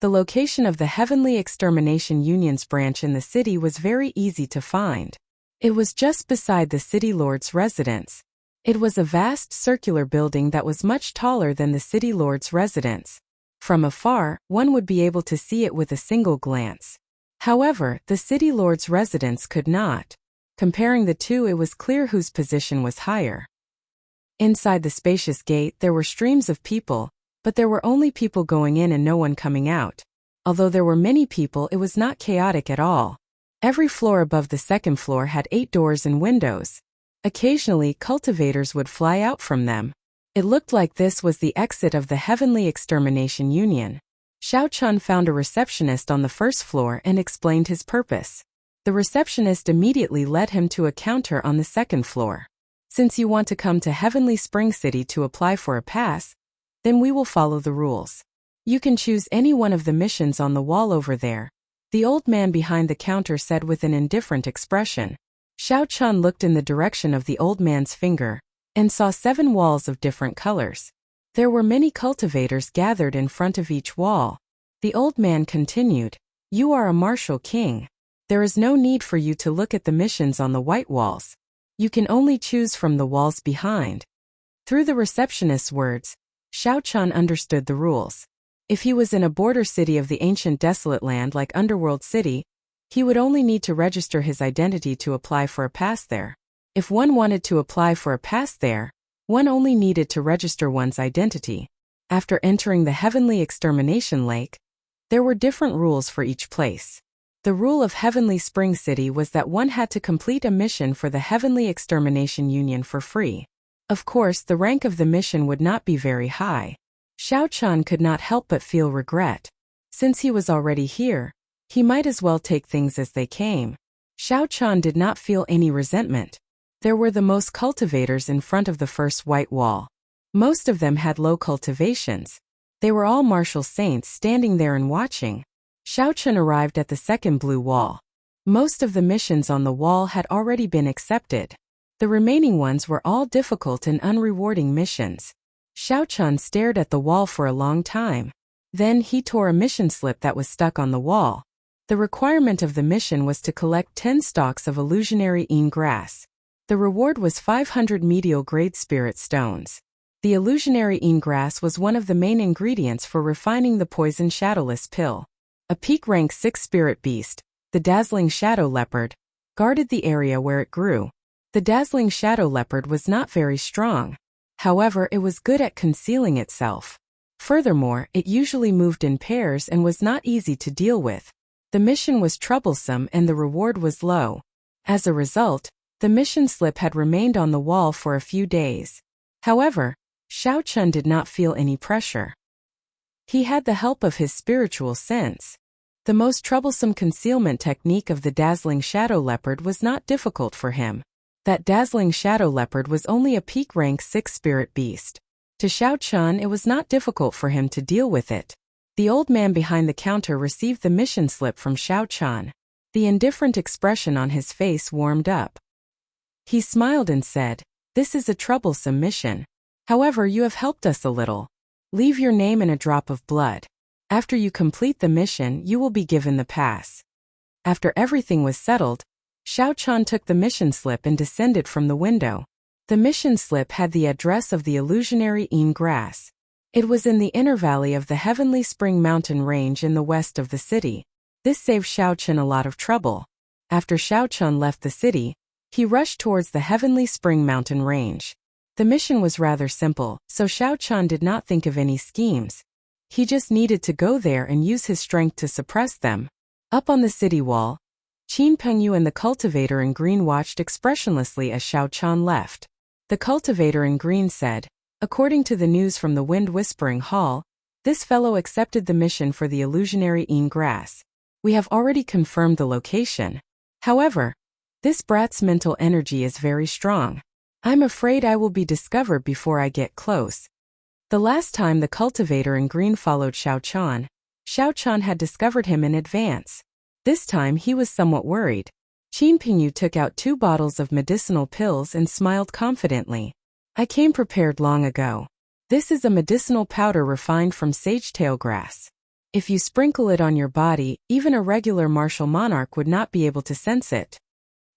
A: The location of the Heavenly Extermination Union's branch in the city was very easy to find. It was just beside the city lord's residence. It was a vast circular building that was much taller than the city lord's residence. From afar, one would be able to see it with a single glance. However, the city lord's residence could not. Comparing the two, it was clear whose position was higher. Inside the spacious gate there were streams of people, but there were only people going in and no one coming out. Although there were many people, it was not chaotic at all. Every floor above the second floor had 8 doors and windows. Occasionally, cultivators would fly out from them. It looked like this was the exit of the Heavenly Extermination Union. Xiao Chun found a receptionist on the first floor and explained his purpose. The receptionist immediately led him to a counter on the second floor. "Since you want to come to Heavenly Spring City to apply for a pass, then we will follow the rules. You can choose any one of the missions on the wall over there," the old man behind the counter said with an indifferent expression. Xiao Chun looked in the direction of the old man's finger and saw 7 walls of different colors. There were many cultivators gathered in front of each wall. The old man continued, "You are a martial king. There is no need for you to look at the missions on the white walls. You can only choose from the walls behind." Through the receptionist's words, Xiao Chun understood the rules. If he was in a border city of the ancient desolate land like Underworld City, he would only need to register his identity to apply for a pass there. If one wanted to apply for a pass there, one only needed to register one's identity. After entering the Heavenly Extermination Lake, there were different rules for each place. The rule of Heavenly Spring City was that one had to complete a mission for the Heavenly Extermination Union for free. Of course, the rank of the mission would not be very high. Xiao Chun could not help but feel regret. Since he was already here, he might as well take things as they came. Xiao Chun did not feel any resentment. There were the most cultivators in front of the first white wall. Most of them had low cultivations. They were all martial saints standing there and watching. Xiao Chun arrived at the second blue wall. Most of the missions on the wall had already been accepted. The remaining ones were all difficult and unrewarding missions. Xiao Chun stared at the wall for a long time. Then he tore a mission slip that was stuck on the wall. The requirement of the mission was to collect 10 stalks of illusionary een grass. The reward was 500 medial grade spirit stones. The illusionary een grass was one of the main ingredients for refining the poison shadowless pill. A peak rank 6 spirit beast, the dazzling shadow leopard, guarded the area where it grew. The dazzling shadow leopard was not very strong. However, it was good at concealing itself. Furthermore, it usually moved in pairs and was not easy to deal with. The mission was troublesome and the reward was low. As a result, the mission slip had remained on the wall for a few days. However, Xiao Chun did not feel any pressure. He had the help of his spiritual sense. The most troublesome concealment technique of the dazzling shadow leopard was not difficult for him. That dazzling shadow leopard was only a peak rank 6 spirit beast. To Xiao Chun, it was not difficult for him to deal with it. The old man behind the counter received the mission slip from Xiao Chun. The indifferent expression on his face warmed up. He smiled and said, "This is a troublesome mission. However, you have helped us a little. Leave your name and a drop of blood. After you complete the mission, you will be given the pass." After everything was settled, Xiao Chun took the mission slip and descended from the window. The mission slip had the address of the illusionary een grass. It was in the inner valley of the Heavenly Spring Mountain Range in the west of the city. This saved Xiao Chun a lot of trouble. After Xiao Chun left the city, he rushed towards the Heavenly Spring Mountain Range. The mission was rather simple, so Xiao Chun did not think of any schemes. He just needed to go there and use his strength to suppress them. Up on the city wall, Qin Pengyu and the cultivator in green watched expressionlessly as Xiao Chun left. The cultivator in green said, "According to the news from the Wind Whispering Hall, this fellow accepted the mission for the illusionary een grass. We have already confirmed the location. However, This brat's mental energy is very strong. I'm afraid I will be discovered before I get close. The last time the cultivator in green followed Xiao Chan had discovered him in advance. This time he was somewhat worried. Qin Pingyu took out 2 bottles of medicinal pills and smiled confidently. I came prepared long ago. This is a medicinal powder refined from sagetail grass. If you sprinkle it on your body, even a regular martial monarch would not be able to sense it.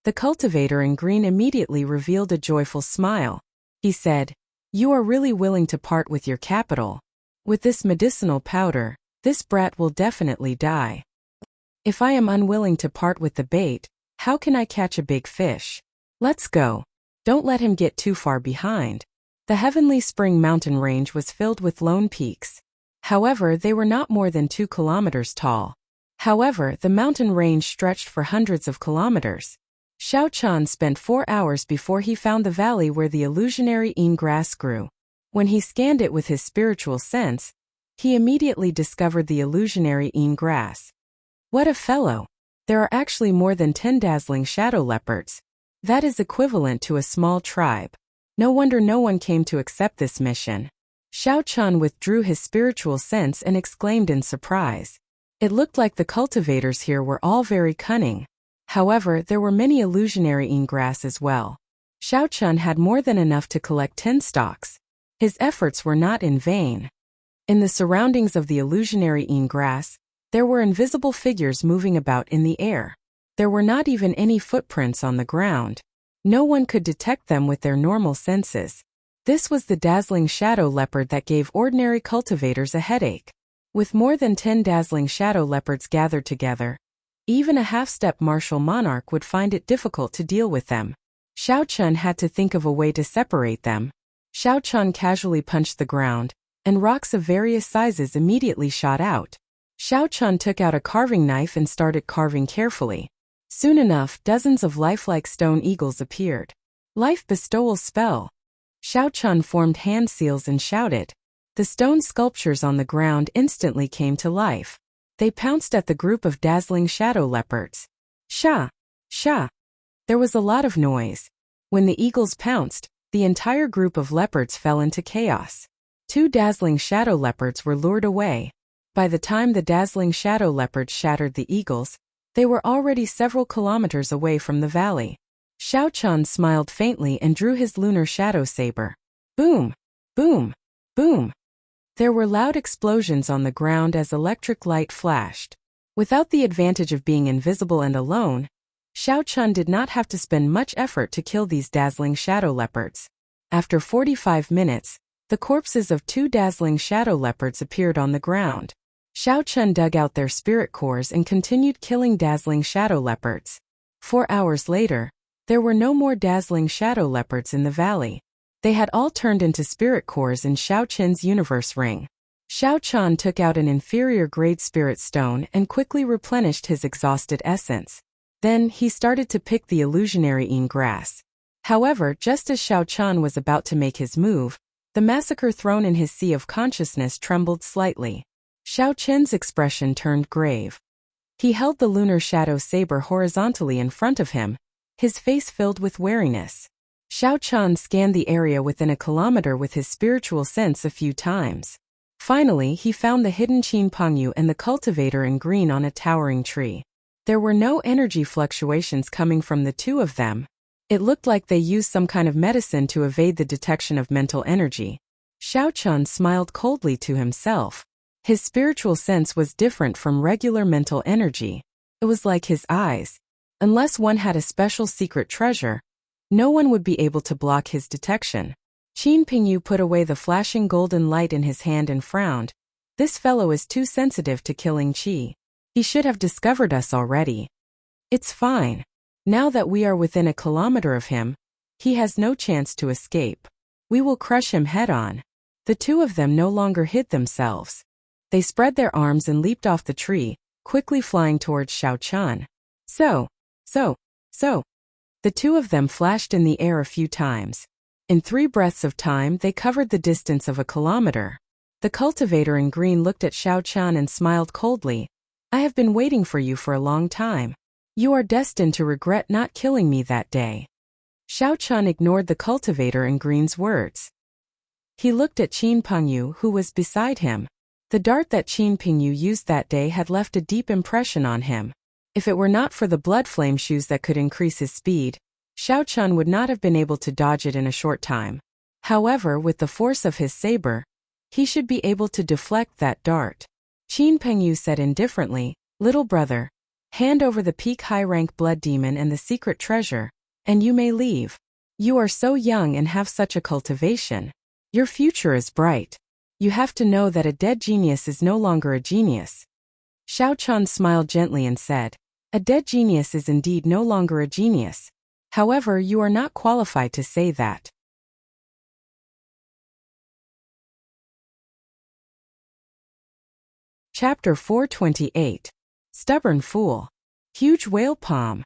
A: The cultivator in green immediately revealed a joyful smile. He said, "You are really willing to part with your capital. With this medicinal powder, this brat will definitely die. If I am unwilling to part with the bait, how can I catch a big fish? Let's go. Don't let him get too far behind." The Heavenly Spring mountain range was filled with lone peaks. However, they were not more than 2 kilometers tall. However, the mountain range stretched for hundreds of kilometers. Xiao Chan spent 4 hours before he found the valley where the illusionary yin grass grew. When he scanned it with his spiritual sense, he immediately discovered the illusionary yin grass. What a fellow! There are actually more than 10 dazzling shadow leopards. That is equivalent to a small tribe. No wonder no one came to accept this mission. Xiao Chan withdrew his spiritual sense and exclaimed in surprise. It looked like the cultivators here were all very cunning. However, there were many illusionary yin grass as well. Xiao Chan had more than enough to collect 10 stalks. His efforts were not in vain. In the surroundings of the illusionary yin grass, there were invisible figures moving about in the air. There were not even any footprints on the ground. No one could detect them with their normal senses. This was the dazzling shadow leopard that gave ordinary cultivators a headache. With more than 10 dazzling shadow leopards gathered together, even a half-step martial monarch would find it difficult to deal with them. Xiao Chan had to think of a way to separate them. Xiao Chan casually punched the ground, and rocks of various sizes immediately shot out. Xiao Chan took out a carving knife and started carving carefully. Soon enough, dozens of lifelike stone eagles appeared. Life bestowal spell. Xiao Chan formed hand seals and shouted. The stone sculptures on the ground instantly came to life. They pounced at the group of dazzling shadow leopards. Sha! Sha! There was a lot of noise. When the eagles pounced, the entire group of leopards fell into chaos. 2 dazzling shadow leopards were lured away. By the time the dazzling shadow leopards shattered the eagles, they were already several kilometers away from the valley. Xiao Chan smiled faintly and drew his lunar shadow saber. Boom! Boom! Boom! There were loud explosions on the ground as electric light flashed. Without the advantage of being invisible and alone, Xiao Chan did not have to spend much effort to kill these dazzling shadow leopards. After 45 minutes, the corpses of 2 dazzling shadow leopards appeared on the ground. Xiao Chan dug out their spirit cores and continued killing dazzling shadow leopards. 4 hours later, there were no more dazzling shadow leopards in the valley. They had all turned into spirit cores in Xiao Chen's universe ring. Xiao Chan took out an inferior-grade spirit stone and quickly replenished his exhausted essence. Then, he started to pick the illusionary yin grass. However, just as Xiao Chan was about to make his move, the massacre thrown in his sea of consciousness trembled slightly. Xiao Chen's expression turned grave. He held the lunar shadow saber horizontally in front of him, his face filled with wariness. Xiao Chan scanned the area within a kilometer with his spiritual sense a few times. Finally, he found the hidden Qin Pingyu and the cultivator in green on a towering tree. There were no energy fluctuations coming from the 2 of them. It looked like they used some kind of medicine to evade the detection of mental energy. Xiao Chan smiled coldly to himself. His spiritual sense was different from regular mental energy. It was like his eyes. Unless one had a special secret treasure, no one would be able to block his detection. Qin Pingyu put away the flashing golden light in his hand and frowned. This fellow is too sensitive to killing qi. He should have discovered us already. It's fine. Now that we are within a kilometer of him, he has no chance to escape. We will crush him head-on. The 2 of them no longer hid themselves. They spread their arms and leaped off the tree, quickly flying towards Xiao Chan. So. The 2 of them flashed in the air a few times. In 3 breaths of time, they covered the distance of a kilometer. The cultivator in green looked at Xiao Chan and smiled coldly. I have been waiting for you for a long time. You are destined to regret not killing me that day. Xiao Chun ignored the cultivator in green's words. He looked at Qin Pengyu, who was beside him. The dart that Qin Pengyu used that day had left a deep impression on him. If it were not for the blood flame shoes that could increase his speed, Xiao Chun would not have been able to dodge it in a short time. However, with the force of his saber, he should be able to deflect that dart. Qin Pengyu said indifferently, "Little brother, hand over the peak high-rank blood demon and the secret treasure, and you may leave. You are so young and have such a cultivation. Your future is bright. You have to know that a dead genius is no longer a genius." Xiao Chun smiled gently and said, "A dead genius is indeed no longer a genius. However, you are not qualified to say that." Chapter 428. Stubborn Fool. Huge Whale Palm.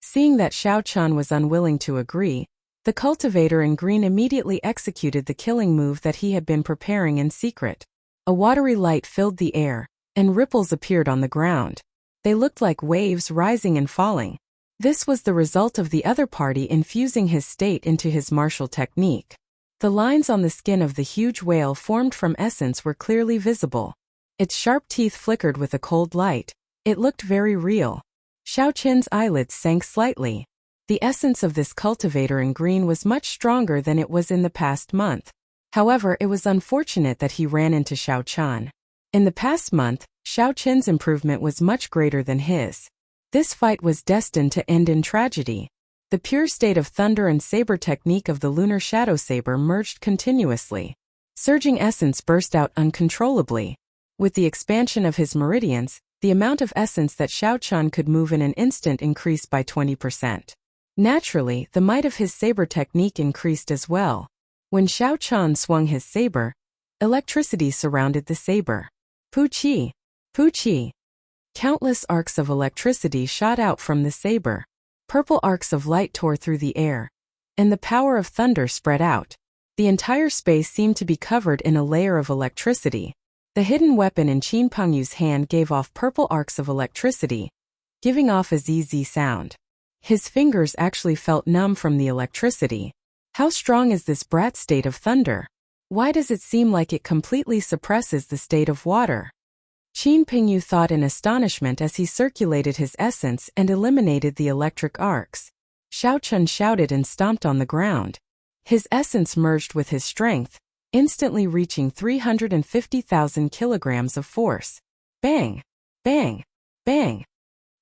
A: Seeing that Xiao Chun was unwilling to agree, the cultivator in green immediately executed the killing move that he had been preparing in secret. A watery light filled the air, and ripples appeared on the ground. They looked like waves rising and falling. This was the result of the other party infusing his state into his martial technique. The lines on the skin of the huge whale formed from essence were clearly visible. Its sharp teeth flickered with a cold light. It looked very real. Xiao Chun's eyelids sank slightly. The essence of this cultivator in green was much stronger than it was in the past month. However, it was unfortunate that he ran into Xiao Chun. In the past month, Xiao Chun's improvement was much greater than his. This fight was destined to end in tragedy. The pure state of thunder and saber technique of the lunar shadow saber merged continuously. Surging essence burst out uncontrollably. With the expansion of his meridians, the amount of essence that Xiao Chun could move in an instant increased by 20%. Naturally, the might of his saber technique increased as well. When Xiao Chun swung his saber, electricity surrounded the saber. Pu-chi! Pu-chi! Countless arcs of electricity shot out from the saber. Purple arcs of light tore through the air, and the power of thunder spread out. The entire space seemed to be covered in a layer of electricity. The hidden weapon in Qin Pengyu's hand gave off purple arcs of electricity, giving off a ZZ sound. His fingers actually felt numb from the electricity. How strong is this brat state of thunder? Why does it seem like it completely suppresses the state of water? Qin Pengyu thought in astonishment as he circulated his essence and eliminated the electric arcs. Xiao Chun shouted and stomped on the ground. His essence merged with his strength, instantly reaching 350,000 kilograms of force. Bang! Bang! Bang!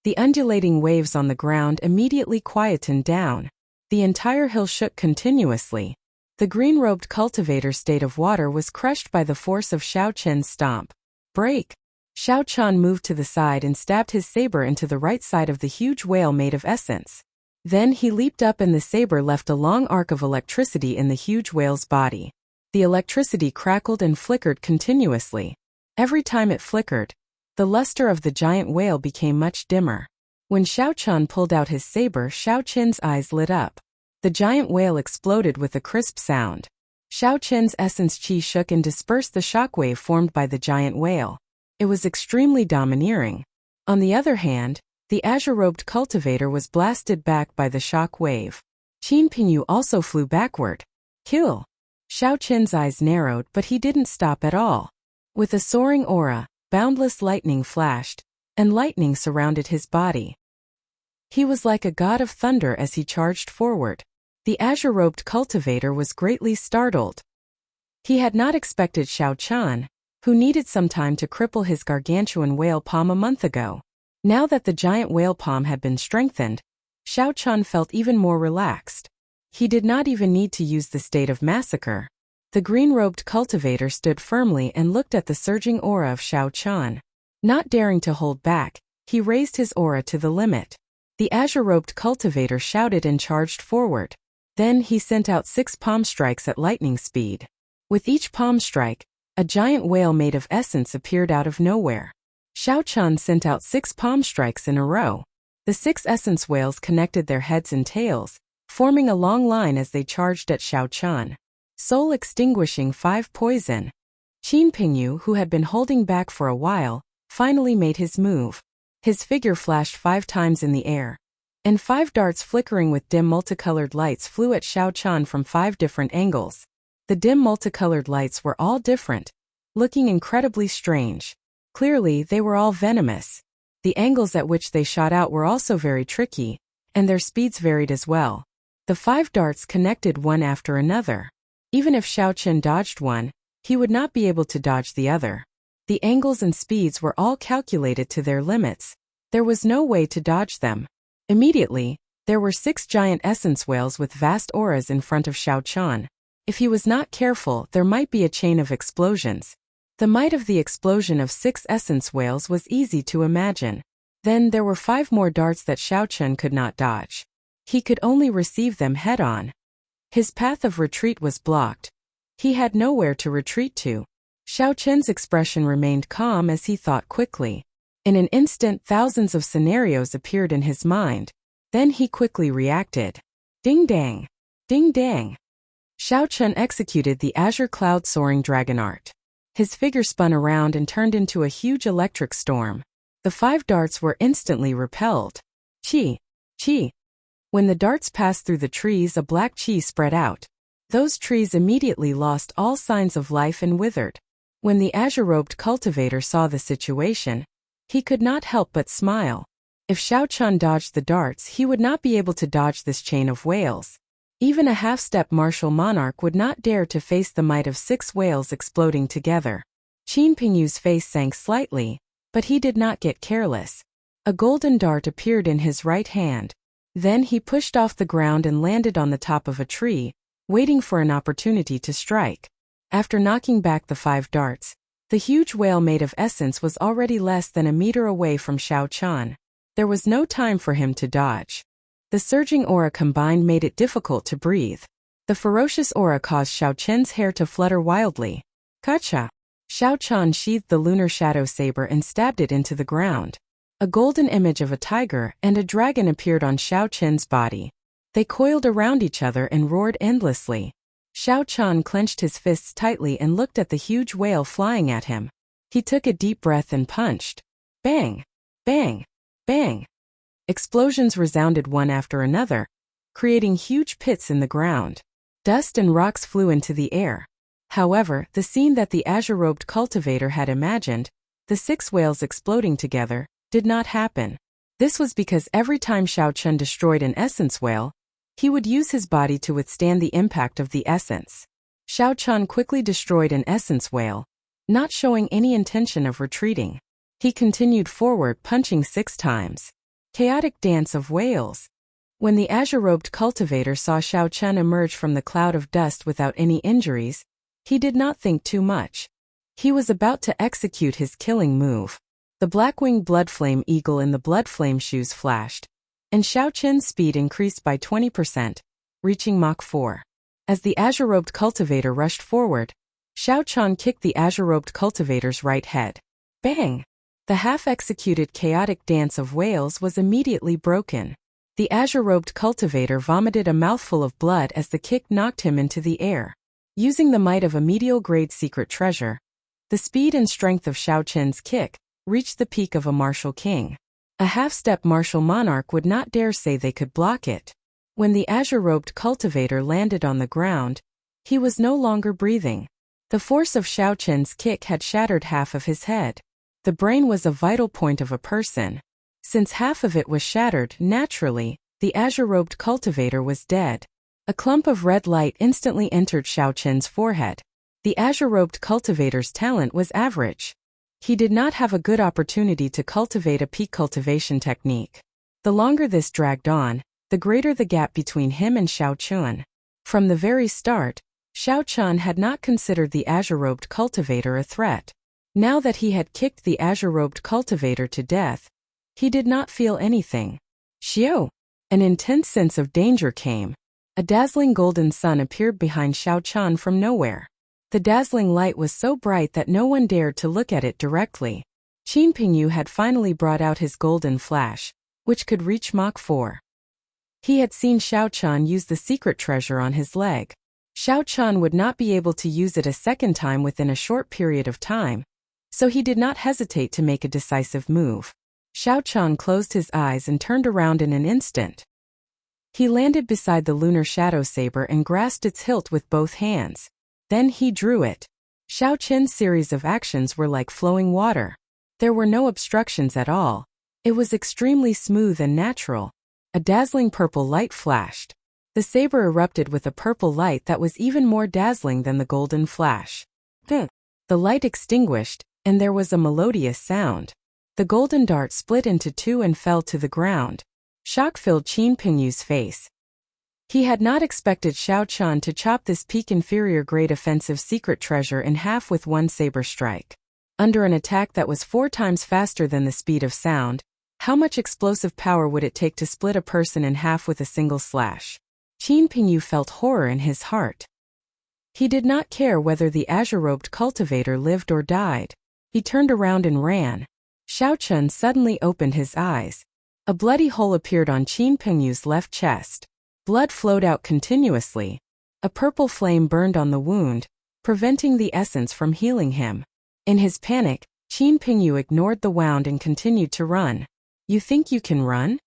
A: The undulating waves on the ground immediately quietened down. The entire hill shook continuously. The green-robed cultivator's state of water was crushed by the force of Xiao Chun's stomp. Break! Xiao Chun moved to the side and stabbed his saber into the right side of the huge whale made of essence. Then he leaped up and the saber left a long arc of electricity in the huge whale's body. The electricity crackled and flickered continuously. Every time it flickered, the luster of the giant whale became much dimmer. When Xiao Chun pulled out his saber, Xiao Chun's eyes lit up. The giant whale exploded with a crisp sound. Xiao Chun's essence chi shook and dispersed the shockwave formed by the giant whale. It was extremely domineering. On the other hand, the azure-robed cultivator was blasted back by the shock wave. Qin Pengyu also flew backward. Kill! Xiao Chun's eyes narrowed, but he didn't stop at all. With a soaring aura, boundless lightning flashed, and lightning surrounded his body. He was like a god of thunder as he charged forward. The azure-robed cultivator was greatly startled. He had not expected Xiao Chun, who needed some time to cripple his gargantuan whale palm a month ago. Now that the giant whale palm had been strengthened, Xiao Chun felt even more relaxed. He did not even need to use the state of massacre. The green-robed cultivator stood firmly and looked at the surging aura of Xiao Chun. Not daring to hold back, he raised his aura to the limit. The azure-robed cultivator shouted and charged forward. Then he sent out 6 palm strikes at lightning speed. With each palm strike, a giant whale made of essence appeared out of nowhere. Xiao Chun sent out 6 palm strikes in a row. The 6 essence whales connected their heads and tails, forming a long line as they charged at Xiao Chun. Soul extinguishing 5 poison. Qin Pengyu, who had been holding back for a while, finally made his move. His figure flashed 5 times in the air, and 5 darts flickering with dim multicolored lights flew at Xiao Chun from 5 different angles. The dim multicolored lights were all different, looking incredibly strange. Clearly, they were all venomous. The angles at which they shot out were also very tricky, and their speeds varied as well. The 5 darts connected one after another. Even if Xiao Chun dodged one, he would not be able to dodge the other. The angles and speeds were all calculated to their limits. There was no way to dodge them. Immediately, there were 6 giant essence whales with vast auras in front of Xiao Chun. If he was not careful, there might be a chain of explosions. The might of the explosion of 6 essence whales was easy to imagine. Then there were 5 more darts that Xiao Chun could not dodge. He could only receive them head-on. His path of retreat was blocked. He had nowhere to retreat to. Xiao Chun's expression remained calm as he thought quickly. In an instant, thousands of scenarios appeared in his mind. Then he quickly reacted. Ding dang! Ding dang! Xiao Chun executed the Azure Cloud Soaring Dragon Art. His figure spun around and turned into a huge electric storm. The 5 darts were instantly repelled. Chi! Chi! When the darts passed through the trees, a black chi spread out. Those trees immediately lost all signs of life and withered. When the azure-robed cultivator saw the situation, he could not help but smile. If Xiao Chun dodged the darts, he would not be able to dodge this chain of whales. Even a half-step martial monarch would not dare to face the might of 6 whales exploding together. Qin Pingyu's face sank slightly, but he did not get careless. A golden dart appeared in his right hand. Then he pushed off the ground and landed on the top of a tree, waiting for an opportunity to strike. After knocking back the 5 darts, the huge whale made of essence was already less than a meter away from Xiao Chun. There was no time for him to dodge. The surging aura combined made it difficult to breathe. The ferocious aura caused Xiao Chun's hair to flutter wildly. Gotcha! Xiao Chun sheathed the lunar shadow saber and stabbed it into the ground. A golden image of a tiger and a dragon appeared on Xiao Chun's body. They coiled around each other and roared endlessly. Xiao Chun clenched his fists tightly and looked at the huge whale flying at him. He took a deep breath and punched. Bang! Bang! Bang! Explosions resounded one after another, creating huge pits in the ground. Dust and rocks flew into the air. However, the scene that the azure-robed cultivator had imagined, the 6 whales exploding together, did not happen. This was because every time Xiao Chun destroyed an essence whale, he would use his body to withstand the impact of the essence. Xiao Chun quickly destroyed an essence whale, not showing any intention of retreating. He continued forward, punching 6 times. Chaotic dance of whales. When the azure-robed cultivator saw Xiao Chun emerge from the cloud of dust without any injuries, he did not think too much. He was about to execute his killing move. The black-winged blood-flame eagle in the blood-flame shoes flashed, and Xiao Chun's speed increased by 20%, reaching Mach 4. As the azure-robed cultivator rushed forward, Xiao Chun kicked the azure-robed cultivator's right head. Bang! The half-executed chaotic dance of whales was immediately broken. The azure-robed cultivator vomited a mouthful of blood as the kick knocked him into the air. Using the might of a medial-grade secret treasure, the speed and strength of Xiao Chun's kick reached the peak of a martial king. A half-step martial monarch would not dare say they could block it. When the azure-robed cultivator landed on the ground, he was no longer breathing. The force of Xiao Chun's kick had shattered half of his head. The brain was a vital point of a person. Since half of it was shattered, naturally, the azure-robed cultivator was dead. A clump of red light instantly entered Xiao Chun's forehead. The azure-robed cultivator's talent was average. He did not have a good opportunity to cultivate a peak cultivation technique. The longer this dragged on, the greater the gap between him and Xiao Chun. From the very start, Xiao Chun had not considered the azure-robed cultivator a threat. Now that he had kicked the azure-robed cultivator to death, he did not feel anything. Xiao! An intense sense of danger came. A dazzling golden sun appeared behind Xiao Chun from nowhere. The dazzling light was so bright that no one dared to look at it directly. Qin Pingyu had finally brought out his golden flash, which could reach Mach 4. He had seen Xiao Chun use the secret treasure on his leg. Xiao Chun would not be able to use it a second time within a short period of time, so he did not hesitate to make a decisive move. Xiao Chang closed his eyes and turned around in an instant. He landed beside the lunar shadow saber and grasped its hilt with both hands. Then he drew it. Xiao Qin's series of actions were like flowing water. There were no obstructions at all. It was extremely smooth and natural. A dazzling purple light flashed. The saber erupted with a purple light that was even more dazzling than the golden flash. The light extinguished, and there was a melodious sound. The golden dart split into two and fell to the ground. Shock filled Qin Pingyu's face. He had not expected Xiao Chun to chop this peak inferior grade offensive secret treasure in half with one saber strike. Under an attack that was 4 times faster than the speed of sound, how much explosive power would it take to split a person in half with a single slash? Qin Pingyu felt horror in his heart. He did not care whether the azure-robed cultivator lived or died. He turned around and ran. Xiao Chun suddenly opened his eyes. A bloody hole appeared on Qin Pingyu's left chest. Blood flowed out continuously. A purple flame burned on the wound, preventing the essence from healing him. In his panic, Qin Pingyu ignored the wound and continued to run. "You think you can run?"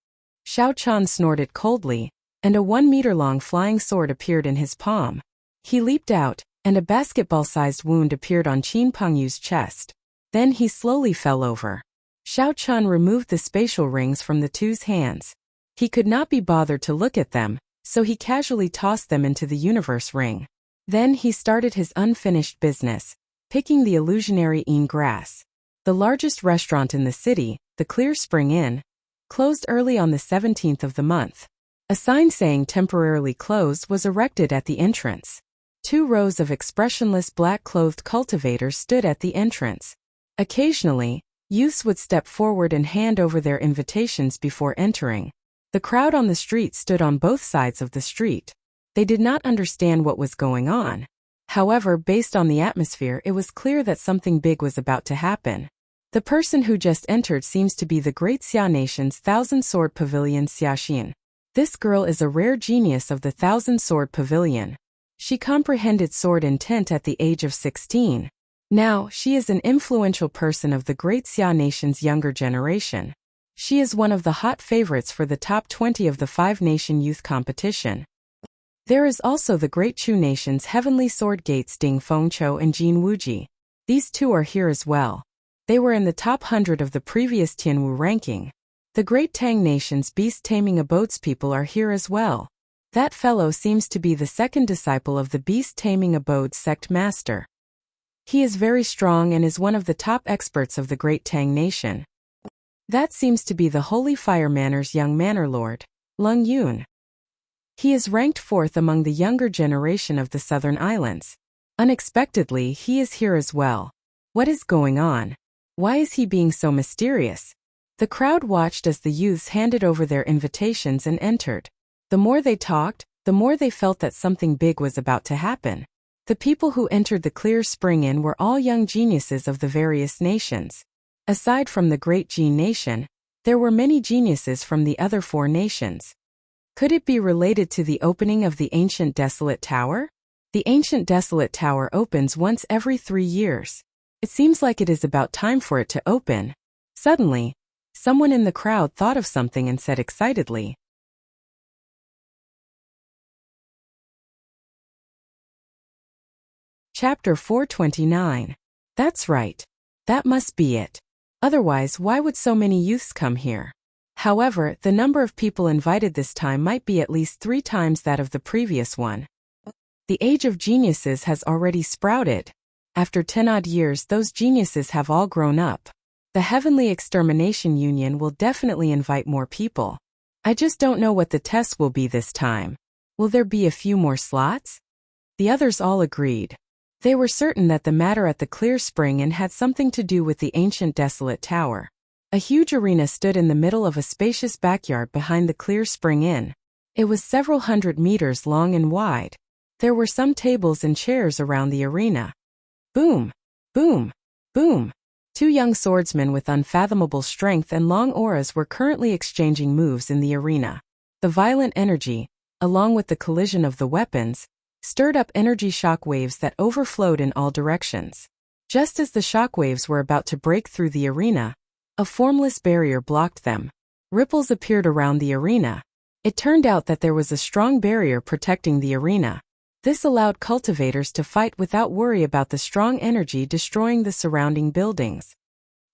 A: Xiao Chun snorted coldly, and a 1-meter-long flying sword appeared in his palm. He leaped out, and a basketball-sized wound appeared on Qin Pingyu's chest. Then he slowly fell over. Xiao Chun removed the spatial rings from the two's hands. He could not be bothered to look at them, so he casually tossed them into the universe ring. Then he started his unfinished business, picking the illusionary Yin grass. The largest restaurant in the city, the Clear Spring Inn, closed early on the 17th of the month. A sign saying temporarily closed was erected at the entrance. 2 rows of expressionless black-clothed cultivators stood at the entrance. Occasionally, youths would step forward and hand over their invitations before entering. The crowd on the street stood on both sides of the street. They did not understand what was going on. However, based on the atmosphere, it was clear that something big was about to happen. The person who just entered seems to be the Great Xia Nation's Thousand-Sword Pavilion Xiaxin. This girl is a rare genius of the Thousand-Sword Pavilion. She comprehended sword intent at the age of 16. Now, she is an influential person of the Great Xia Nation's younger generation. She is one of the hot favorites for the top 20 of the 5-nation youth competition. There is also the Great Chu Nation's heavenly sword gates Ding Fengqiu and Jin Wuji. These 2 are here as well. They were in the top 100 of the previous Tianwu ranking. The Great Tang Nation's beast-taming abodes people are here as well. That fellow seems to be the second disciple of the beast-taming abodes sect master. He is very strong and is one of the top experts of the Great Tang Nation. That seems to be the Holy Fire Manor's young manor lord, Lung Yun. He is ranked 4th among the younger generation of the Southern Islands. Unexpectedly, he is here as well. What is going on? Why is he being so mysterious? The crowd watched as the youths handed over their invitations and entered. The more they talked, the more they felt that something big was about to happen. The people who entered the Clear Spring Inn were all young geniuses of the various nations. Aside from the Great Jin Nation, there were many geniuses from the other 4 nations. Could it be related to the opening of the ancient Desolate Tower? The ancient Desolate Tower opens once every 3 years. It seems like it is about time for it to open. Suddenly, someone in the crowd thought of something and said excitedly, Chapter 429. That's right. That must be it. Otherwise, why would so many youths come here? However, the number of people invited this time might be at least 3 times that of the previous one. The age of geniuses has already sprouted. After 10-odd years, those geniuses have all grown up. The Heavenly Extermination Union will definitely invite more people. I just don't know what the test will be this time. Will there be a few more slots? The others all agreed. They were certain that the matter at the Clear Spring Inn had something to do with the ancient Desolate Tower. A huge arena stood in the middle of a spacious backyard behind the Clear Spring Inn. It was several hundred meters long and wide. There were some tables and chairs around the arena. Boom! Boom! Boom! 2 young swordsmen with unfathomable strength and long auras were currently exchanging moves in the arena. The violent energy, along with the collision of the weapons, stirred up energy shock waves that overflowed in all directions. Just as the shock waves were about to break through the arena, A formless barrier blocked them. Ripples appeared around the arena. It turned out that there was a strong barrier protecting the arena. This allowed cultivators to fight without worry about the strong energy destroying the surrounding buildings.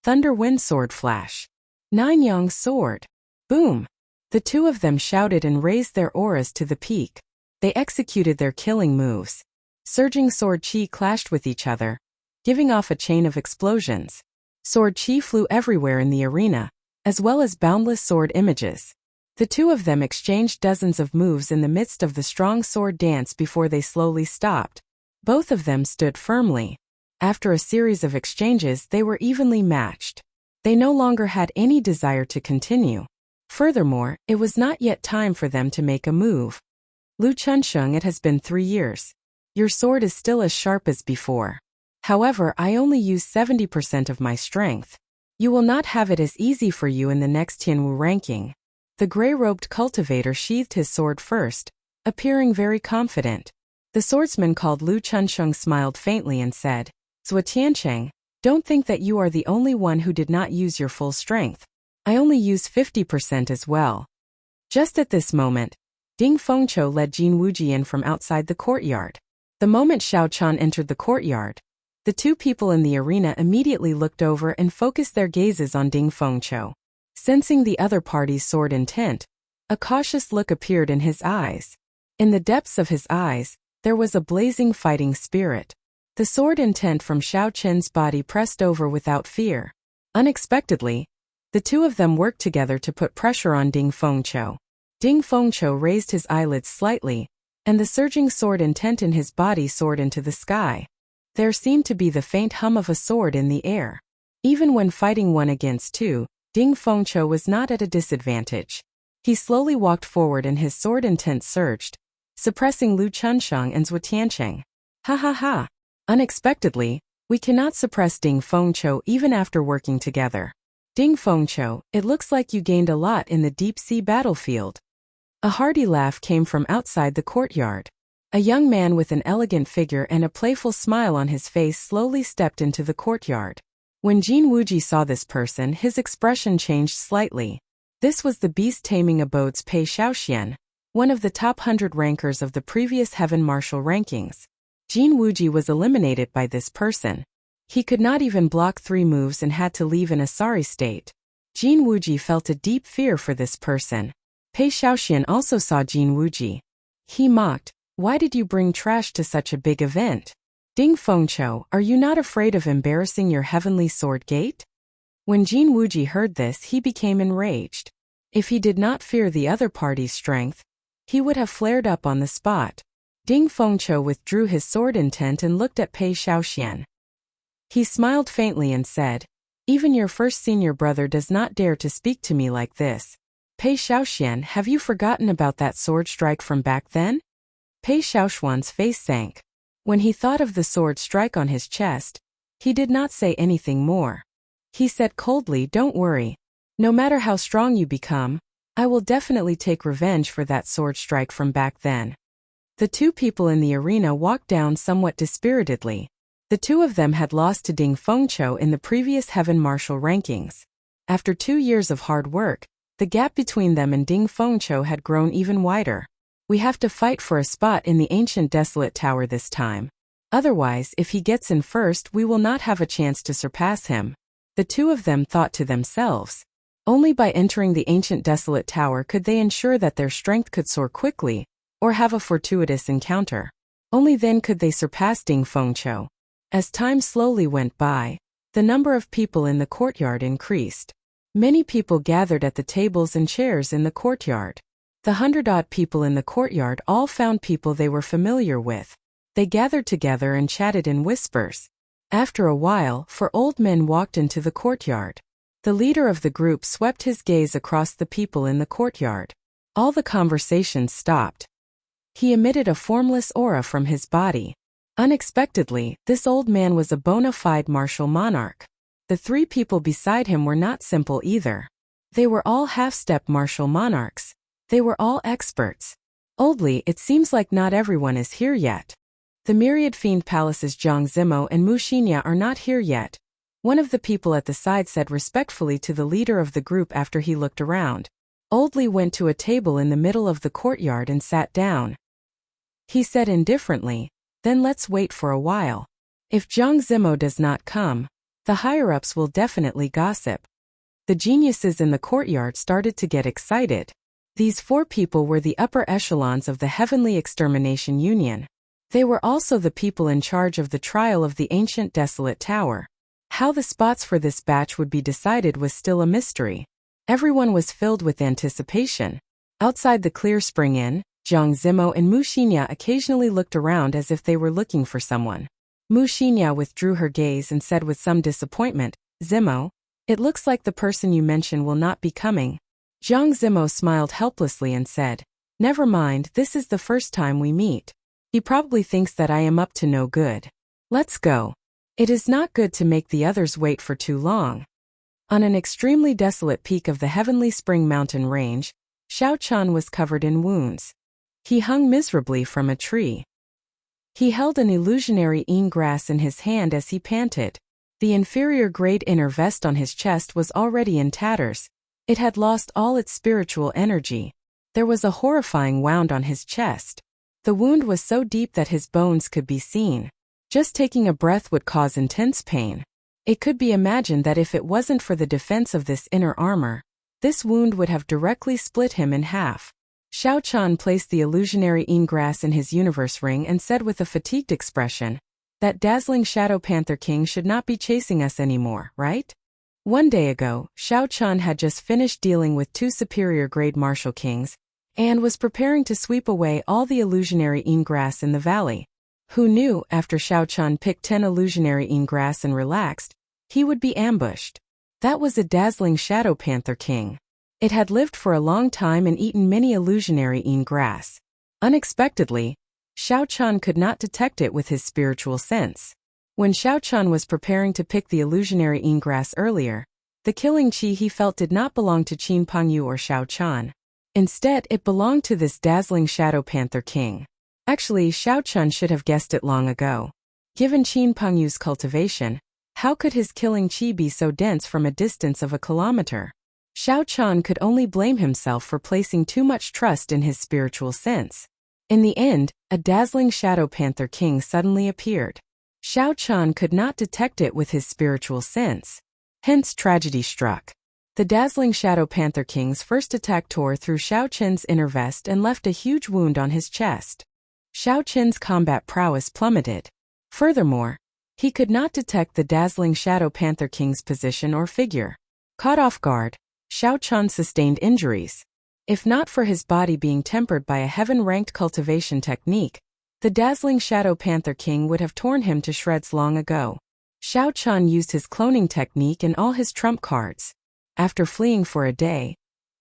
A: Thunder Wind Sword Flash. Nine Yang's sword. Boom! The two of them shouted and raised their auras to the peak. They executed their killing moves. Surging sword chi clashed with each other, giving off a chain of explosions. Sword chi flew everywhere in the arena, as well as boundless sword images. The two of them exchanged dozens of moves in the midst of the strong sword dance before they slowly stopped. Both of them stood firmly. After a series of exchanges, they were evenly matched. They no longer had any desire to continue. Furthermore, it was not yet time for them to make a move. Lu Chunsheng, it has been 3 years. Your sword is still as sharp as before. However, I only use 70% of my strength. You will not have it as easy for you in the next Tianwu ranking. The gray-robed cultivator sheathed his sword first, appearing very confident. The swordsman called Lu Chunsheng smiled faintly and said, Zhuo Tiancheng, don't think that you are the only one who did not use your full strength. I only used 50% as well. Just at this moment, Ding Fengqiu led Jin Wuji in from outside the courtyard. The moment Xiao Chan entered the courtyard, the two people in the arena immediately looked over and focused their gazes on Ding Fengqiu. Sensing the other party's sword intent, a cautious look appeared in his eyes. In the depths of his eyes, there was a blazing fighting spirit. The sword intent from Xiao Chen's body pressed over without fear. Unexpectedly, the two of them worked together to put pressure on Ding Fengqiu. Ding Fengqiu raised his eyelids slightly, and the surging sword intent in his body soared into the sky. There seemed to be the faint hum of a sword in the air. Even when fighting 1 against 2, Ding Fengqiu was not at a disadvantage. He slowly walked forward and his sword intent surged, suppressing Lu Chunsheng and Zhuo Tiancheng. Ha ha ha! Unexpectedly, we cannot suppress Ding Fengqiu even after working together. Ding Fengqiu, it looks like you gained a lot in the deep-sea battlefield. A hearty laugh came from outside the courtyard. A young man with an elegant figure and a playful smile on his face slowly stepped into the courtyard. When Jin Wuji saw this person, his expression changed slightly. This was the beast-taming abode's Pei Shaoxian, one of the top 100 rankers of the previous Heaven Martial rankings. Jin Wuji was eliminated by this person. He could not even block 3 moves and had to leave in a sorry state. Jin Wuji felt a deep fear for this person. Pei Shaoxian also saw Jin Wuji. He mocked, "Why did you bring trash to such a big event? Ding Fengqiu, are you not afraid of embarrassing your heavenly sword gate?" When Jin Wuji heard this, he became enraged. If he did not fear the other party's strength, he would have flared up on the spot. Ding Fengqiu withdrew his sword intent and looked at Pei Shaoxian. He smiled faintly and said, "Even your first senior brother does not dare to speak to me like this. Pei Shaoxian, have you forgotten about that sword strike from back then?" Pei Shaoxian's face sank. When he thought of the sword strike on his chest, he did not say anything more. He said coldly, "Don't worry. No matter how strong you become, I will definitely take revenge for that sword strike from back then." The two people in the arena walked down somewhat dispiritedly. The two of them had lost to Ding Fengqiu in the previous Heaven Martial rankings. After 2 years of hard work, the gap between them and Ding Fengqiu had grown even wider. We have to fight for a spot in the ancient desolate tower this time. Otherwise, if he gets in first, we will not have a chance to surpass him. The two of them thought to themselves. Only by entering the ancient desolate tower could they ensure that their strength could soar quickly, or have a fortuitous encounter. Only then could they surpass Ding Fengqiu. As time slowly went by, the number of people in the courtyard increased. Many people gathered at the tables and chairs in the courtyard. The 100-odd people in the courtyard all found people they were familiar with. They gathered together and chatted in whispers. After a while, 4 old men walked into the courtyard. The leader of the group swept his gaze across the people in the courtyard. All the conversations stopped. He emitted a formless aura from his body. Unexpectedly, this old man was a bona fide martial monarch. The 3 people beside him were not simple either. They were all half-step martial monarchs. They were all experts. Oldly, it seems like not everyone is here yet. The myriad fiend palaces Zhang Zimo and Mu Xinya are not here yet. One of the people at the side said respectfully to the leader of the group after he looked around. Old Li went to a table in the middle of the courtyard and sat down. He said indifferently, "Then let's wait for a while. If Zhang Zimo does not come, the higher-ups will definitely gossip." The geniuses in the courtyard started to get excited. These 4 people were the upper echelons of the Heavenly Extermination Union. They were also the people in charge of the trial of the ancient desolate tower. How the spots for this batch would be decided was still a mystery. Everyone was filled with anticipation. Outside the Clear Spring Inn, Zhang Zimo and Mu Xinya occasionally looked around as if they were looking for someone. Mu Xinya withdrew her gaze and said with some disappointment, "Zimo, it looks like the person you mentioned will not be coming." Zhang Zimo smiled helplessly and said, "Never mind, this is the first time we meet. He probably thinks that I am up to no good. Let's go. It is not good to make the others wait for too long." On an extremely desolate peak of the Heavenly Spring mountain range, Xiao Chan was covered in wounds. He hung miserably from a tree. He held an illusionary yin grass in his hand as he panted. The inferior-grade inner vest on his chest was already in tatters. It had lost all its spiritual energy. There was a horrifying wound on his chest. The wound was so deep that his bones could be seen. Just taking a breath would cause intense pain. It could be imagined that if it wasn't for the defense of this inner armor, this wound would have directly split him in half. Xiao Chan placed the illusionary yin grass in his universe ring and said with a fatigued expression, "That dazzling Shadow Panther King should not be chasing us anymore, right?" One day ago, Xiao Chan had just finished dealing with 2 superior-grade martial kings, and was preparing to sweep away all the illusionary yin grass in the valley. Who knew, after Xiao Chan picked 10 illusionary yin grass and relaxed, he would be ambushed. That was a dazzling Shadow Panther King. It had lived for a long time and eaten many illusionary yin grass. Unexpectedly, Xiao Chan could not detect it with his spiritual sense. When Xiao Chan was preparing to pick the illusionary yin grass earlier, the killing chi he felt did not belong to Qin Pengyu or Xiao Chan. Instead, it belonged to this dazzling Shadow Panther King. Actually, Xiao Chan should have guessed it long ago. Given Qin Pengyu's cultivation, how could his killing chi be so dense from a distance of a kilometer? Xiao Chan could only blame himself for placing too much trust in his spiritual sense. In the end, a dazzling Shadow Panther King suddenly appeared. Xiao Chan could not detect it with his spiritual sense. Hence tragedy struck. The dazzling Shadow Panther King's first attack tore through Xiao Qin's inner vest and left a huge wound on his chest. Xiao Qin's combat prowess plummeted. Furthermore, he could not detect the dazzling Shadow Panther King's position or figure. Caught off guard, Xiao Chan sustained injuries. If not for his body being tempered by a heaven-ranked cultivation technique, the dazzling Shadow Panther King would have torn him to shreds long ago. Xiao Chan used his cloning technique and all his trump cards. After fleeing for a day,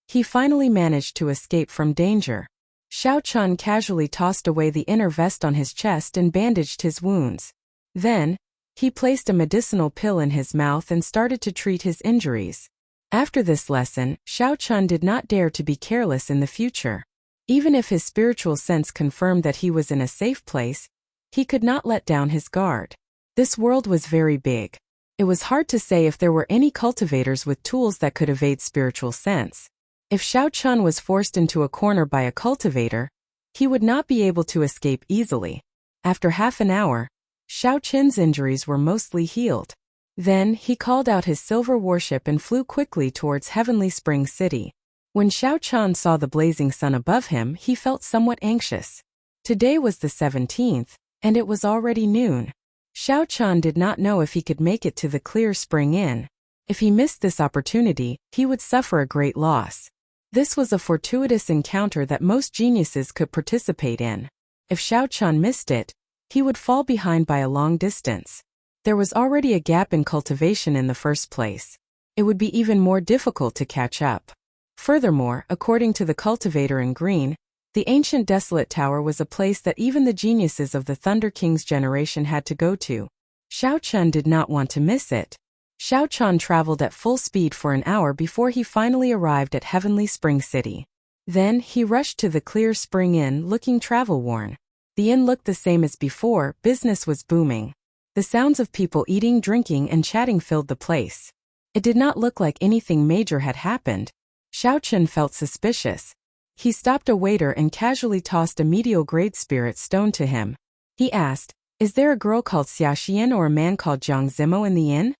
A: he finally managed to escape from danger. Xiao Chan casually tossed away the inner vest on his chest and bandaged his wounds. Then, he placed a medicinal pill in his mouth and started to treat his injuries. After this lesson, Xiao Chan did not dare to be careless in the future. Even if his spiritual sense confirmed that he was in a safe place, he could not let down his guard. This world was very big. It was hard to say if there were any cultivators with tools that could evade spiritual sense. If Xiao Chan was forced into a corner by a cultivator, he would not be able to escape easily. After half an hour, Xiao Qin's injuries were mostly healed. Then, he called out his silver warship and flew quickly towards Heavenly Spring City. When Xiao Chan saw the blazing sun above him, he felt somewhat anxious. Today was the 17th, and it was already noon. Xiao Chan did not know if he could make it to the Clear Spring Inn. If he missed this opportunity, he would suffer a great loss. This was a fortuitous encounter that most geniuses could participate in. If Xiao Chan missed it, he would fall behind by a long distance. There was already a gap in cultivation in the first place. It would be even more difficult to catch up. Furthermore, according to the cultivator in green, the ancient desolate tower was a place that even the geniuses of the Thunder King's generation had to go to. Xiao Chan did not want to miss it. Xiao Chan traveled at full speed for an hour before he finally arrived at Heavenly Spring City. Then, he rushed to the Clear Spring Inn looking travel-worn. The inn looked the same as before, business was booming. The sounds of people eating, drinking, and chatting filled the place. It did not look like anything major had happened. Xiao Chun felt suspicious. He stopped a waiter and casually tossed a medial-grade spirit stone to him. He asked, "Is there a girl called Xiaoxian or a man called Jiang Zimo in the inn?"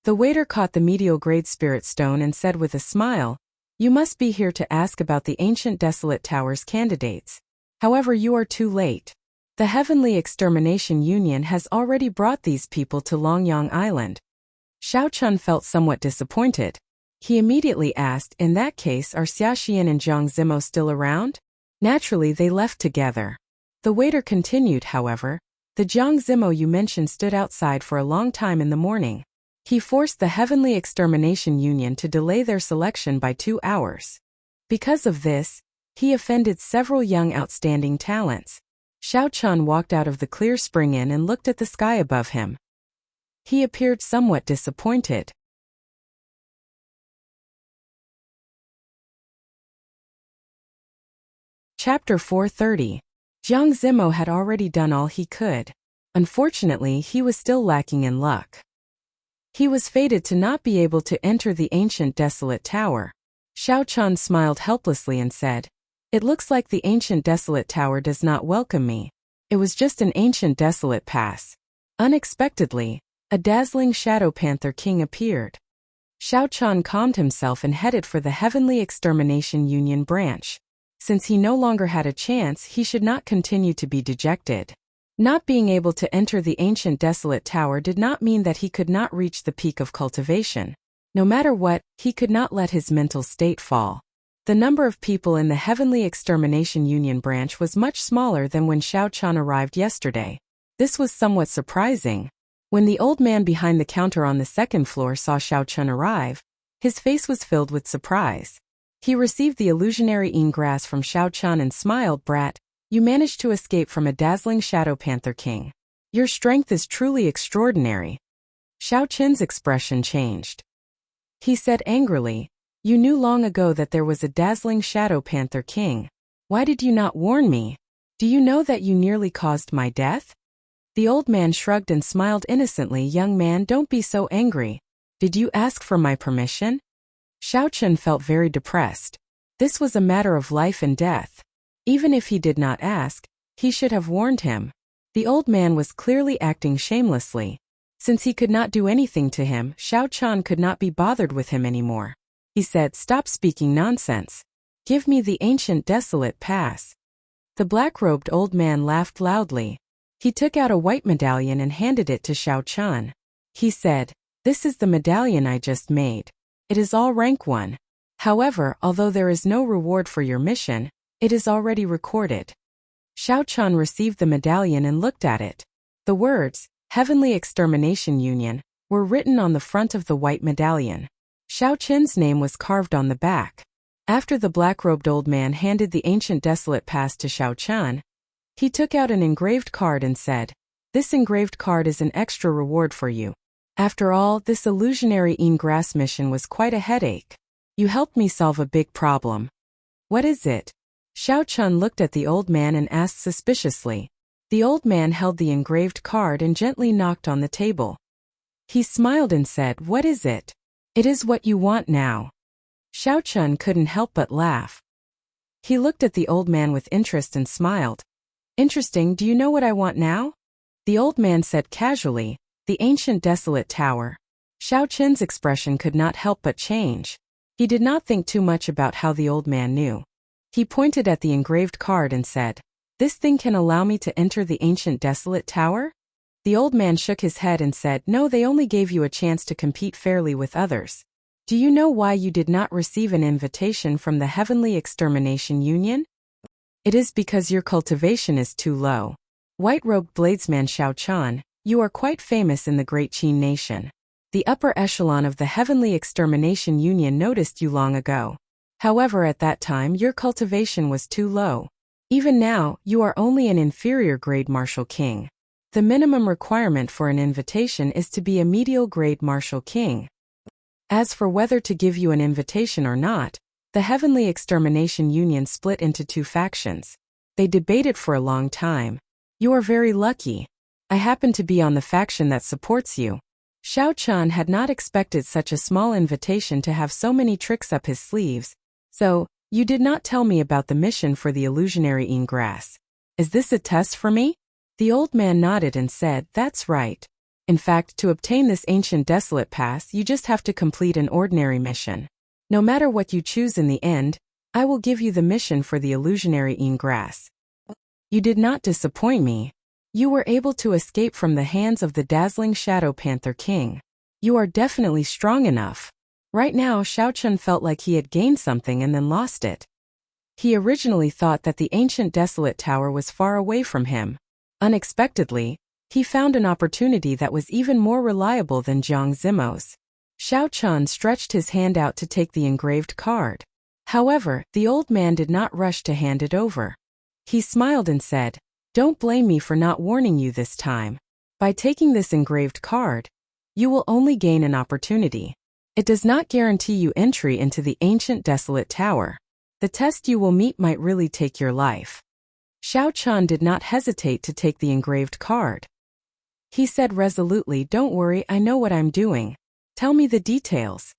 A: The waiter caught the medial-grade spirit stone and said with a smile, "You must be here to ask about the ancient desolate tower's candidates. However, you are too late. The Heavenly Extermination Union has already brought these people to Longyang Island." Xiao Chun felt somewhat disappointed. He immediately asked, "In that case, are Xiaoxian and Jiang Zimo still around?" Naturally, they left together. The waiter continued, "However, the Jiang Zimo you mentioned stood outside for a long time in the morning. He forced the Heavenly Extermination Union to delay their selection by 2 hours. Because of this, he offended several young outstanding talents." Xiao Chun walked out of the Clear Spring Inn and looked at the sky above him. He appeared somewhat disappointed. Chapter 430. Jiang Zimo had already done all he could. Unfortunately, he was still lacking in luck. He was fated to not be able to enter the ancient desolate tower. Xiao Chun smiled helplessly and said, "It looks like the ancient desolate tower does not welcome me. It was just an ancient desolate pass." Unexpectedly, a dazzling shadow panther king appeared. Xiao Chun calmed himself and headed for the Heavenly Extermination Union branch. Since he no longer had a chance, he should not continue to be dejected. Not being able to enter the ancient desolate tower did not mean that he could not reach the peak of cultivation. No matter what, he could not let his mental state fall. The number of people in the Heavenly Extermination Union branch was much smaller than when Xiao Chun arrived yesterday. This was somewhat surprising. When the old man behind the counter on the second floor saw Xiao Chun arrive, his face was filled with surprise. He received the illusionary ingress from Xiao Chun and smiled, "Brat, you managed to escape from a dazzling shadow panther king. Your strength is truly extraordinary." Xiao Chun's expression changed. He said angrily, "You knew long ago that there was a dazzling shadow panther king. Why did you not warn me? Do you know that you nearly caused my death?" The old man shrugged and smiled innocently. "Young man, don't be so angry. Did you ask for my permission?" Xiao Chun felt very depressed. This was a matter of life and death. Even if he did not ask, he should have warned him. The old man was clearly acting shamelessly. Since he could not do anything to him, Xiao Chun could not be bothered with him anymore. He said, "Stop speaking nonsense. Give me the ancient desolate pass." The black-robed old man laughed loudly. He took out a white medallion and handed it to Xiao Chun. He said, "This is the medallion I just made. It is all rank 1. However, although there is no reward for your mission, it is already recorded." Xiao Chun received the medallion and looked at it. The words, "Heavenly Extermination Union," were written on the front of the white medallion. Xiao Chun's name was carved on the back. After the black-robed old man handed the ancient desolate pass to Xiao Chun, he took out an engraved card and said, "This engraved card is an extra reward for you. After all, this illusionary ingress mission was quite a headache. You helped me solve a big problem." "What is it?" Xiao Chun looked at the old man and asked suspiciously. The old man held the engraved card and gently knocked on the table. He smiled and said, "What is it?" "It is what you want now." Xiao Chun couldn't help but laugh. He looked at the old man with interest and smiled. "Interesting, do you know what I want now?" The old man said casually, "The ancient desolate tower." Xiao Chun's expression could not help but change. He did not think too much about how the old man knew. He pointed at the engraved card and said, "This thing can allow me to enter the ancient desolate tower?" The old man shook his head and said, "No, they only gave you a chance to compete fairly with others. Do you know why you did not receive an invitation from the Heavenly Extermination Union? It is because your cultivation is too low. White-robed bladesman Xiao Chun, you are quite famous in the Great Qin nation. The upper echelon of the Heavenly Extermination Union noticed you long ago. However, at that time your cultivation was too low. Even now, you are only an inferior grade martial king. The minimum requirement for an invitation is to be a medial grade martial king. As for whether to give you an invitation or not, the Heavenly Extermination Union split into 2 factions. They debated for a long time. You are very lucky. I happen to be on the faction that supports you. Xiao Chun had not expected such a small invitation to have so many tricks up his sleeves. So, you did not tell me about the mission for the illusionary grass. Is this a test for me? The old man nodded and said, that's right. In fact, to obtain this ancient desolate pass, you just have to complete an ordinary mission. No matter what you choose in the end, I will give you the mission for the illusionary grass. You did not disappoint me. You were able to escape from the hands of the dazzling Shadow Panther King. You are definitely strong enough. Right now, Xiao Chun felt like he had gained something and then lost it. He originally thought that the ancient desolate tower was far away from him. Unexpectedly, he found an opportunity that was even more reliable than Jiang Zimo's. Xiao Chun stretched his hand out to take the engraved card. However, the old man did not rush to hand it over. He smiled and said, don't blame me for not warning you this time. By taking this engraved card, you will only gain an opportunity. It does not guarantee you entry into the ancient desolate tower. The test you will meet might really take your life. Xiao Chun did not hesitate to take the engraved card. He said resolutely, don't worry, I know what I'm doing. Tell me the details.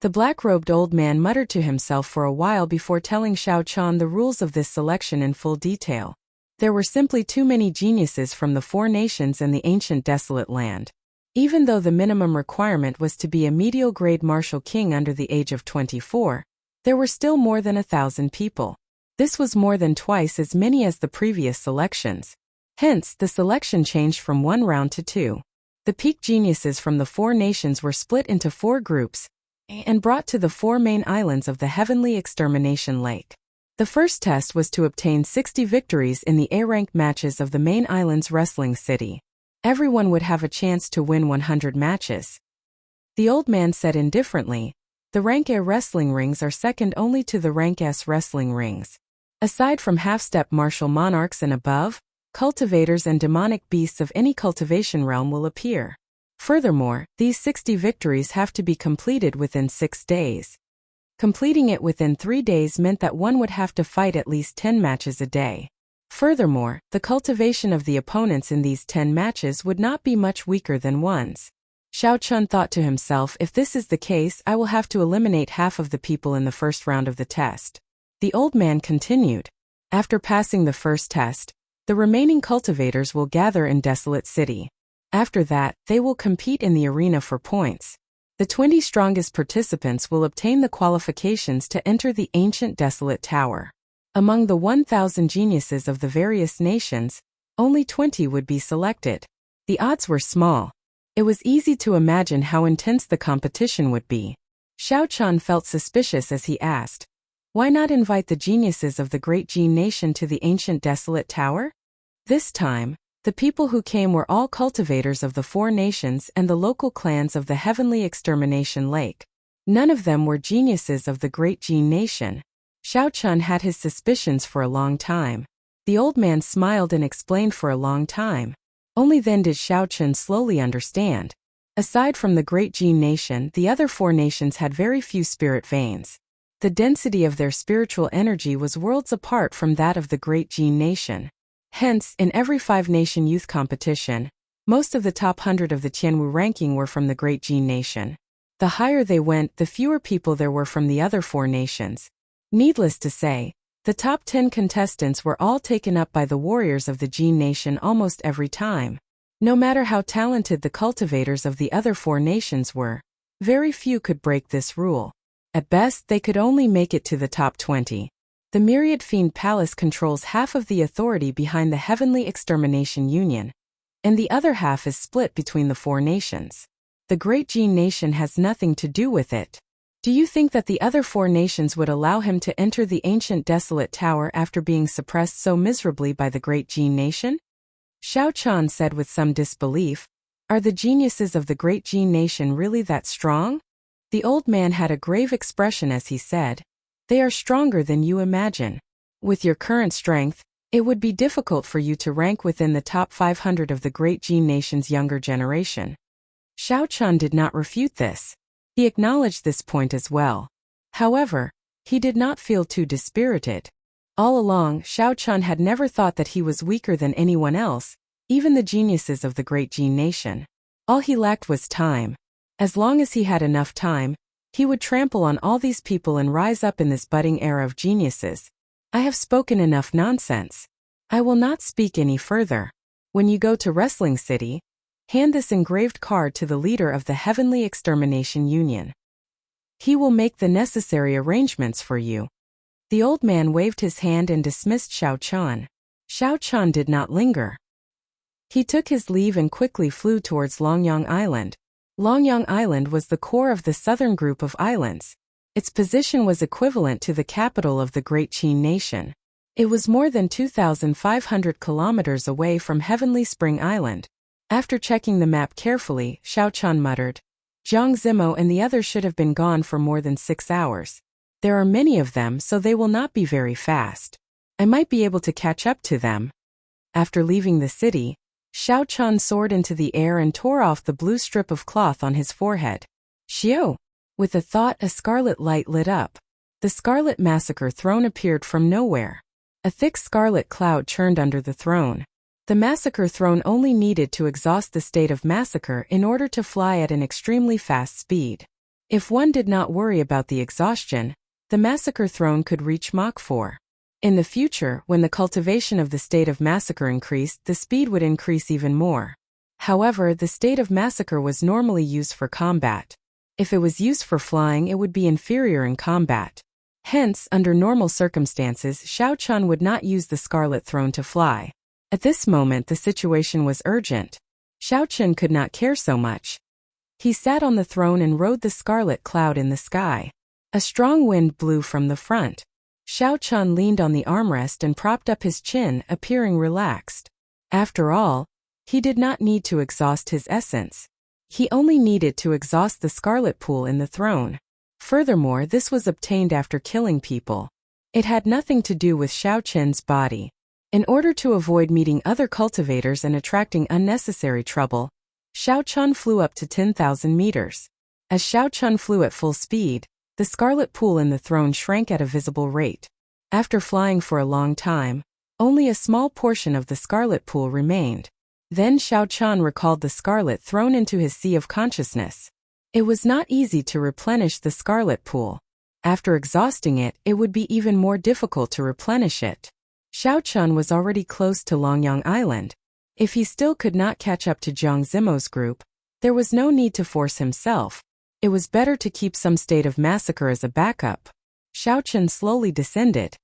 A: The black-robed old man muttered to himself for a while before telling Xiao Chun the rules of this selection in full detail. There were simply too many geniuses from the 4 nations and the ancient desolate land. Even though the minimum requirement was to be a medial-grade martial king under the age of 24, there were still more than 1,000 people. This was more than twice as many as the previous selections. Hence, the selection changed from 1 round to 2. The peak geniuses from the 4 nations were split into 4 groups and brought to the 4 main islands of the Heavenly Extermination Lake. The first test was to obtain 60 victories in the A-rank matches of the main island's wrestling city. Everyone would have a chance to win 100 matches. The old man said indifferently, the rank A wrestling rings are second only to the rank S wrestling rings. Aside from half-step martial monarchs and above, cultivators and demonic beasts of any cultivation realm will appear. Furthermore, these 60 victories have to be completed within 6 days. Completing it within 3 days meant that one would have to fight at least 10 matches a day. Furthermore, the cultivation of the opponents in these 10 matches would not be much weaker than one's. Xiao Chun thought to himself, if this is the case, I will have to eliminate half of the people in the first round of the test. The old man continued. After passing the first test, the remaining cultivators will gather in Desolate City. After that, they will compete in the arena for points. The 20 strongest participants will obtain the qualifications to enter the ancient desolate tower. Among the 1,000 geniuses of the various nations, only 20 would be selected. The odds were small. It was easy to imagine how intense the competition would be. Xiao Chun felt suspicious as he asked, why not invite the geniuses of the great Jin nation to the ancient desolate tower? This time, the people who came were all cultivators of the 4 nations and the local clans of the Heavenly Extermination Lake. None of them were geniuses of the great Jin nation. Xiao Chun had his suspicions for a long time. The old man smiled and explained for a long time. Only then did Xiao Chun slowly understand. Aside from the great Jin nation, the other 4 nations had very few spirit veins. The density of their spiritual energy was worlds apart from that of the great Jin nation. Hence, in every 5-nation youth competition, most of the top 100 of the Tianwu ranking were from the great Jin nation. The higher they went, the fewer people there were from the other 4 nations. Needless to say, the top 10 contestants were all taken up by the warriors of the Jin nation almost every time. No matter how talented the cultivators of the other 4 nations were, very few could break this rule. At best, they could only make it to the top 20. The Myriad Fiend Palace controls half of the authority behind the Heavenly Extermination Union, and the other half is split between the 4 nations. The Great Jin nation has nothing to do with it. Do you think that the other 4 nations would allow him to enter the ancient desolate tower after being suppressed so miserably by the Great Jin nation? Xiao Chun said with some disbelief, are the geniuses of the Great Jin nation really that strong? The old man had a grave expression as he said, they are stronger than you imagine. With your current strength, it would be difficult for you to rank within the top 500 of the Great Jin nation's younger generation. Xiao Chun did not refute this. He acknowledged this point as well. However, he did not feel too dispirited. All along, Xiao Chun had never thought that he was weaker than anyone else, even the geniuses of the great Jin nation. All he lacked was time. As long as he had enough time, he would trample on all these people and rise up in this budding era of geniuses. I have spoken enough nonsense. I will not speak any further. When you go to Wrestling City, hand this engraved card to the leader of the Heavenly Extermination Union. He will make the necessary arrangements for you. The old man waved his hand and dismissed Xiao Chan. Xiao Chan did not linger. He took his leave and quickly flew towards Longyang Island. Longyang Island was the core of the southern group of islands. Its position was equivalent to the capital of the Great Qin nation. It was more than 2,500 kilometers away from Heavenly Spring Island. After checking the map carefully, Xiao Chan muttered, Jiang Zimo and the others should have been gone for more than 6 hours. There are many of them, so they will not be very fast. I might be able to catch up to them. After leaving the city, Xiao Chan soared into the air and tore off the blue strip of cloth on his forehead. Xiao! With a thought, a scarlet light lit up. The Scarlet Massacre Throne appeared from nowhere. A thick scarlet cloud churned under the throne. The Massacre Throne only needed to exhaust the state of massacre in order to fly at an extremely fast speed. If one did not worry about the exhaustion, the Massacre Throne could reach Mach 4. In the future, when the cultivation of the state of massacre increased, the speed would increase even more. However, the state of massacre was normally used for combat. If it was used for flying, it would be inferior in combat. Hence, under normal circumstances, Xiao Chan would not use the Scarlet Throne to fly. At this moment, the situation was urgent. Xiao Chan could not care so much. He sat on the throne and rode the scarlet cloud in the sky. A strong wind blew from the front. Xiao Chan leaned on the armrest and propped up his chin, appearing relaxed. After all, he did not need to exhaust his essence. He only needed to exhaust the scarlet pool in the throne. Furthermore, this was obtained after killing people. It had nothing to do with Xiao Chen's body. In order to avoid meeting other cultivators and attracting unnecessary trouble, Xiao Chan flew up to 10,000 meters. As Xiao Chan flew at full speed, the scarlet pool in the throne shrank at a visible rate. After flying for a long time, only a small portion of the scarlet pool remained. Then Xiao Chan recalled the scarlet thrown into his sea of consciousness. It was not easy to replenish the scarlet pool. After exhausting it, it would be even more difficult to replenish it. Xiao Chan was already close to Longyang Island. If he still could not catch up to Jiang Zimo's group, there was no need to force himself. It was better to keep some state of massacre as a backup. Xiao Chan slowly descended.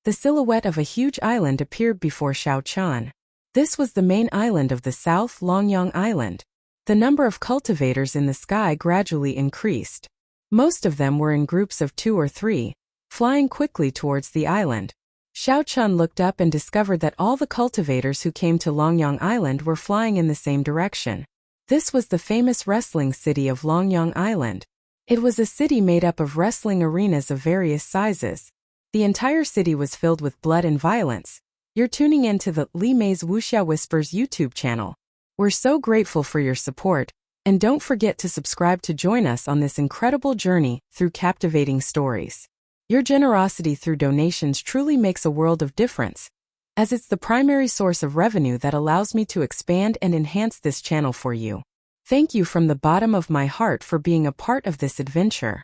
A: The silhouette of a huge island appeared before Xiao Chan. This was the main island of the south, Longyang Island. The number of cultivators in the sky gradually increased. Most of them were in groups of 2 or 3, flying quickly towards the island. Xiao Chan looked up and discovered that all the cultivators who came to Longyang Island were flying in the same direction. This was the famous wrestling city of Longyang Island. It was a city made up of wrestling arenas of various sizes. The entire city was filled with blood and violence. You're tuning into the Li Mei's Wuxia Whispers YouTube channel. We're so grateful for your support, and don't forget to subscribe to join us on this incredible journey through captivating stories. Your generosity through donations truly makes a world of difference, as it's the primary source of revenue that allows me to expand and enhance this channel for you. Thank you from the bottom of my heart for being a part of this adventure.